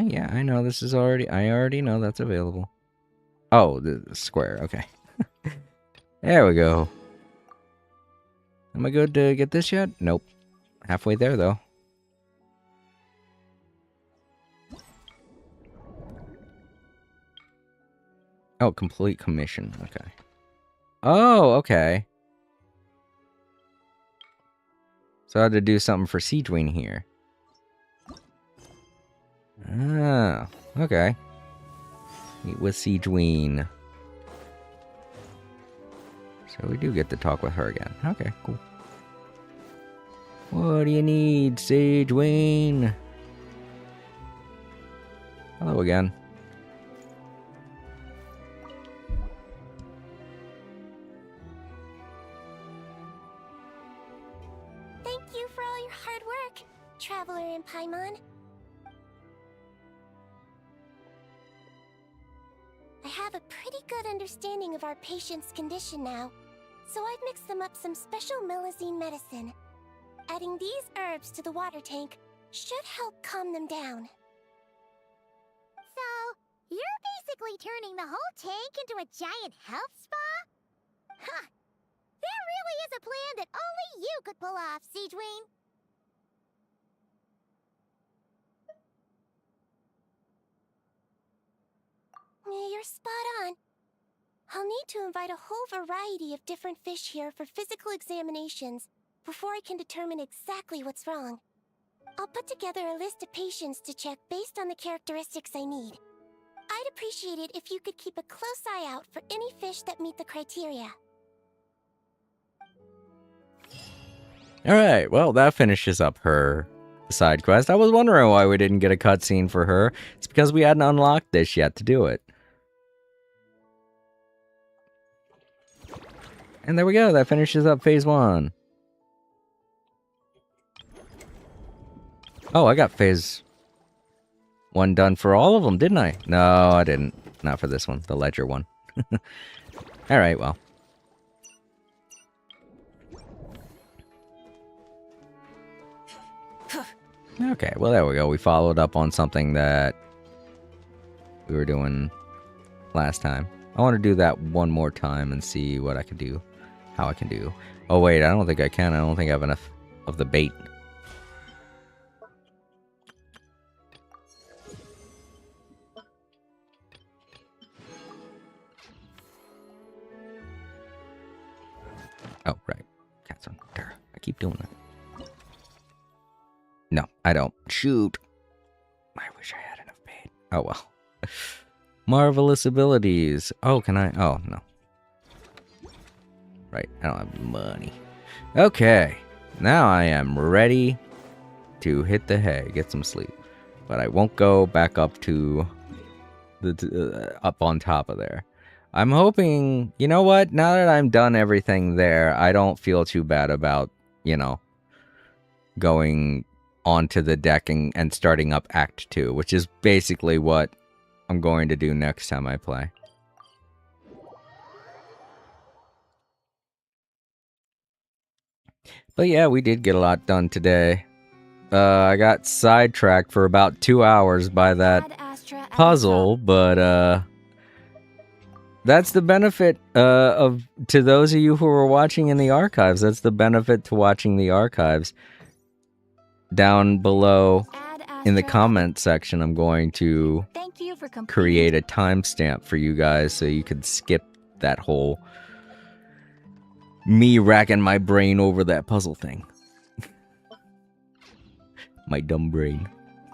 S1: Yeah, I know this is already... I already know that's available. Oh, the square. Okay. There we go. Am I good to get this yet? Nope. Halfway there, though. Oh, complete commission. Okay. Oh, okay. So I had to do something for Siegewing here. Ah, okay. Meet with Siegewing. So we do get to talk with her again. Okay, cool. What do you need, Siegewing? Hello again.
S10: Thank you for all your hard work, Traveler and Paimon. I have a pretty good understanding of our patient's condition now, so I've mixed them up some special melazine medicine. Adding these herbs to the water tank should help calm them down.
S14: So, you're basically turning the whole tank into a giant health spa? Huh. There really is a plan that only you could pull off, Siegewing.
S10: You're spot on. I'll need to invite a whole variety of different fish here for physical examinations before I can determine exactly what's wrong. I'll put together a list of patients to check based on the characteristics I need. I'd appreciate it if you could keep a close eye out for any fish that meet the criteria.
S1: Alright, well, that finishes up her side quest. I was wondering why we didn't get a cutscene for her. It's because we hadn't unlocked this yet to do it. And there we go, that finishes up phase 1. Oh, I got phase 1 done for all of them, didn't I? No, I didn't. Not for this one, the ledger one. Alright, well. Okay, well, there we go. We followed up on something that we were doing last time. I want to do that one more time and see what I can do. How I can do. Oh, wait, I don't think I can. I don't think I have enough of the bait. Oh, right. Cats on there. I keep doing that. No, I don't. Shoot. I wish I had enough bait. Oh, well. Marvelous abilities. Oh, can I? Oh, no. Right, I don't have money. Okay. Now I am ready to hit the hay, get some sleep. But I won't go back up to the up on top of there. I'm hoping, you know what? Now that I'm done everything there, I don't feel too bad about, you know, going onto the deck and starting up Act 2, which is basically what I'm going to do next time I play. But yeah, we did get a lot done today. I got sidetracked for about 2 hours by that puzzle, but that's the benefit to those of you who are watching in the archives. That's the benefit to watching the archives. Down below in the comment section, I'm going to create a timestamp for you guys so you could skip that whole me racking my brain over that puzzle thing. My dumb brain.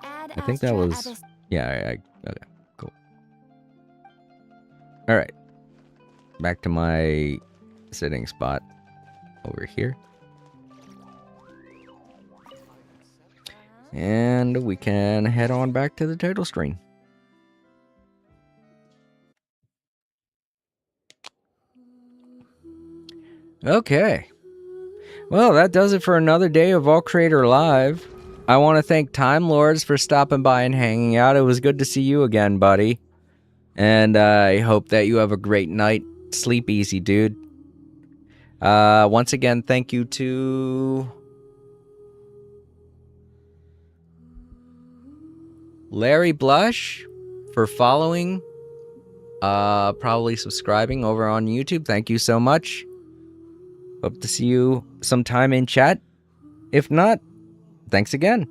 S1: I think that was... Yeah, okay, cool. Alright. Back to my sitting spot over here. And we can head on back to the title screen. Okay. Well, that does it for another day of All Creator Live. I want to thank Time Lords for stopping by and hanging out. It was good to see you again, buddy. And I hope that you have a great night. Sleep easy, dude. Once again, thank you to Larry Blush for following, probably subscribing over on YouTube. Thank you so much. Hope to see you sometime in chat. If not, thanks again.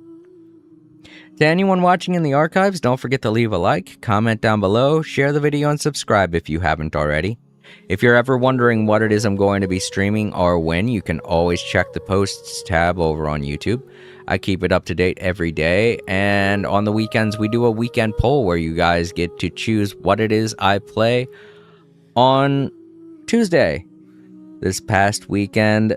S1: To anyone watching in the archives, don't forget to leave a like, comment down below, share the video, and subscribe if you haven't already. If you're ever wondering what it is I'm going to be streaming or when, you can always check the posts tab over on YouTube. I keep it up to date every day, and on the weekends we do a weekend poll where you guys get to choose what it is I play on Tuesday. This past weekend,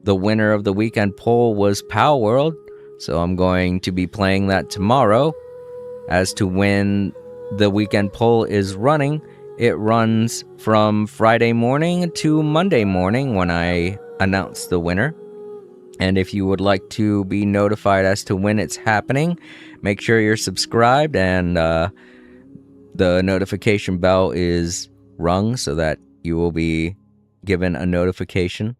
S1: the winner of the weekend poll was Pow World, so I'm going to be playing that tomorrow. As to when the weekend poll is running, it runs from Friday morning to Monday morning when I announce the winner. And if you would like to be notified as to when it's happening, make sure you're subscribed and the notification bell is rung so that you will be given a notification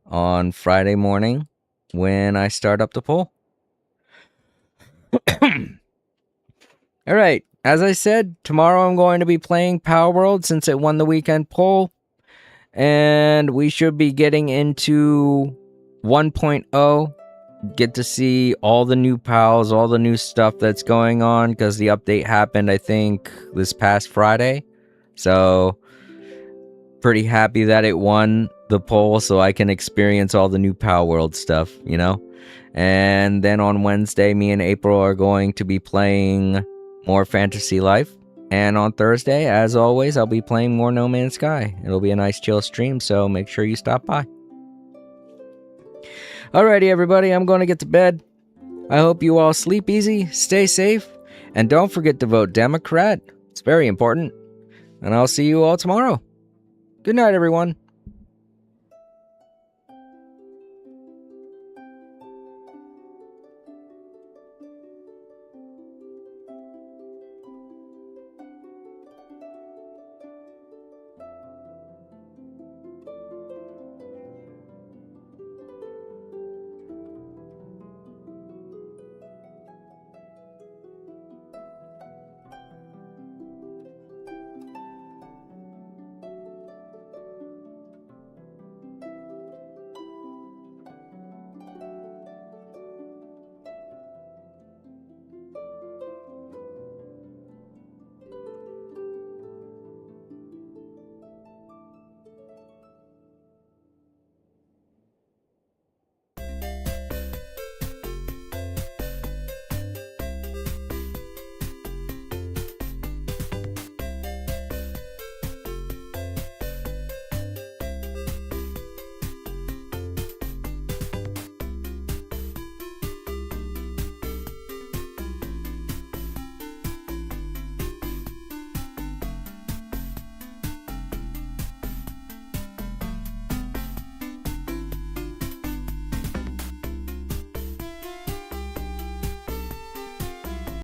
S1: on Friday morning when I start up the poll. Alright, as I said, tomorrow I'm going to be playing Power World since it won the weekend poll. And we should be getting into 1.0. Get to see all the new pals, all the new stuff that's going on, because the update happened, I think, this past Friday. So, pretty happy that it won the poll so I can experience all the new Power World stuff, you know? And then on Wednesday, me and April are going to be playing more Fantasy Life. And on Thursday, as always, I'll be playing more No Man's Sky. It'll be a nice chill stream, so make sure you stop by. Alrighty, everybody, I'm going to get to bed. I hope you all sleep easy, stay safe, and don't forget to vote Democrat. It's very important. And I'll see you all tomorrow. Good night, everyone.